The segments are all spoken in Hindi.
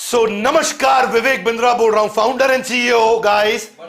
सो नमस्कार, विवेक बिंद्रा बोल रहा हूं, फाउंडर एंड सीईओ गाइस। ना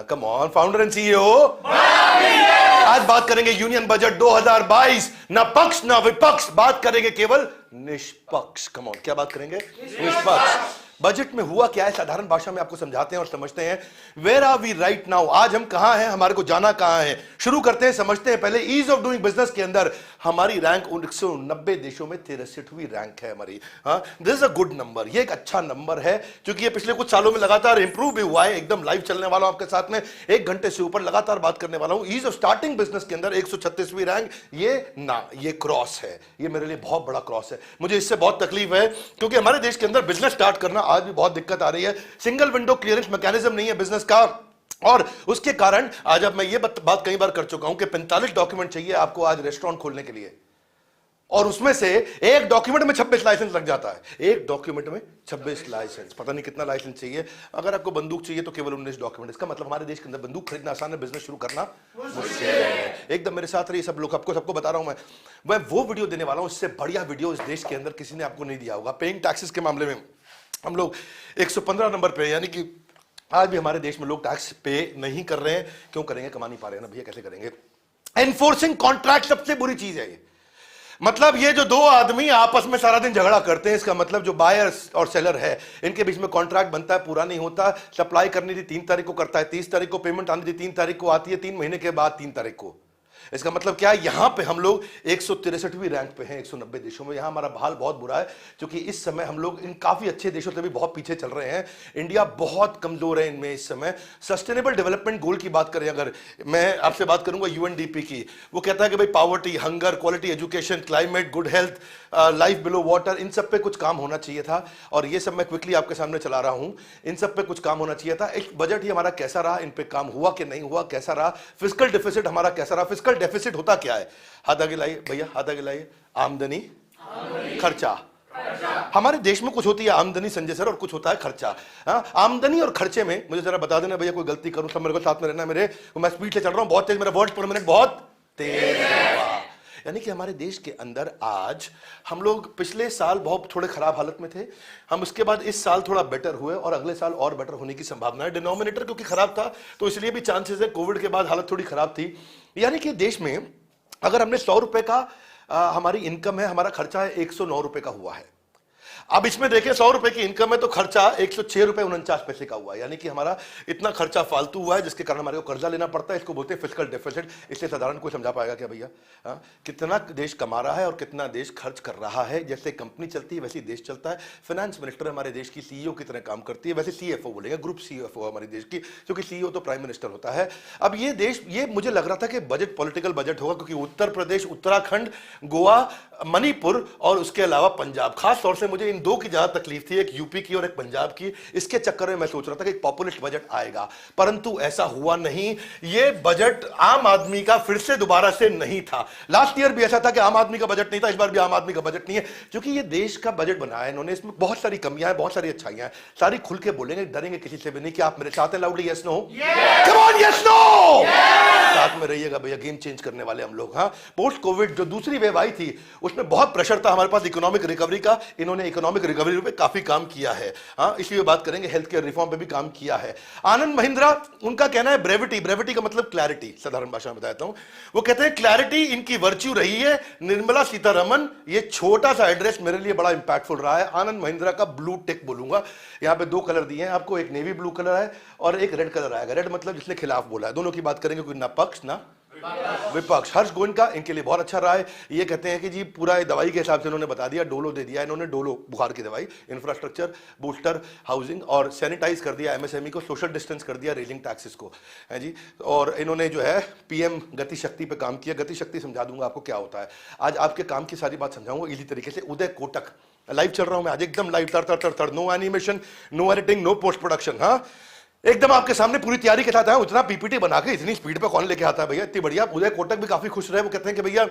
come on, founder and CEO. आज बात करेंगे यूनियन बजट 2022। ना पक्ष ना विपक्ष, बात करेंगे केवल निष्पक्ष। कम ऑन, क्या बात करेंगे? निष्पक्ष। बजट में हुआ क्या है, साधारण भाषा में आपको समझाते हैं और समझते हैं। Where are we right now, आज हम कहां हैं, हमारे को जाना कहां है। शुरू करते हैं, समझते हैं। पहले ईज ऑफ डूइंग बिजनेस के अंदर हमारी रैंक 190 देशों में 63वीं रैंक है हमारी। This is a good number, ये एक अच्छा नंबर है, क्योंकि ये पिछले कुछ सालों में लगातार इंप्रूव भी हुआ है। एकदम लाइव चलने वाला हूं आपके साथ में, 1 घंटे से ऊपर लगातार बात करने वाला हूं। ईज ऑफ स्टार्टिंग बिजनेस के अंदर 136वीं रैंक, ये क्रॉस है। ये मेरे लिए बहुत बड़ा क्रॉस है। मुझे इससे बहुत तकलीफ है, क्योंकि हमारे देश के अंदर बिजनेस स्टार्ट करना आज भी बहुत दिक्कत आ रही है। सिंगल विंडो क्लियरेंस मैकेनिज्म नहीं है बिजनेस का, और उसके कारण आज, अब मैं ये बात कई बार कर चुका हूं कि 45 डॉक्यूमेंट चाहिए आपको आज रेस्टोरेंट खोलने के लिए, और उसमें से एक डॉक्यूमेंट में 26 लाइसेंस लग जाता है। एक डॉक्यूमेंट में 26 लाइसेंस, पता नहीं कितना लाइसेंस चाहिए। अगर आपको बंदूक चाहिए तो केवल 19 डॉक्यूमेंट। इसका मतलब हमारे देश के अंदर बंदूक खरीदना आसान है, बिजनेस शुरू करना मुश्किल है। एकदम मेरे साथ रहिए सब लोग, सबको बता रहा हूं मैं वो वीडियो देने वाला हूं, इससे बढ़िया वीडियो इस देश के अंदर किसी ने आपको नहीं दिया होगा। पेइंग टैक्सेस के मामले में हम लोग 115 नंबर पे, यानी कि आज भी हमारे देश में लोग टैक्स पे नहीं कर रहे हैं। क्यों करेंगे? कमा नहीं पा रहे हैं ना भैया, कैसे करेंगे? एनफोर्सिंग कॉन्ट्रैक्ट सबसे बुरी चीज है। ये मतलब ये जो 2 आदमी आपस में सारा दिन झगड़ा करते हैं, इसका मतलब जो बायर और सेलर है, इनके बीच में कॉन्ट्रैक्ट बनता है, पूरा नहीं होता। सप्लाई करनी थी 3 तारीख को, करता है 30 तारीख को। पेमेंट आनी थी 3 तारीख को, आती है 3 महीने के बाद 3 तारीख को। इसका मतलब क्या है? यहां पे हम लोग 163वीं रैंक पे हैं 190 देशों में। यहां हमारा हाल बहुत बुरा है, क्योंकि इस समय हम लोग इन काफी अच्छे देशों से भी बहुत पीछे चल रहे हैं। इंडिया बहुत कमजोर है इनमें इस समय। सस्टेनेबल डेवलपमेंट गोल की बात करें, अगर मैं आपसे बात करूंगा यूएनडीपी की, वो कहता है कि भाई poverty, hunger, quality education, climate, good health, life below water, इन सब पे कुछ काम होना चाहिए था। और ये सब मैं क्विकली आपके सामने चला रहा हूं। इन सब पे कुछ काम होना चाहिए था। एक बजट ही हमारा कैसा रहा, इन पे काम हुआ कि नहीं हुआ, कैसा रहा? फिस्कल डेफिसिट हमारा कैसा रहा? फिस्कल डेफिसिट होता क्या है? हाथ आगे लाइए भैया, हाथ आगे लाइए। आमदनी, खर्चा। हमारे देश में कुछ होती है आमदनी संजय सर, और कुछ होता है खर्चा। आमदनी और खर्चे में मुझे जरा बता देना भैया, कोई गलती करूं सब मेरे को साथ में रहना। मैं स्पीड से चल रहा हूं, बहुत तेज, मेरा वर्ड पर मिनट बहुत तेज। यानी कि हमारे देश के अंदर आज हम लोग पिछले साल बहुत थोड़े खराब हालत में थे, हम उसके बाद इस साल थोड़ा बेटर हुए, और अगले साल और बेटर होने की संभावना है। डिनोमिनेटर क्योंकि खराब था तो इसलिए भी चांसेस है। कोविड के बाद हालत थोड़ी खराब थी। यानी कि देश में अगर हमने 100 रुपए का हमारी इनकम है, हमारा खर्चा है 109 रुपए का हुआ है। अब इसमें देखें 100 रुपए की इनकम है तो खर्चा 106 रुपए 49 पैसे का हुआ है। यानी कि हमारा इतना खर्चा फालतू हुआ है, जिसके कारण हमारे को कर्जा लेना पड़ता है। इसको बोलते हैं फिस्कल डेफिसिट। इससे साधारण कोई समझा पाएगा क्या भैया? कितना देश कमा रहा है और कितना देश खर्च कर रहा है। जैसे कंपनी चलती है वैसे देश चलता है। फाइनेंस मिनिस्टर हमारे देश की सीईओ की तरह काम करती है, वैसे सीएफओ बोलेंगे, ग्रुप सीएफओ हमारे देश की, क्योंकि सीईओ तो प्राइम मिनिस्टर होता है। अब ये देश, ये मुझे लग रहा था कि बजट पॉलिटिकल बजट होगा, क्योंकि उत्तर प्रदेश, उत्तराखंड, गोवा, मणिपुर और उसके अलावा पंजाब, खास तौर से मुझे इन 2 की ज्यादा तकलीफ थी, एक यूपी की और एक पंजाब की। इसके चक्कर में मैं सोच रहा था कि एक पॉपुलिस्ट बजट आएगा, परंतु ऐसा हुआ नहीं। ये बजट आम आदमी का फिर से दोबारा से नहीं था। लास्ट ईयर भी ऐसा था कि आम आदमी का बजट नहीं था, इस बार भी आम आदमी का बजट नहीं है, क्योंकि ये देश का बजट बनाया है इन्होंने। इसमें बहुत सारी कमियां हैं, बहुत सारी अच्छाइयां हैं, सारी खुल के बोलेंगे, डरेंगे किसी से भी नहीं। कि आप मेरे साथ हैं? Loudly yes no, come on yes no, साथ में रहिएगा भैया, गेम चेंज करने वाले हम लोग। पोस्ट कोविड जो दूसरी वेव आई थी, उसमें बहुत प्रेशर था हमारे पास इकोनॉमिक रिकवरी का। इन्होंने इकोनॉमिक रिकवरी पे काफी काम किया है। इसलिए बात करेंगे, हेल्थ केयर रिफॉर्म पे भी काम किया है। आनंद महिंद्रा, उनका कहना है ब्रेविटी। ब्रेविटी का मतलब क्लैरिटी, साधारण भाषा में बताता हूं। वो कहते हैं क्लैरिटी इनकी वर्च्यू रही है। निर्मला सीतारमण, ये छोटा सा एड्रेस मेरे लिए बड़ा इंपैक्टफुल रहा है। आनंद महिंद्रा का ब्लू टिक बोलूंगा। यहां पे 2 कलर दिए हैं आपको, एक नेवी ब्लू कलर है और एक रेड कलर आएगा। रेड मतलब जिसने खिलाफ बोला है। दोनों की बात करेंगे, कोई ना पक्ष ना विपक्ष। हर्ष गोयनका, इनके लिए बहुत अच्छा रहा है। ये कहते हैं कि जी पूरा दवाई के हिसाब से इन्होंने बता दिया, डोलो दे दिया इन्होंने, डोलो बुखार की दवाई, इंफ्रास्ट्रक्चर, बूस्टर, हाउसिंग, और सैनिटाइज कर दिया एमएसएमई को, सोशल डिस्टेंस कर दिया, रेलिंग टैक्सेस को, है जी। और इन्होंने जो है पीएम गति शक्ति पे काम किया। गति शक्ति समझा दूंगा आपको क्या होता है। आज आपके काम की सारी बात समझाऊंगा इजी तरीके से। उदय कोटक, लाइव चल रहा हूं मैं आज, एकदम लाइव, तर, no animation, no editing, no post production. एकदम आपके सामने पूरी तैयारी के साथ आया। उतना पीपीटी बना के इतनी स्पीड पे कौन लेके आता है भैया, इतनी बढ़िया। उदय कोटक भी काफी खुश रहे। वो कहते हैं कि भैया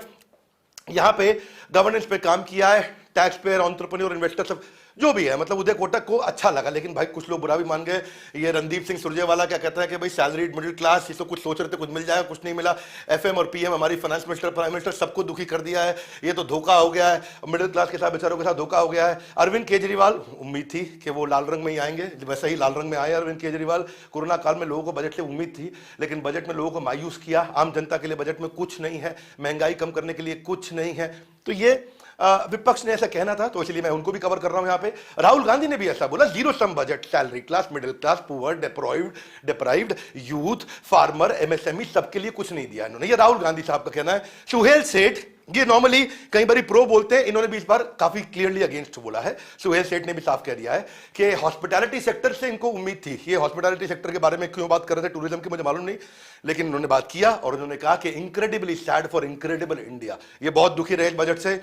यहाँ पे गवर्नेंस पे काम किया है, टैक्स पेयर, एंटरप्रेन्योर, इन्वेस्टर सब जो भी है, मतलब उदय कोटक को अच्छा लगा। लेकिन भाई कुछ लोग बुरा भी मान गए। ये रणदीप सिंह सुरजेवाला क्या कहता है कि भाई सैलरीड मिडिल क्लास, ये तो कुछ सोच रहे थे कुछ मिल जाएगा, कुछ नहीं मिला। एफएम और पीएम, हमारी फाइनेंस मिनिस्टर, प्राइम मिनिस्टर, सबको दुखी कर दिया है। ये तो धोखा हो गया है, मिडिल क्लास के साथ, बेचारों के साथ धोखा हो गया है। अरविंद केजरीवाल, उम्मीद थी कि वो लाल रंग में ही आएंगे, वैसे ही लाल रंग में आए अरविंद केजरीवाल। कोरोना काल में लोगों को बजट से उम्मीद थी, लेकिन बजट में लोगों को मायूस किया। आम जनता के लिए बजट में कुछ नहीं है, महंगाई कम करने के लिए कुछ नहीं है। तो ये विपक्ष ने ऐसा कहना था, तो इसलिए मैं उनको भी कवर कर रहा हूं यहां पे। राहुल गांधी ने भी ऐसा बोला, zero sum budget, salary class, middle class, poor, deprived, youth, farmer, MSME, सबके लिए कुछ नहीं दिया इन्होंने। ये राहुल गांधी साहब का कहना है। सुहेल सेठ, ये नॉर्मली कई बार प्रो बोलते हैं, इन्होंने भी इस बार काफी क्लियरली अगेंस्ट बोला है। सुहेल सेठ ने भी साफ कह दिया है कि हॉस्पिटैलिटी सेक्टर से इनको उम्मीद थी। ये हॉस्पिटैलिटी सेक्टर के बारे में क्यों बात कर रहे थे, टूरिज्म की, मुझे मालूम नहीं, लेकिन उन्होंने बात किया और उन्होंने कहा कि incredibly sad for incredible India. ये बहुत दुखी रहे इस बजट से।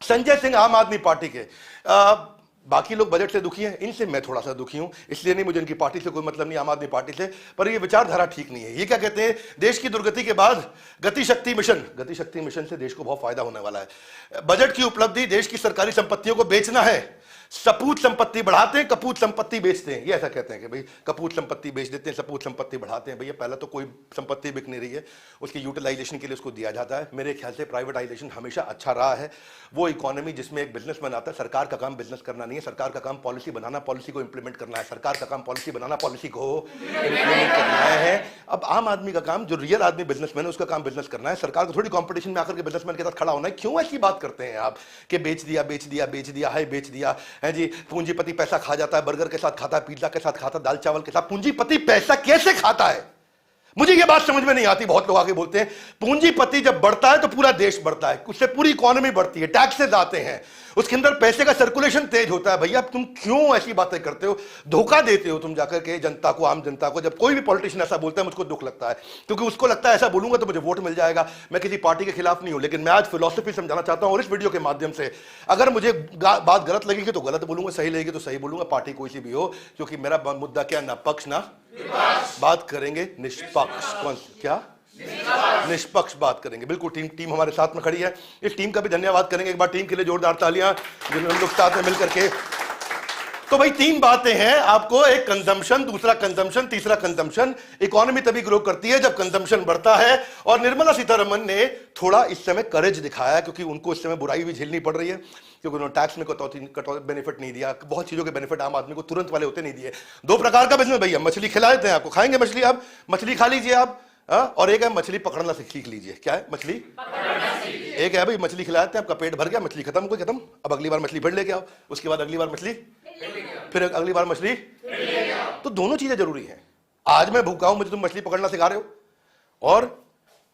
संजय सिंह, आम आदमी पार्टी के, बाकी लोग बजट से दुखी हैं, इनसे मैं थोड़ा सा दुखी हूं। इसलिए नहीं, मुझे इनकी पार्टी से कोई मतलब नहीं, आम आदमी पार्टी से, पर ये विचारधारा ठीक नहीं है। ये क्या कहते हैं, देश की दुर्गति के बाद गति शक्ति मिशन से देश को बहुत फायदा होने वाला है। बजट की उपलब्धि देश की सरकारी संपत्तियों को बेचना है। सपूत संपत्ति बढ़ाते हैं, कपूत संपत्ति बेचते हैं। ये ऐसा कहते हैं कि भाई कपूत संपत्ति बेच देते हैं, सपूत संपत्ति बढ़ाते हैं। भैया पहला तो कोई संपत्ति बिक नहीं रही है, उसकी यूटिलाइजेशन के लिए उसको दिया जाता है। मेरे ख्याल से प्राइवेटाइजेशन हमेशा अच्छा रहा है। वो इकोनॉमी जिसमें एक बिजनेसमैन आता है, सरकार का काम बिजनेस करना नहीं है, सरकार का काम पॉलिसी बनाना, पॉलिसी को इंप्लीमेंट करना है। सरकार का काम पॉलिसी बनाना, पॉलिसी को इंप्लीमेंट करना है। अब आम आदमी का काम, जो रियल आदमी बिजनेसमैन है, उसका काम बिजनेस करना है। सरकार को थोड़ी कॉम्पिटिशन में आकर के बिजनेसमैन के साथ खड़ा होना है। क्यों ऐसी बात करते हैं आप कि बेच दिया, बेच दिया, बेच दिया है, बेच दिया है जी। पूंजीपति पैसा खा जाता है, बर्गर के साथ खाता है, पिज्जा के साथ खाता है, दाल चावल के साथ। पूंजीपति पैसा कैसे खाता है, मुझे ये बात समझ में नहीं आती। बहुत लोग आके बोलते हैं पूंजीपति जब बढ़ता है तो पूरा देश बढ़ता है, उससे पूरी इकोनॉमी बढ़ती है, टैक्सेस आते हैं, उसके अंदर पैसे का सर्कुलेशन तेज होता है। भैया तुम क्यों ऐसी बातें करते हो, धोखा देते हो तुम जाकर के जनता को, आम जनता को। जब कोई भी पॉलिटिशियन ऐसा बोलता है मुझको दुख लगता है, क्योंकि उसको लगता है ऐसा बोलूंगा तो मुझे वोट मिल जाएगा। मैं किसी पार्टी के खिलाफ नहीं हूं, लेकिन मैं आज फिलॉसफी समझाना चाहता हूं और इस वीडियो के माध्यम से। अगर मुझे बात गलत लगेगी तो गलत बोलूंगा, सही लगेगी तो सही बोलूंगा, पार्टी कोई सी भी हो, क्योंकि मेरा मुद्दा क्या, ना पक्ष ना बात करेंगे, निष्पक्ष। कौन क्या, निष्पक्ष बात करेंगे। बिल्कुल टीम हमारे साथ में खड़ी है, इस टीम का भी धन्यवाद करेंगे एक बार, टीम के लिए जोरदार तालियां, जिन्होंने लोग साथ में मिलकर के। तो भाई तीन बातें हैं आपको, एक कंजम्पशन, दूसरा कंजम्पशन, तीसरा कंजम्पशन। इकोनॉमी तभी ग्रो करती है जब कंजम्पशन बढ़ता है। और निर्मला सीतारमण ने थोड़ा इस समय करेज दिखाया, क्योंकि उनको इस समय बुराई भी झेलनी पड़ रही है, क्योंकि उन्होंने टैक्स में कटौती बेनिफिट नहीं दिया, बहुत चीजों के बेनिफिट आम आदमी को तुरंत वाले होते नहीं दिए। दो प्रकार का बिजनेस भैया, मछली खिला देते हैं आपको, खाएंगे मछली, आप मछली खा लीजिए आप, और एक है मछली पकड़ना सीख लीजिए। क्या है, मछली एक है भाई, मछली खिलाते हैं, आपका पेट भर गया, मछली खत्म हो गई, खत्म। अब अगली बार मछली फिर लेके आओ, उसके बाद अगली बार मछली, फिर अगली बार मछली। तो दोनों चीजें जरूरी हैं। आज मैं भूखा हूं, मुझे तुम मछली पकड़ना सिखा रहे हो, और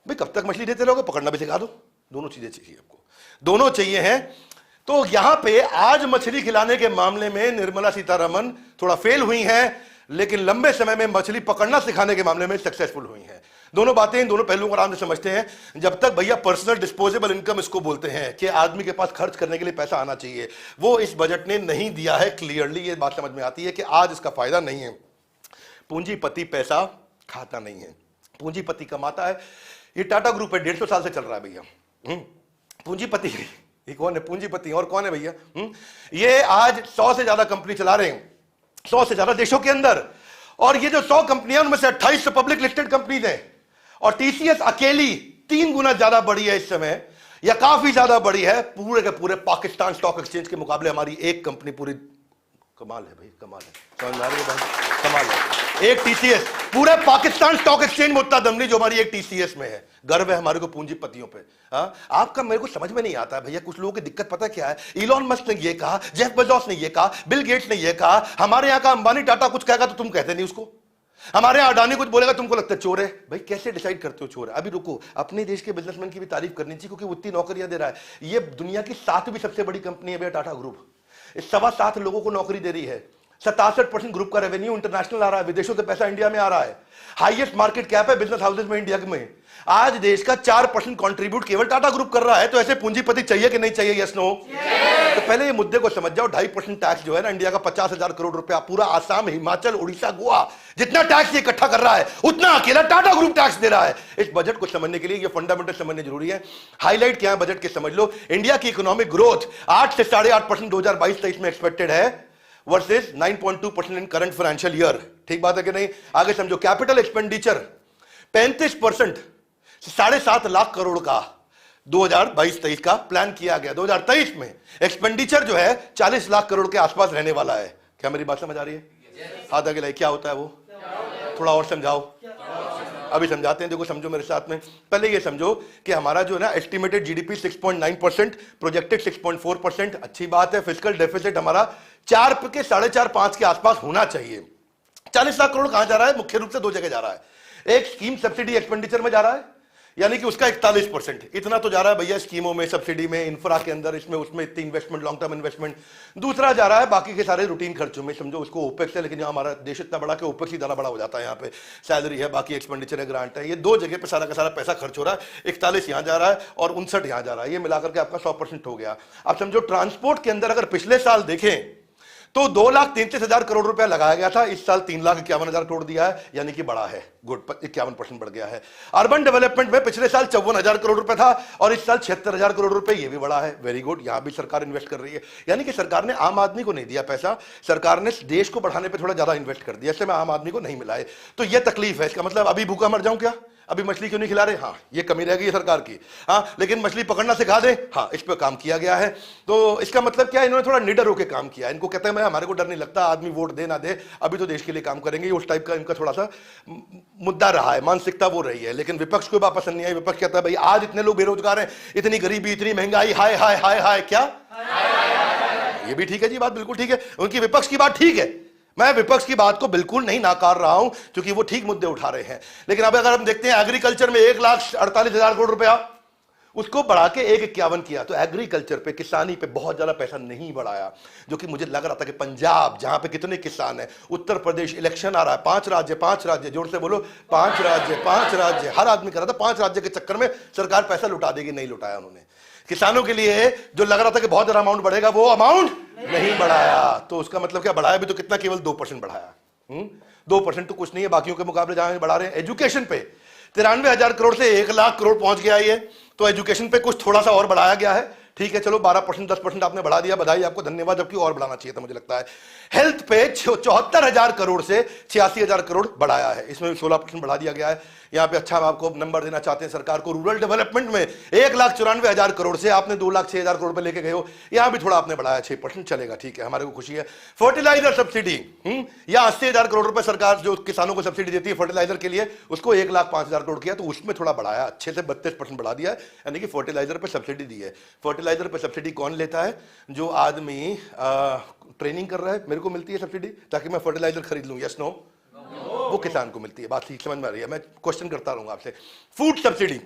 भाई कब तक मछली देते रहोगे, पकड़ना भी सिखा दो। दोनों चीजें चाहिए आपको, दोनों चाहिए हैं। तो यहां पे आज मछली खिलाने के मामले में निर्मला सीतारमण थोड़ा फेल हुई हैं, लेकिन लंबे समय में मछली पकड़ना सिखाने के मामले में सक्सेसफुल हुई हैं। दोनों बातें, इन दोनों पहलुओं को आराम से समझते हैं। जब तक भैया पर्सनल डिस्पोजेबल इनकम इसको बोलते हैं कि आदमी के पास खर्च करने के लिए पैसा आना चाहिए, वो इस बजट ने नहीं दिया है। क्लियरली ये बात समझ में आती है कि आज इसका फायदा नहीं है। पूंजीपति पैसा खाता नहीं है, पूंजीपति कमाता है। ये टाटा ग्रुप है, 150 साल से चल रहा है भैया। पूंजीपति ये कौन है, पूंजीपति और कौन है भैया? ये आज 100 से ज्यादा कंपनी चला रहे हैं, 100 से ज्यादा देशों के अंदर। और ये जो 100 कंपनियां, उनमें से 28 पब्लिक लिस्टेड कंपनीज हैं, और टीसीएस अकेली 3 गुना ज्यादा बड़ी है इस समय, या काफी ज्यादा बड़ी है पूरे के पूरे पाकिस्तान स्टॉक एक्सचेंज के मुकाबले। हमारी एक कंपनी पूरी, कमाल है भाई, कमाल है, समझ में आ रही है भाई, कमाल है। एक टीसीएस पूरे पाकिस्तान स्टॉक एक्सचेंज में उतना दम नहीं जो हमारी एक टीसीएस में है। गर्व है हमारे को पूंजीपतियों पे। आपका मेरे को समझ में नहीं आता भैया, कुछ लोगों की दिक्कत पता क्या है, इलॉन मस्क ने ये कहा, जेफ बेजोस ने ये कहा, बिल गेट्स ने ये कहा, हमारे यहाँ का अंबानी टाटा कुछ कहेगा तो तुम कहते नहीं उसको, हमारे यहाँ अडानी कुछ बोलेगा तुमको लगता है चोर है। भाई कैसे डिसाइड करते हो चोर है? अभी रुको, अपने देश के बिजनेसमैन की भी तारीफ करनी चाहिए, क्योंकि उतनी नौकरियां दे रहा है। ये दुनिया की 7वीं सबसे बड़ी कंपनी है भैया टाटा ग्रुप, 7.25 लोगों को नौकरी दे रही है। 67% ग्रुप का रेवेन्यू इंटरनेशनल आ रहा है, विदेशों से पैसा इंडिया में आ रहा है। हाईएस्ट मार्केट कैप है बिजनेस हाउसेज में इंडिया में। आज देश का 4% कंट्रीब्यूट केवल टाटा ग्रुप कर रहा है। तो ऐसे पूंजीपति चाहिए कि नहीं चाहिए? Yes no? तो पहले ये मुद्दे को समझ जाओ। 2.5% टैक्स जो है ना इंडिया का 50,000 करोड़ रुपया, पूरा आसाम, हिमाचल, उड़ीसा, गोवा जितना टैक्स ये इकट्ठा कर रहा है उतना अकेला टाटा ग्रुप टैक्स दे रहा है। इस बजट को समझने के लिए ये फंडामेंटल समझने जरूरी है। हाईलाइट क्या है बजट के समझ लो। इंडिया की इकोनॉमिक ग्रोथ 8 से 8.5% 2022-23 में एक्सपेक्टेड है वर्सेस 9.2% इन करंट फाइनेंशियल ईयर। ठीक बात है कि नहीं? आगे समझो। कैपिटल एक्सपेंडिचर 35% 7.5 लाख करोड़ का 2022-23 का प्लान किया गया। 2023 में एक्सपेंडिचर जो है 40 लाख करोड़ के आसपास रहने वाला है। क्या मेरी बात समझ आ रही है? हाथ आगे लाइए। क्या होता है वो? थोड़ा और समझाओ। अभी समझाते हैं। देखो समझो मेरे साथ में। पहले ये समझो कि हमारा जो है ना एस्टिमेटेड जीडीपी 6.9%, प्रोजेक्टेड 6.4%। अच्छी बात है। फिस्कल डेफिसिट हमारा 4 के 4.5-5 के आसपास होना चाहिए। 40 लाख करोड़ कहां जा रहा है? मुख्य रूप से 2 जगह जा रहा है। एक स्कीम सब्सिडी एक्सपेंडिचर में जा रहा है, यानी कि उसका 41%। इतना तो जा रहा है भैया स्कीमों में, सब्सिडी में, इंफ्रा के अंदर, इसमें उसमें इतनी इन्वेस्टमेंट, लॉन्ग टर्म इन्वेस्टमेंट। दूसरा जा रहा है बाकी के सारे रूटीन खर्चों में। समझो उसको ओपेक्स है, लेकिन यहाँ हमारा देश इतना बड़ा कि ओपेक्स ही ज्यादा बड़ा हो जाता है। यहाँ पे सैलरी है, बाकी एक्सपेंडिचर है, ग्रांट है। ये 2 जगह पे सारा का सारा पैसा खर्च हो रहा है। 41 यहाँ जा रहा है और 59 यहाँ जा रहा है। ये मिलाकर के आपका 100% हो गया। अब समझो ट्रांसपोर्ट के अंदर अगर पिछले साल देखें तो 2,33,000 करोड़ रुपया लगाया गया था। इस साल 3,51,000 करोड़ दिया है, यानी कि बड़ा है। गुड, 51% बढ़ गया है। अर्बन डेवलपमेंट में पिछले साल 54,000 करोड़ रुपए था और इस साल 76,000 करोड़ रुपए, ये भी बड़ा है। Very good. यहां भी सरकार इन्वेस्ट कर रही है। यानी कि सरकार ने आम आदमी को नहीं दिया पैसा, सरकार ने देश को बढ़ाने पर थोड़ा ज्यादा इन्वेस्ट कर दिया। इससे में आम आदमी को नहीं मिला है। तो यह तकलीफ है। इसका मतलब अभी भूखा मर जाऊं क्या? अभी मछली क्यों नहीं खिला रहे? हाँ, ये कमी रह गई सरकार की। हाँ, लेकिन मछली पकड़ना सिखा दे। हाँ, इस पर काम किया गया है। तो इसका मतलब क्या है? इन्होंने थोड़ा निडर होकर काम किया। इनको कहते हैं मैं, हमारे को डर नहीं लगता, आदमी वोट दे ना दे, अभी तो देश के लिए काम करेंगे। उस टाइप का इनका थोड़ा सा मुद्दा रहा है, मानसिकता वो रही है। लेकिन विपक्ष को बात पसंद नहीं आई। विपक्ष कहता है भाई आज इतने लोग बेरोजगार हैं, इतनी गरीबी, इतनी महंगाई, हाय हाय हाय हाय। क्या? ये भी ठीक है जी, बात बिल्कुल ठीक है। उनकी विपक्ष की बात ठीक है। मैं विपक्ष की बात को बिल्कुल नहीं नाकार रहा हूं, क्योंकि वो ठीक मुद्दे उठा रहे हैं। लेकिन अब अगर हम देखते हैं एग्रीकल्चर में 1,48,000 करोड़ रुपया, उसको बढ़ा के 1,51 किया। तो एग्रीकल्चर पे, किसानी पे बहुत ज्यादा पैसा नहीं बढ़ाया, जो कि मुझे लग रहा था कि पंजाब, जहां पे कितने किसान हैं, उत्तर प्रदेश, इलेक्शन आ रहा है, 5 राज्य, जोर से बोलो, 5 राज्य, हर आदमी कर रहा था। 5 राज्य के चक्कर में सरकार पैसा लुटा देगी, नहीं लुटाया उन्होंने। किसानों के लिए जो लग रहा था कि बहुत ज्यादा अमाउंट बढ़ेगा, वो अमाउंट नहीं बढ़ाया। तो उसका मतलब क्या? बढ़ाया भी तो कितना? केवल 2% बढ़ाया। 2% तो कुछ नहीं है बाकियों के मुकाबले जहां बढ़ा रहे हैं। एजुकेशन पे 93,000 करोड़ से 1,00,000 करोड़ पहुंच गया ये। तो एजुकेशन पे कुछ थोड़ा सा और बढ़ाया गया है। ठीक है, चलो 12%, 10% आपने बढ़ा दिया, बधाई आपको, धन्यवाद। जबकि और बढ़ाना चाहिए था मुझे लगता है। हेल्थ पे 74,000 करोड़ से 86,000 करोड़ बढ़ाया है। इसमें 16% बढ़ा दिया गया है। यहाँ पे अच्छा आपको नंबर देना चाहते हैं सरकार को। रूरल डेवलपमेंट में 1,94,000 करोड़ से आपने 2,06,000 करोड़ पे लेके गए हो। यहाँ भी थोड़ा आपने बढ़ाया, 6% चलेगा, ठीक है, हमारे को खुशी है। फर्टिलाइजर सब्सिडी या 80,000 करोड़ रुपए सरकार जो किसानों को सब्सिडी देती है फर्टिलाइजर के लिए, उसको 1,05,000 करोड़ किया। तो उसमें थोड़ा बढ़ाया, अच्छे से 32% बढ़ा दिया है। यानी कि फर्टिलाइजर पे सब्सिडी दी है। फर्टिलाइजर पे सब्सिडी कौन लेता है? जो आदमी ट्रेनिंग कर रहा है, मेरे को मिलती है सब्सिडी ताकि मैं फर्टिलाइजर खरीद लूं। Yes no? वो किसान को मिलती है। बात ठीक समझ में आ रही है? मैं क्वेश्चन करता रहूंगा आपसे। फूड सब्सिडी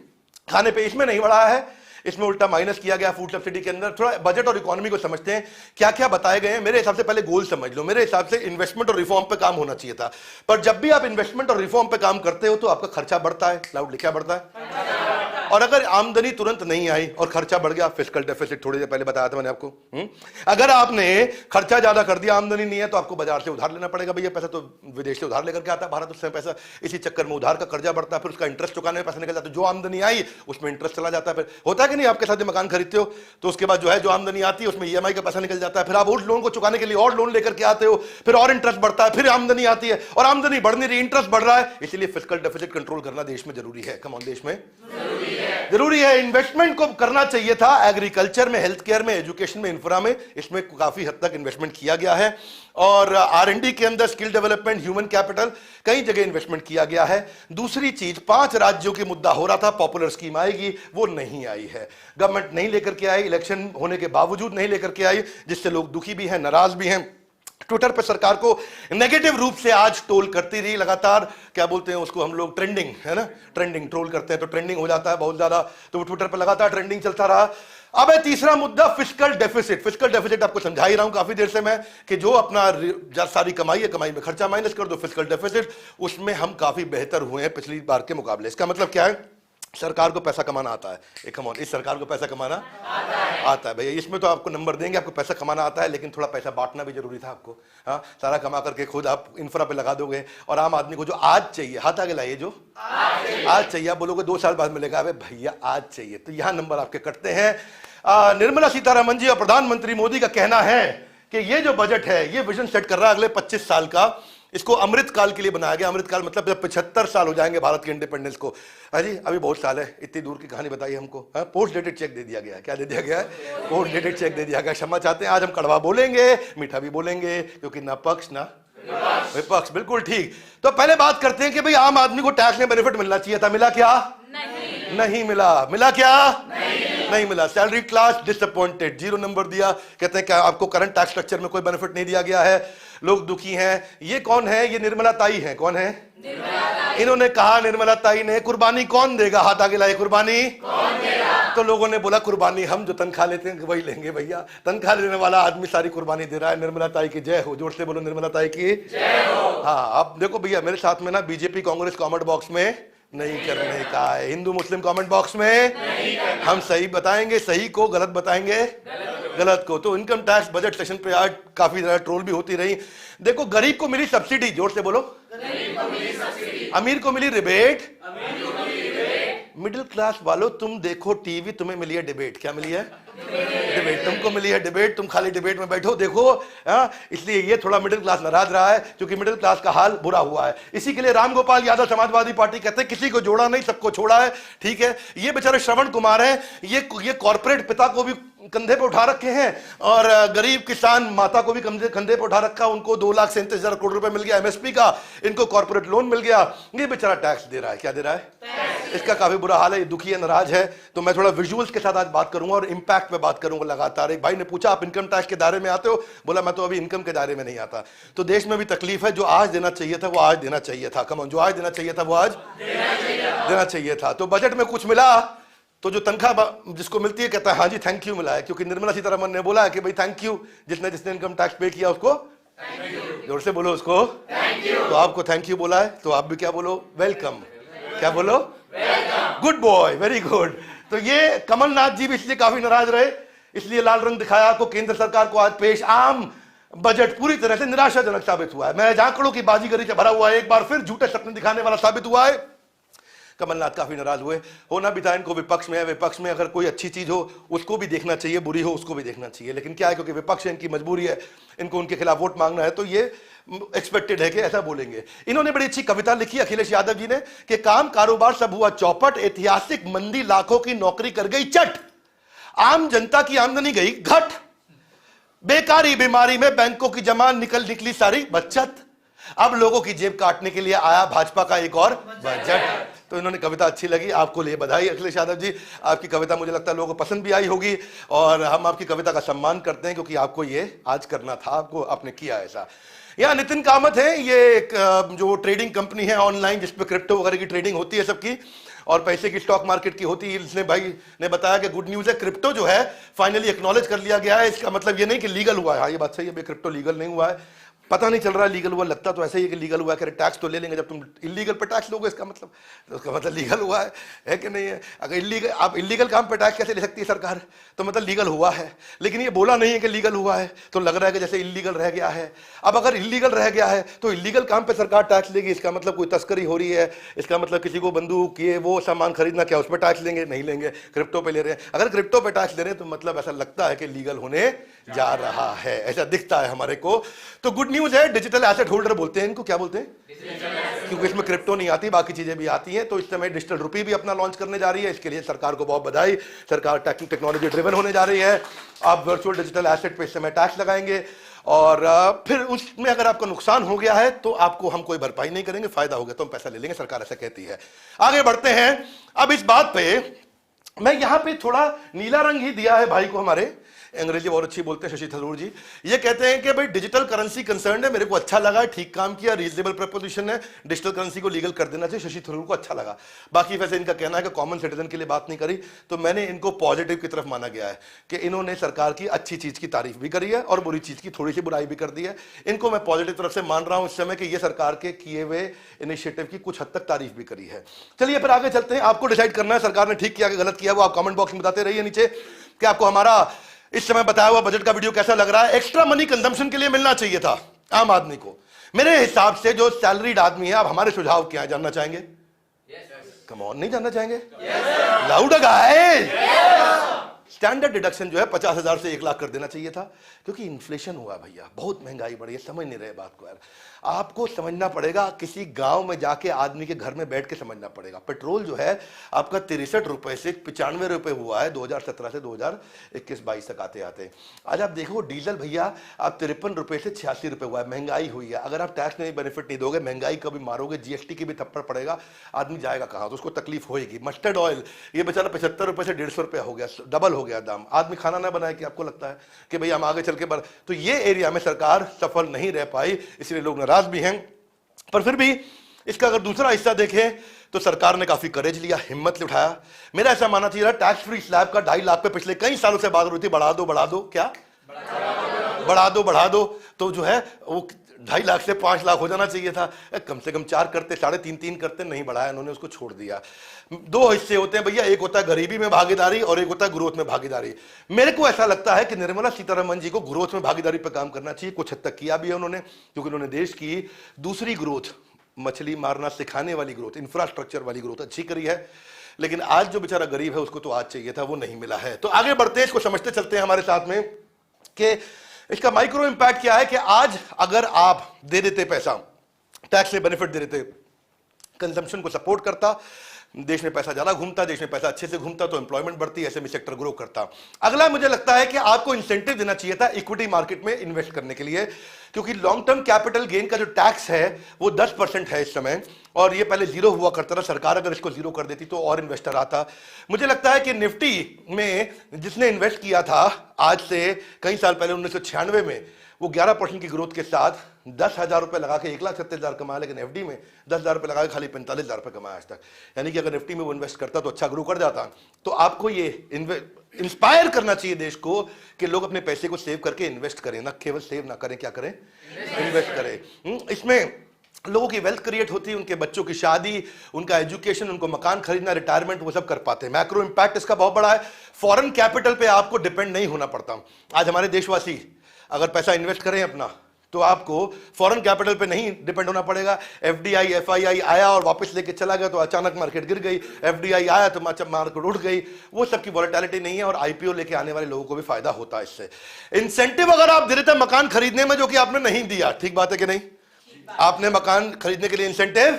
खाने पे, इसमें नहीं बढ़ाया है, इसमें उल्टा माइनस किया गया फूड सब्सिडी के अंदर। थोड़ा बजट और इकोनॉमी को समझते हैं, क्या क्या बताए गए हैं। मेरे हिसाब से पहले गोल समझ लो। मेरे हिसाब से इन्वेस्टमेंट और रिफॉर्म पे काम होना चाहिए था, पर जब भी आप इन्वेस्टमेंट और रिफॉर्म पे काम करते हो तो आपका खर्चा बढ़ता है। लाउडली क्या बढ़ता है? और अगर आमदनी तुरंत नहीं आई और खर्चा बढ़ गया, फिस्कल डेफिसिट, थोड़ी देर पहले बताया था मैंने आपको। अगर आपने खर्चा ज्यादा कर दिया, आमदनी नहीं है, तो आपको बाजार से उधार लेना पड़ेगा। भैया पैसा तो विदेश से उधार लेकर के आता है भारत, उससे पैसा, इसी चक्कर में उधार का कर्जा बढ़ता है, फिर उसका इंटरेस्ट चुकाने में पैसा निकल जाता है। जो आमदनी आई उसमें इंटरेस्ट चला जाता है। फिर होता है कि नहीं, आपके साथ मकान खरीदते हो तो उसके बाद जो है, जो आमदनी आती है उसमें ईएमआई का पैसा निकल जाता है। फिर आप उस लोन को चुकाने के लिए और लोन लेकर के आते हो, फिर और इंटरेस्ट बढ़ता है, फिर आमदनी आती है और आमदनी बढ़ नहीं रही, इंटरेस्ट बढ़ रहा है। इसलिए फिस्कल डेफिसिट कंट्रोल करना देश में जरूरी है। कम ऑन, देश में जरूरी है। इन्वेस्टमेंट को करना चाहिए था एग्रीकल्चर में, हेल्थ केयर में, एजुकेशन में, इंफ्रा में। इसमें काफी हद तक इन्वेस्टमेंट किया गया है। और R&D के अंदर स्किल डेवलपमेंट, ह्यूमन कैपिटल, कई जगह इन्वेस्टमेंट किया गया है। दूसरी चीज, 5 राज्यों की मुद्दा हो रहा था, पॉपुलर स्कीम आएगी, वो नहीं आई है। गवर्नमेंट नहीं लेकर के आई, इलेक्शन होने के बावजूद नहीं लेकर के आई, जिससे लोग दुखी भी हैं, नाराज भी हैं। ट्विटर पे सरकार को नेगेटिव रूप से आज ट्रोल करती रही लगातार। क्या बोलते हैं उसको हम लोग, ट्रेंडिंग है ना, ट्रेंडिंग ट्रोल करते हैं तो ट्रेंडिंग हो जाता है बहुत ज्यादा। तो ट्विटर पे लगातार ट्रेंडिंग चलता रहा। अब है तीसरा मुद्दा फिस्कल डेफिसिट। फिस्कल डेफिसिट आपको समझा ही रहा हूं काफी देर से मैं कि जो अपना सारी कमाई है, कमाई में खर्चा माइनस कर दो, फिस्कल डेफिसिट, उसमें हम काफी बेहतर हुए हैं पिछली बार के मुकाबले। इसका मतलब क्या है? सरकार को पैसा कमाना आता है। एक कमॉन, इस सरकार को पैसा कमाना आता है भैया। इसमें तो आपको नंबर देंगे, आपको पैसा कमाना आता है, लेकिन थोड़ा पैसा बांटना भी जरूरी था आपको। हाँ, सारा कमा करके खुद आप इंफ्रा पे लगा दोगे और आम आदमी को जो आज चाहिए, हाथ आगे लाइए, जो आज चाहिए, आप बोलोगे 2 साल बाद मिलेगा। अबे भैया आज चाहिए, तो यहां नंबर आपके कटते हैं। निर्मला सीतारमण जी और प्रधानमंत्री मोदी का कहना है कि ये जो बजट है, ये विजन सेट कर रहा है अगले 25 साल का। इसको अमृत काल के लिए बनाया गया। अमृत काल मतलब जब 75 साल हो जाएंगे भारत के इंडिपेंडेंस को। हाँ जी, अभी बहुत साल है, इतनी दूर की कहानी बताइए हमको। हाँ, पोस्ट डेटेड चेक दे दिया गया है। क्या दे दिया गया है? पोस्ट डेटेड चेक दे दिया गया। क्षमा चाहते हैं, आज हम कड़वा बोलेंगे, मीठा भी बोलेंगे, क्योंकि ना पक्ष ना विपक्ष। बिल्कुल ठीक। तो पहले बात करते हैं कि भाई आम आदमी को टैक्स में बेनिफिट मिलना चाहिए था, मिला क्या? नहीं मिला। मिला क्या? नहीं मिला। सैलरी क्लास डिसअपॉइंटेड, 0 नंबर दिया। कहते हैं कि आपको करंट टैक्स स्ट्रक्चर में कोई बेनिफिट नहीं दिया गया है, लोग दुखी हैं। ये कौन है? ये निर्मला ताई है। कौन है? इन्होंने कहा, निर्मला ताई ने, कुर्बानी कौन देगा? हाथ आगे लाए, कुर्बानी कौन देगा? तो लोगों ने बोला कुर्बानी हम जो तनख्वाह लेते हैं वही लेंगे। भैया, तनख्वाह लेने वाला आदमी सारी कुर्बानी दे रहा है। निर्मला ताई की जय हो। जोर से बोलो, निर्मला ताई की जय हो। हाँ, आप देखो भैया, मेरे साथ में ना बीजेपी कांग्रेस कमेंट बॉक्स में नहीं करने का है, हिंदू मुस्लिम कमेंट बॉक्स में हम सही बताएंगे सही को, गलत बताएंगे गलत को। तो इनकम टैक्स बजट सेशन पे आज काफी ज्यादा ट्रोल भी होती रही। देखो, गरीब को मिली सब्सिडी, जोर से बोलो, अमीर को मिली रिबेट, मिडिल क्लास वालों तुम देखो टीवी, तुम्हें मिली है डिबेट। क्या मिली है? डिबेट। तुमको मिली है डिबेट, तुम खाली डिबेट में बैठो देखो। इसलिए ये थोड़ा मिडिल क्लास नाराज रहा है, क्योंकि मिडिल क्लास का हाल बुरा हुआ है। इसी के लिए रामगोपाल यादव समाजवादी पार्टी कहते हैं किसी को जोड़ा नहीं, सबको छोड़ा है। ठीक है, ये बेचारे श्रवण कुमार हैं, ये कॉर्पोरेट पिता को भी कंधे पे उठा रखे हैं और गरीब किसान माता को भी कंधे पे उठा रखा। उनको 2,37,000 करोड़ रुपए मिल गया एमएसपी का, इनको कॉर्पोरेट लोन मिल गया। ये बेचारा टैक्स दे रहा है। क्या दे रहा है? इसका काफी बुरा हाल है, ये दुखी है, नाराज है। तो मैं थोड़ा विजुअल्स के साथ आज बात करूंगा और इंपैक्ट पे बात करूंगा लगातार। एक भाई ने पूछा आप इनकम टैक्स के दायरे में आते हो? बोला मैं तो अभी इनकम के दायरे में नहीं आता। तो देश में भी तकलीफ है, जो आज देना चाहिए था वो आज देना चाहिए था। कम ऑन, जो आज देना चाहिए था वो आज देना चाहिए था। तो बजट में कुछ मिला, तो जो तनख्वाह जिसको मिलती है कहता है हाँ जी थैंक यू मिला है, क्योंकि निर्मला सीतारमण ने बोला है कि भाई थैंक यू, जिसने जिसने इनकम टैक्स पे किया उसको जोर से बोलो, उसको थैंक यू। तो आपको थैंक यू बोला है, तो आप भी क्या बोलो? वेलकम। क्या बोलो? Good boy, very good. तो ये कमलनाथ जी भी इसलिए काफी नाराज रहे, इसलिए लाल रंग दिखाया आपको। केंद्र सरकार को आज पेश आम बजट पूरी तरह से निराशाजनक साबित हुआ है। मैं जांकड़ों की बाजीगरी से भरा हुआ है, एक बार फिर झूठे सपने दिखाने वाला साबित हुआ है। कमलनाथ काफी नाराज हुए। होना भी था, इनको विपक्ष में है, विपक्ष में अगर कोई अच्छी चीज हो उसको भी देखना चाहिए, बुरी हो उसको भी देखना चाहिए। लेकिन क्या है, क्योंकि विपक्ष है, इनकी मजबूरी है, इनको उनके खिलाफ वोट मांगना है, तो ये एक्सपेक्टेड है कि ऐसा बोलेंगे। इन्होंने बड़ी अच्छी कविता लिखी अखिलेश यादव जी ने कि काम कारोबार सब हुआ चौपट, ऐतिहासिक मंदी लाखों की नौकरी कर गई चट, आम जनता की आमदनी गई घट, बेकारी बीमारी में बैंकों की जमा निकली सारी बचत, अब लोगों की जेब काटने के लिए आया भाजपा का एक और बजट। तो इन्होंने कविता अच्छी लगी, आपको लिए बधाई अखिलेश यादव जी। आपकी कविता मुझे लगता है लोगों को पसंद भी आई होगी और हम आपकी कविता का सम्मान करते हैं, क्योंकि आपको ये आज करना था, आपको आपने किया ऐसा। यहाँ नितिन कामत है, ये एक जो ट्रेडिंग कंपनी है ऑनलाइन, जिसपे क्रिप्टो वगैरह की ट्रेडिंग होती है सबकी और पैसे की स्टॉक मार्केट की होती है। इसने भाई ने बताया कि गुड न्यूज है, क्रिप्टो जो है फाइनली एक्नॉलेज कर लिया गया है। इसका मतलब ये नहीं कि लीगल हुआ है, हाँ ये बात सही है, क्रिप्टो लीगल नहीं हुआ है, पता नहीं चल रहा है लीगल हुआ, लगता तो ऐसे ही है कि लीगल हुआ है। टैक्स तो ले लेंगे, जब तुम इलीगल पे टैक्स लोगे इसका मतलब, तो उसका मतलब लीगल हुआ है कि नहीं है? अगर इलीगल, आप इलीगल काम पे टैक्स कैसे ले सकती है सरकार? तो मतलब लीगल हुआ है, लेकिन ये बोला नहीं है कि लीगल हुआ है, तो लग रहा है कि जैसे इलीगल रह गया है। अब अगर इलीगल रह गया है तो इलीगल काम पे सरकार टैक्स लेगी, इसका मतलब कोई तस्करी हो रही है, इसका मतलब किसी को बंदूक ये वो सामान खरीदना, क्या उस पर टैक्स लेंगे? नहीं लेंगे, क्रिप्टो पे ले रहे हैं। अगर क्रिप्टो पे टैक्स ले रहे हैं तो मतलब ऐसा लगता है कि लीगल होने जा रहा है, ऐसा दिखता है हमारे को। तो गुड न्यूज है, डिजिटल एसेट होल्डर बोलते हैं इनको, क्या बोलते हैं? क्योंकि इसमें क्रिप्टो नहीं आती, बाकी चीजें भी आती हैं। तो इस समय डिजिटल रुपी भी अपना लॉन्च करने जा रही है, इसके लिए सरकार को बहुत बधाई। सरकार टेक्नोलॉजी ड्रिवन होने जा रही है। आप वर्चुअल डिजिटल एसेट पे इस समय टैक्स लगाएंगे और फिर उसमें अगर आपका नुकसान हो गया है तो आपको हम कोई भरपाई नहीं करेंगे, फायदा हो गया तो हम पैसा ले लेंगे, सरकार ऐसा कहती है। आगे बढ़ते हैं। अब इस बात पे मैं यहां पे थोड़ा नीला रंग ही दिया है भाई को हमारे, अंग्रेजी बहुत अच्छी बोलते हैं शशि थरूर जी। ये कहते हैं कि भाई डिजिटल करेंसी कंसर्न है, मेरे को अच्छा लगा, ठीक काम किया, रीजनेबल प्रपोजिशन है, डिजिटल करेंसी को लीगल कर देना चाहिए, शशि थरूर को अच्छा लगा। बाकी वैसे इनका कहना है कि कॉमन सिटीजन के लिए बात नहीं करी, तो मैंने इनको पॉजिटिव की तरफ माना गया है कि इन्होंने सरकार की अच्छी चीज की तारीफ भी करी है और बुरी चीज की थोड़ी सी बुराई भी कर दी है। इनको मैं पॉजिटिव तरफ से मान रहा हूं इस समय कि ये सरकार के किए हुए इनिशिएटिव की कुछ हद तक तारीफ भी करी है। चलिए फिर आगे चलते हैं। आपको डिसाइड करना है सरकार ने ठीक किया कि गलत किया, वो आप कमेंट बॉक्स में बताते रहिए नीचे कि आपको हमारा इस समय बताया हुआ बजट का वीडियो कैसा लग रहा है। एक्स्ट्रा मनी कंजम्पशन के लिए मिलना चाहिए था आम आदमी को। मेरे हिसाब से जो सैलरीड आदमी है, आप हमारे सुझाव क्या है जानना चाहेंगे? कम ऑन, नहीं जानना चाहेंगे? Loud guys. स्टैंडर्ड डिडक्शन जो है 50,000 से 1 लाख कर देना चाहिए था, क्योंकि इन्फ्लेशन हुआ भैया, बहुत महंगाई बढ़ी है, समझ नहीं रहे बात को यार। आपको समझना पड़ेगा, किसी गांव में जाके आदमी के घर में बैठ के समझना पड़ेगा। पेट्रोल जो है आपका 63 रुपए से 95 रुपए हुआ है 2017 से 2021-22 तक आते आते। आज आप देखो डीजल भैया आप 53 रुपए से 86 रुपए हुआ है, महंगाई हुई है। अगर आप टैक्स नहीं बेनिफिट नहीं दोगे, महंगाई कभी मारोगे, जीएसटी की भी थप्पड़ पड़ेगा, आदमी जाएगा कहाँ? तो उसको तकलीफ होगी। मस्टर्ड ऑयल ये बेचारा 75 रुपए से 150 रुपया हो गया, डबल हो गया दाम। आदमी खाना ना बनाए कि आपको लगता है कि भाई हम आगे चल के तो ये एरिया में सरकार सफल नहीं रह पाई, इसलिए लोग नाराज भी हैं। पर फिर भी इसका अगर दूसरा हिस्सा देखें तो सरकार ने काफी करेज लिया, हिम्मत उठाया। मेरा ऐसा मानना चाहिए टैक्स फ्री स्लैब का 2.5 लाख पे पिछले कई सालों से बात हो रही थी, बढ़ा दो क्या बढ़ा दो, तो जो है वो 2.5 लाख से 5 लाख हो जाना चाहिए था। कम से कम 4 करते, 3.5 करते, नहीं बढ़ाया, इन्होंने उसको छोड़ दिया। 2 हिस्से होते हैं भैया, एक होता है गरीबी में भागीदारी और एक होता है ग्रोथ में भागीदारी। मेरे को ऐसा लगता है कि निर्मला सीतारमण जी को ग्रोथ में भागीदारी पर काम करना चाहिए। कुछ हद तक किया भी है उन्होंने, क्योंकि उन्होंने देश की दूसरी ग्रोथ, मछली मारना सिखाने वाली ग्रोथ, इंफ्रास्ट्रक्चर वाली ग्रोथ अच्छी करी है। लेकिन आज जो बेचारा गरीब है उसको तो आज चाहिए था, वो नहीं मिला है। तो आगे बढ़ते हैं, इसको समझते चलते हैं हमारे साथ में कि इसका माइक्रो इंपैक्ट क्या है। कि आज अगर आप दे देते पैसा, टैक्स से बेनिफिट दे देते, कंजम्पशन को सपोर्ट करता, देश में पैसा ज्यादा घूमता, देश में पैसा अच्छे से घूमता, तो एम्प्लॉयमेंट बढ़ती, एसएमई सेक्टर ग्रो करता। अगला मुझे लगता है कि आपको इंसेंटिव देना चाहिए था इक्विटी मार्केट में इन्वेस्ट करने के लिए, क्योंकि लॉन्ग टर्म कैपिटल गेन का जो टैक्स है वो 10% है इस समय, और ये पहले 0 हुआ करता था। सरकार अगर इसको 0 कर देती तो और इन्वेस्टर आता। मुझे लगता है कि निफ्टी में जिसने इन्वेस्ट किया था आज से कई साल पहले 1996 में, वो 11% की ग्रोथ के साथ 10,000 रुपए लगा के 1,37,000 कमाया, लेकिन एफडी में 10,000 रुपए लगा के खाली 45,000 रुपए कमाया आज तक। यानी कि अगर निफ्टी में वो इन्वेस्ट करता तो अच्छा ग्रो कर जाता। तो आपको ये इंस्पायर करना चाहिए देश को कि लोग अपने पैसे को सेव करके इन्वेस्ट करें, ना केवल सेव ना करें, क्या करें? इन्वेस्ट करें। इसमें लोगों की वेल्थ क्रिएट होती है, उनके बच्चों की शादी, उनका एजुकेशन, उनको मकान खरीदना, रिटायरमेंट, वो सब कर पाते हैं। मैक्रो इंपैक्ट इसका बहुत बड़ा है। फॉरेन कैपिटल पे आपको डिपेंड नहीं होना पड़ता। आज हमारे देशवासी अगर पैसा इन्वेस्ट करें अपना, तो आपको फॉरेन कैपिटल पे नहीं डिपेंड होना पड़ेगा। एफडीआई एफआईआई आया और वापस लेके चला गया तो अचानक मार्केट गिर गई, एफडीआई आया तो मार्केट उठ गई, वो सब की वॉलेटिलिटी नहीं है। और आईपीओ लेके आने वाले लोगों को भी फायदा होता है इससे। इंसेंटिव अगर आप दे रहे थे मकान खरीदने में, जो कि आपने नहीं दिया, ठीक बात है कि नहीं? आपने मकान खरीदने के लिए इंसेंटिव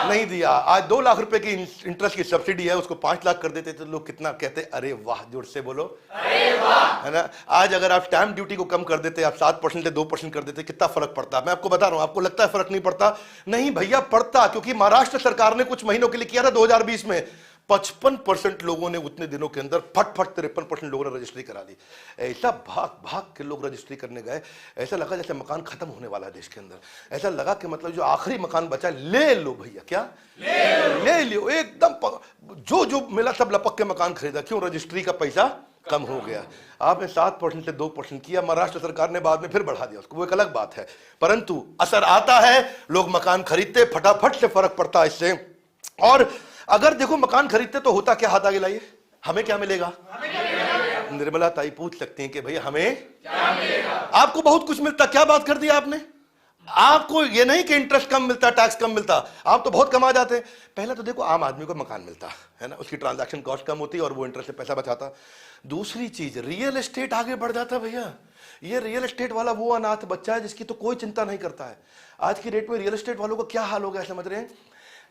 नहीं दिया। आज 2 लाख रुपए की इंटरेस्ट की सब्सिडी है, उसको 5 लाख कर देते तो लोग कितना कहते, अरे वाह, जोर से बोलो अरे वाह, है ना? आज अगर आप स्टैंप ड्यूटी को कम कर देते, आप 7% से 2% कर देते, कितना फर्क पड़ता? मैं आपको बता रहा हूं, आपको लगता है फर्क नहीं पड़ता? नहीं भैया पड़ता, क्योंकि महाराष्ट्र सरकार ने कुछ महीनों के लिए किया था 2020 में। 55% लोगों ने उतने दिनों के अंदर फट 53% लोगों ने रजिस्ट्री करा दी। ऐसा भाग के लोग रजिस्ट्री करने गए, ऐसा लगा जैसे मकान खत्म होने वाला है देश के अंदर। ऐसा लगा कि मतलब जो आखिरी मकान बचा ले लो भैया, क्या ले लो एकदम, जो मिला सब लपक के मकान खरीदा। क्यों? रजिस्ट्री का पैसा कम हो गया। आपने 7% से 2% किया, महाराष्ट्र सरकार ने बाद में फिर बढ़ा दिया उसको, वो एक अलग बात है। परंतु असर आता है, लोग मकान खरीदते, फटाफट से फर्क पड़ता है इससे। और अगर देखो मकान खरीदते तो होता क्या, हाथ आगे लाइए, हमें क्या मिलेगा? निर्मला ताई पूछ सकती हैं कि भैया हमें क्या मिलेगा? आपको बहुत कुछ मिलता, क्या बात कर दी आपने? आपको ये नहीं कि इंटरेस्ट कम मिलता, टैक्स कम मिलता, आप तो बहुत कमा जाते। पहले तो देखो आम आदमी को मकान मिलता है ना, उसकी ट्रांजैक्शन कॉस्ट कम होती और वो इंटरेस्ट से पैसा बचाता। दूसरी चीज, रियल एस्टेट आगे बढ़ जाता भैया। ये रियल एस्टेट वाला वो अनाथ बच्चा है जिसकी तो कोई चिंता नहीं करता है। आज की डेट में रियल एस्टेट वालों का क्या हाल हो गया, समझ रहे हैं?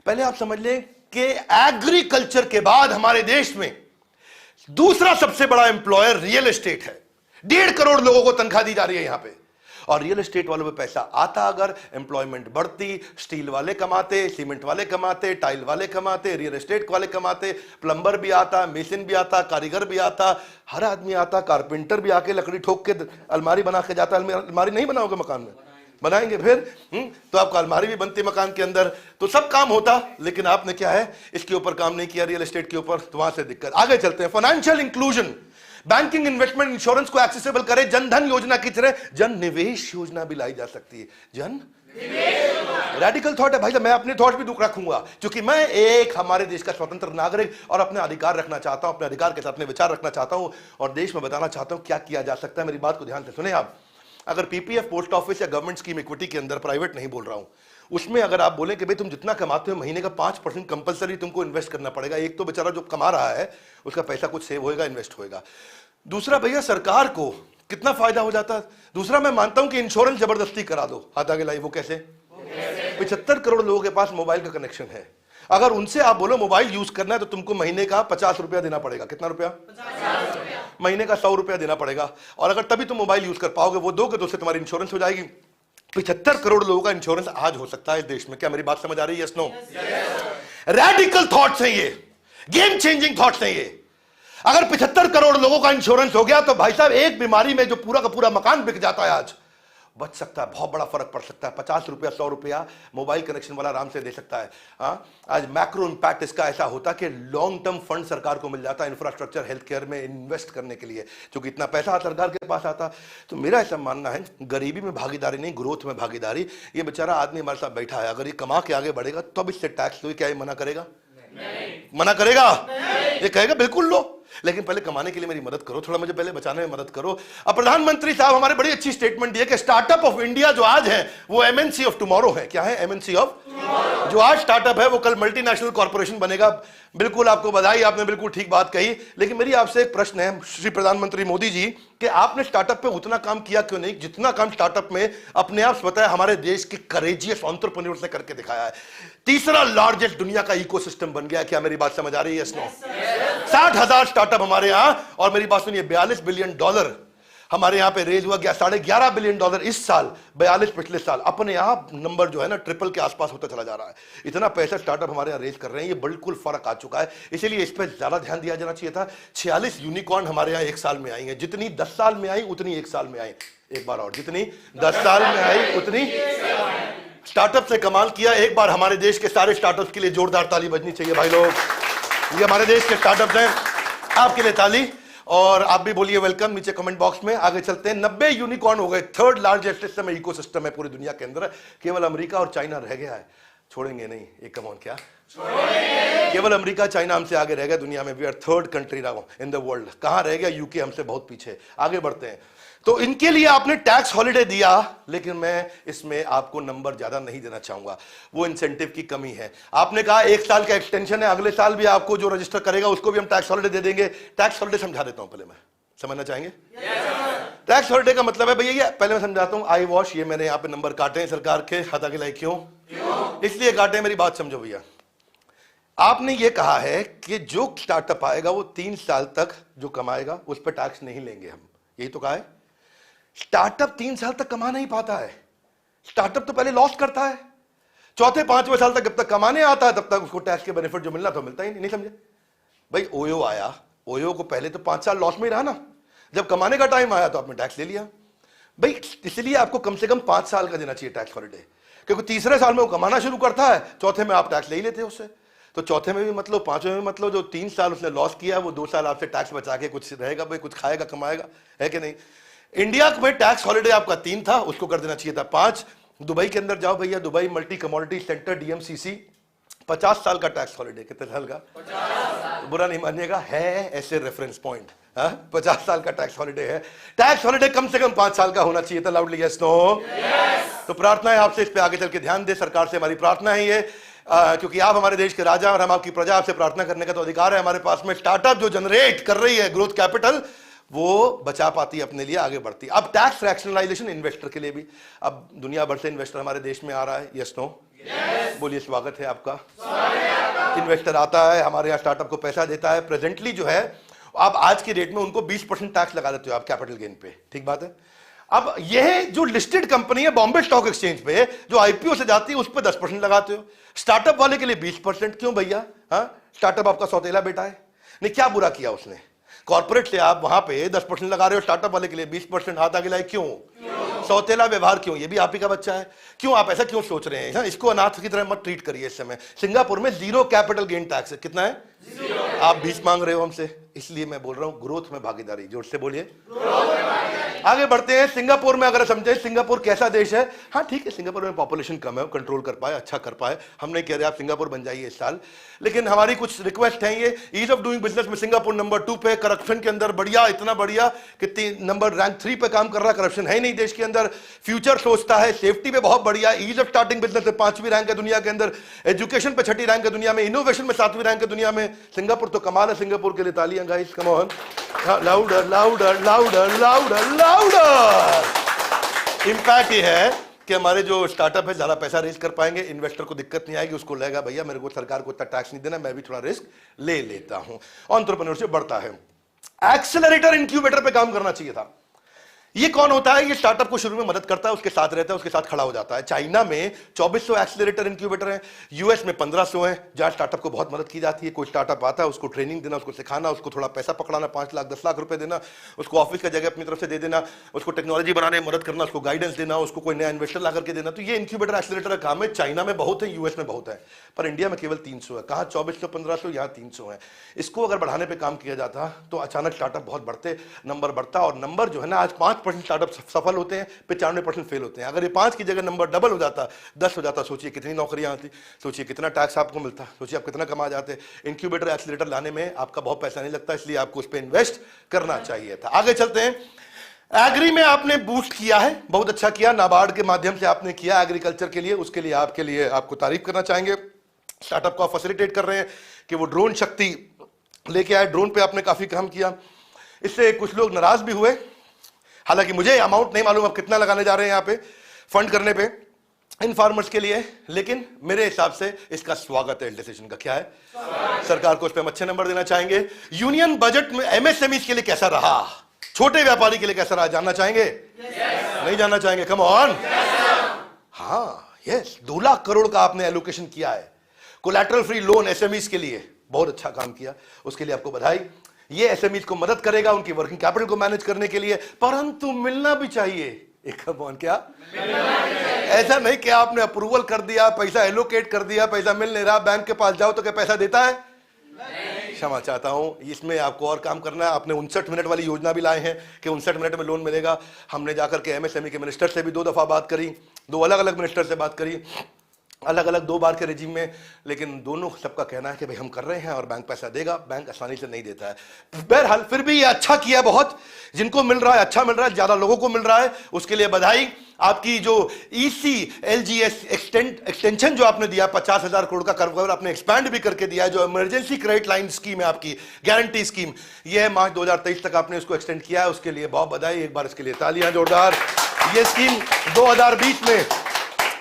पहले आप समझ लें कि एग्रीकल्चर के बाद हमारे देश में दूसरा सबसे बड़ा एम्प्लॉयर रियल एस्टेट है। 1.5 करोड़ लोगों को तनख्वाह दी जा रही है यहां पे, और रियल एस्टेट वालों पे पैसा आता, अगर एम्प्लॉयमेंट बढ़ती, स्टील वाले कमाते, सीमेंट वाले कमाते, टाइल वाले कमाते, रियल एस्टेट वाले कमाते, प्लम्बर भी आता, मेसन भी आता, कारीगर भी आता, हर आदमी आता, कारपेंटर भी आके लकड़ी ठोक के अलमारी बना के जाता। अलमारी नहीं बनाओगे मकान में? बनाएंगे फिर तो आपका अलमारी भी बनती मकान के अंदर, तो सब काम होता। लेकिन आपने क्या है, इसके ऊपर काम नहीं किया, रियल एस्टेट के ऊपर, तो वहां से दिक्कत। आगे चलते हैं। Financial inclusion, banking, investment, insurance को एक्सेसिबल करे। जन धन योजना की तरह जन निवेश योजना भी लाई जा सकती है। जन रेडिकल थॉट है भाई साहब, मैं अपने थॉट भी दुख रखूंगा, क्योंकि मैं एक हमारे देश का स्वतंत्र नागरिक और अपने अधिकार रखना चाहता हूं, अपने अधिकार के साथ अपने विचार रखना चाहता हूं और देश में बताना चाहता हूं क्या किया जा सकता है। मेरी बात को ध्यान से सुने आप। अगर पीपीएफ, पोस्ट ऑफिस या गवर्नमेंट स्कीम इक्विटी के अंदर, प्राइवेट नहीं बोल रहा हूं, उसमें अगर आप बोले कि भाई तुम जितना कमाते हो महीने का 5% कंपलसरी तुमको इन्वेस्ट करना पड़ेगा। एक तो बेचारा जो कमा रहा है उसका पैसा कुछ सेव होएगा, इन्वेस्ट होएगा। दूसरा भैया सरकार को कितना फायदा हो जाता है। दूसरा मैं मानता हूं कि इंश्योरेंस जबरदस्ती करा दो। हाथ आगे लाई, वो कैसे? 75 करोड़ लोगों के पास मोबाइल का कनेक्शन है। अगर उनसे आप बोलो मोबाइल यूज करना है तो तुमको महीने का 50 रुपया देना पड़ेगा। कितना रुपया? 50 रुपया। महीने का 100 रुपया देना पड़ेगा। और अगर तभी तुम मोबाइल यूज कर पाओगे, वो दोगे तो उससे तुम्हारी इंश्योरेंस हो जाएगी। 75 करोड़ लोगों का इंश्योरेंस आज हो सकता है इस देश में। क्या मेरी बात समझ आ रही है? Yes no? रेडिकल थॉट्स हैं ये, गेम चेंजिंग थॉट्स हैं ये। अगर 75 करोड़ लोगों का इंश्योरेंस हो गया तो भाई साहब एक बीमारी में जो पूरा का पूरा मकान बिक जाता है आज, बच सकता है। बहुत बड़ा फर्क पड़ सकता है। 50 रुपया 100 रुपया मोबाइल कनेक्शन वाला आराम से दे सकता है। आज मैक्रो इंपैक्ट इसका ऐसा होता कि लॉन्ग टर्म फंड सरकार को मिल जाता है इंफ्रास्ट्रक्चर, हेल्थ केयर में इन्वेस्ट करने के लिए, क्योंकि इतना पैसा सरकार के पास आता। तो मेरा ऐसा मानना है गरीबी में भागीदारी नहीं, ग्रोथ में भागीदारी। ये बेचारा आदमी हमारे साथ बैठा है, अगर ये कमा के आगे बढ़ेगा तो अब इससे टैक्स लो, क्या ये मना करेगा? मना करेगा? ये कहेगा बिल्कुल लो, लेकिन पहले कमाने के लिए मेरी मदद करो, थोड़ा मुझे पहले बचाने में मदद करो। अब प्रधानमंत्री साहब हमारे बड़ी अच्छी स्टेटमेंट दी है कि स्टार्टअप ऑफ इंडिया जो आज है वो एमएनसी ऑफ टुमारो है। क्या है? MNC of tomorrow. जो आज स्टार्टअप है वो कल मल्टीनेशनल कॉर्पोरेशन बनेगा। बिल्कुल आपको बधाई, आपने बिल्कुल ठीक बात कही। लेकिन मेरी आपसे एक प्रश्न है श्री प्रधानमंत्री मोदी जी, कि आपने स्टार्टअप पे उतना काम किया क्यों नहीं जितना काम स्टार्टअप में अपने आप स्वतः हमारे देश के करेजियस एंटरप्रेन्योर्स ने करके दिखाया है। तीसरा लार्जेस्ट दुनिया का इकोसिस्टम बन गया। क्या मेरी बात समझ आ रही है? 60,000 स्टार्टअप हमारे यहां। और मेरी बात सुनिए, $42 बिलियन हमारे यहां पे रेज हुआ गया। $11.5 बिलियन इस साल, 42 पिछले साल। अपने आप नंबर जो है ना ट्रिपल के आसपास होता चला जा रहा है। इतना पैसा स्टार्टअप हमारे यहां रेज कर रहे हैं, ये बिल्कुल फर्क आ चुका है। इसीलिए इस पर ज्यादा ध्यान दिया जाना चाहिए था। 46 यूनिकॉर्न हमारे यहां एक साल में आई है। जितनी 10 साल में आई उतनी एक साल में आई। एक बार और, जितनी 10 साल में आई उतनी स्टार्टअप से कमाल किया। एक बार हमारे देश के सारे स्टार्टअप के लिए जोरदार ताली बजनी चाहिए भाई लोग। ये हमारे देश के स्टार्टअप्स हैं, आपके लिए ताली। और आप भी बोलिए वेलकम नीचे कमेंट बॉक्स में। आगे चलते हैं। 90 यूनिकॉर्न हो गए। थर्ड लार्जेस्ट सिस्टम है, इकोसिस्टम है पूरी दुनिया के अंदर। केवल अमेरिका और चाइना रह गया है। छोड़ेंगे नहीं ये, कम ऑन, क्या छोड़ेंगे? केवल अमेरिका चाइना हमसे आगे रह गया दुनिया में। We are third country now in the world. कहां रह गया? यूके हमसे बहुत पीछे। आगे बढ़ते हैं। तो इनके लिए आपने टैक्स हॉलिडे दिया, लेकिन मैं इसमें आपको नंबर ज्यादा नहीं देना चाहूंगा। वो इंसेंटिव की कमी है। आपने कहा 1 साल का एक्सटेंशन है, अगले साल भी आपको जो रजिस्टर करेगा उसको भी हम टैक्स हॉलिडे दे देंगे। टैक्स हॉलिडे समझा देता हूं पहले मैं, समझना चाहेंगे? टैक्स हॉलिडे का मतलब है भैया, ये पहले मैं समझाता हूं। आई वॉश, ये मैंने यहाँ पे नंबर काटे हैं सरकार के। हाथ आगे लाई, क्यों? इसलिए काटे, मेरी बात समझो भैया। आपने ये कहा है कि जो स्टार्टअप आएगा वो 3 साल तक जो कमाएगा उस पर टैक्स नहीं लेंगे हम, यही तो कहा है। स्टार्टअप 3 साल तक कमा नहीं पाता है। स्टार्टअप तो पहले लॉस करता है। चौथे 5वें साल तक जब तक कमाने आता है तब तक उसको टैक्स के बेनिफिट जो मिलना तो मिलता ही नहीं समझे? भाई ओयो आया, ओयो को पहले तो 5 साल लॉस में ही रहा ना। जब कमाने का टाइम आया तो आपने टैक्स ले लिया। भाई इसलिए आपको कम से कम 5 साल का देना चाहिए टैक्स हॉलिडे, क्योंकि तीसरे साल में वो कमाना शुरू करता है, चौथे में आप टैक्स ले ही लेते हैं उससे। तो चौथे में भी मतलब, 5वें में मतलब, जो 3 साल उसने लॉस किया वो 2 साल आपसे टैक्स बचा के कुछ रहेगा, भाई कुछ खाएगा कमाएगा, है कि नहीं? इंडिया में टैक्स हॉलिडे आपका 3 था, उसको कर देना चाहिए था 5। दुबई के अंदर जाओ भैया, Dubai multi commodity centre DMCC, 50 साल का टैक्स हॉलिडे। कितने साल का? 50 साल। बुरा नहीं मानिएगा, है ऐसे रेफरेंस पॉइंट। 50 साल का टैक्स हॉलिडे है। टैक्स हॉलिडे कम से कम 5 साल का होना चाहिए था। Loudly yes no? तो प्रार्थना है आपसे, इस पे आगे चल के ध्यान दे। सरकार से हमारी प्रार्थना है ये, क्योंकि आप हमारे देश के राजा और हम आपकी प्रजा, आपसे प्रार्थना करने का तो अधिकार है हमारे पास में। स्टार्टअप जो जनरेट कर रही है ग्रोथ कैपिटल, वो बचा पाती अपने लिए, आगे बढ़ती। अब टैक्स रैशनलाइजेशन इन्वेस्टर के लिए भी, अब दुनिया भर से इन्वेस्टर हमारे देश में आ रहा है। Yes no? बोलिए, स्वागत है आपका। इन्वेस्टर आता है हमारे यहाँ, स्टार्टअप को पैसा देता है। प्रेजेंटली जो है आप आज की रेट में उनको 20% टैक्स लगा देते हो आप कैपिटल गेन पे, ठीक बात है। अब यह जो लिस्टेड कंपनी है बॉम्बे स्टॉक एक्सचेंज पे जो आईपीओ से जाती है उस पर 10% लगाते हो, स्टार्टअप वाले के लिए 20%। क्यों भैया? स्टार्टअप आपका सौतेला बेटा है, नहीं क्या बुरा किया उसने? कॉर्पोरेट से आप वहां पे 10% लगा रहे हो, स्टार्टअप वाले के लिए 20%, हाथ आगे लाए। क्यों? सौतेला व्यवहार क्यों? ये भी आप ही का बच्चा है। क्यों आप ऐसा क्यों सोच रहे हैं? इसको अनाथ की तरह मत ट्रीट करिए। इस समय सिंगापुर में 0 कैपिटल गेन टैक्स है। कितना है? 0। आप 20 मांग रहे हो हमसे, इसलिए मैं बोल रहा हूं ग्रोथ में भागीदारी। जोर से बोलिए। आगे बढ़ते हैं। सिंगापुर में अगर समझे सिंगापुर कैसा देश है, हाँ ठीक है, सिंगापुर में पॉपुलेशन कम है, कंट्रोल कर पाए, अच्छा कर पाए। हम नहीं कह रहे आप सिंगापुर बन जाइए इस साल, लेकिन हमारी कुछ रिक्वेस्ट है। ये ईज ऑफ डूइंग बिजनेस में सिंगापुर नंबर 2 पे, करप्शन के अंदर बढ़िया, इतना बढ़िया कि नंबर रैंक 3 पे काम कर रहा है। करप्शन है नहीं देश के अंदर, फ्यूचर सोचता है, सेफ्टी पे बहुत बढ़िया, ईज ऑफ स्टार्टिंग बिजनेस में 5वीं रैंक है दुनिया के अंदर, एजुकेशन पे 6ठी रैंक है दुनिया में, इनोवेशन में 7वीं रैंक है दुनिया में। सिंगापुर तो कमाल है। सिंगापुर के लिए तालियां guys, come on, louder louder louder louder louder. Impact ये है कि हमारे जो स्टार्टअप है ज्यादा पैसा रेज कर पाएंगे, इन्वेस्टर को दिक्कत नहीं आएगी, उसको लगेगा भैया मेरे को सरकार को इतना टैक्स नहीं देना, मैं भी थोड़ा रिस्क ले लेता हूं। एंटरप्रेन्योरशिप बढ़ता है। एक्सेलरेटर इंक्यूबेटर पे काम करना चाहिए था। ये कौन होता है? ये स्टार्टअप को शुरू में मदद करता है, उसके साथ रहता है, उसके साथ खड़ा हो जाता है। चाइना में 2400 एक्सेलरेटर इंक्यूबेटर हैं, यूएस में 1500 हैं, जहां स्टार्टअप को बहुत मदद की जाती है। कोई स्टार्टअप आता है, उसको ट्रेनिंग देना, उसको सिखाना, उसको थोड़ा पैसा पकड़ाना, 5 लाख 10 लाख रुपए देना, उसको ऑफिस का जगह अपनी तरफ से दे देना, उसको टेक्नोलॉजी बनाने में मदद करना, उसको गाइडेंस देना, उसको कोई नया इन्वेस्टर ला करके देना। तो ये इंक्यूबेटर एक्सेलरेटर का काम है। चाइना में बहुत है, यूएस में बहुत है, पर इंडिया में केवल 300 है। कहाँ 2400 1500, यहाँ 300 है। इसको अगर बढ़ाने पर काम किया जाता तो अचानक स्टार्टअप बहुत बढ़ते, नंबर बढ़ता। और नंबर जो है ना, आज 5% स्टार्टअप सफल होते हैं, 95% फेल होते हैं। अगर ये 5 की जगह नंबर डबल हो जाता, 10 हो जाता, सोचिए कितनी नौकरियां आती, सोचिए कितना टैक्स आपको मिलता, सोचिए आप कितना कमा जाते। इंक्यूबेटर एक्सीलरेटर लाने में आपका बहुत पैसा नहीं लगता, इसलिए आपको उस पर इन्वेस्ट करना चाहिए था। आगे चलते हैं। एग्री में आपने बूस्ट किया है, बहुत अच्छा किया, नाबार्ड के माध्यम से आपने किया एग्रीकल्चर के लिए, उसके लिए आपको तारीफ करना चाहेंगे। स्टार्टअप को आप फैसिलिटेट कर रहे हैं कि वो ड्रोन शक्ति लेके आए, ड्रोन पे आपने काफी काम किया। इससे कुछ लोग नाराज भी हुए, हालांकि मुझे अमाउंट नहीं मालूम आप कितना लगाने जा रहे हैं यहाँ पे फंड करने पे इन फार्मर्स के लिए, लेकिन मेरे हिसाब से इसका स्वागत है। डिसीजन का क्या है? सरकार को इस पे हम अच्छे नंबर देना चाहेंगे। यूनियन बजट में एमएसएमई के लिए कैसा रहा, छोटे व्यापारी के लिए कैसा रहा, जानना चाहेंगे? नहीं जानना चाहेंगे? Come on. हाँ यस, 2 लाख करोड़ का आपने एलोकेशन किया है कोलैटरल फ्री लोन एसएमईज के लिए, बहुत अच्छा काम किया, उसके लिए आपको बधाई। ये एसएमईज को मदद करेगा उनकी वर्किंग कैपिटल को मैनेज करने के लिए, परंतु मिलना भी चाहिए। एक कौन क्या ऐसा नहीं कि आपने अप्रूवल कर दिया, पैसा एलोकेट कर दिया, पैसा मिल नहीं रहा, बैंक के पास जाओ तो क्या पैसा देता है? क्षमा चाहता हूं, इसमें आपको और काम करना है। आपने 59 मिनट वाली योजना भी लाए हैं कि 59 मिनट में लोन मिलेगा। हमने जाकर के एमएसएमई के मिनिस्टर से भी 2 दफा बात करी, 2 अलग अलग मिनिस्टर से बात करी, अलग अलग 2 बार के रेजिम में, लेकिन दोनों सबका कहना है कि भाई हम कर रहे हैं और बैंक पैसा देगा। बैंक आसानी से नहीं देता है। बहरहाल फिर भी ये अच्छा किया, बहुत जिनको मिल रहा है अच्छा मिल रहा है, ज्यादा लोगों को मिल रहा है, उसके लिए बधाई। आपकी जो ECLGS एक्सटेंशन जो आपने दिया 50,000 करोड़ का कवर आपने एक्सपैंड भी करके दिया है, जो इमरजेंसी क्रेडिट लाइन स्कीम है आपकी गारंटी स्कीम, यह है मार्च 2023 तक आपने उसको एक्सटेंड किया है, उसके लिए बहुत बधाई। एक बार इसके लिए तालियां जोरदार। यह स्कीम 2020 में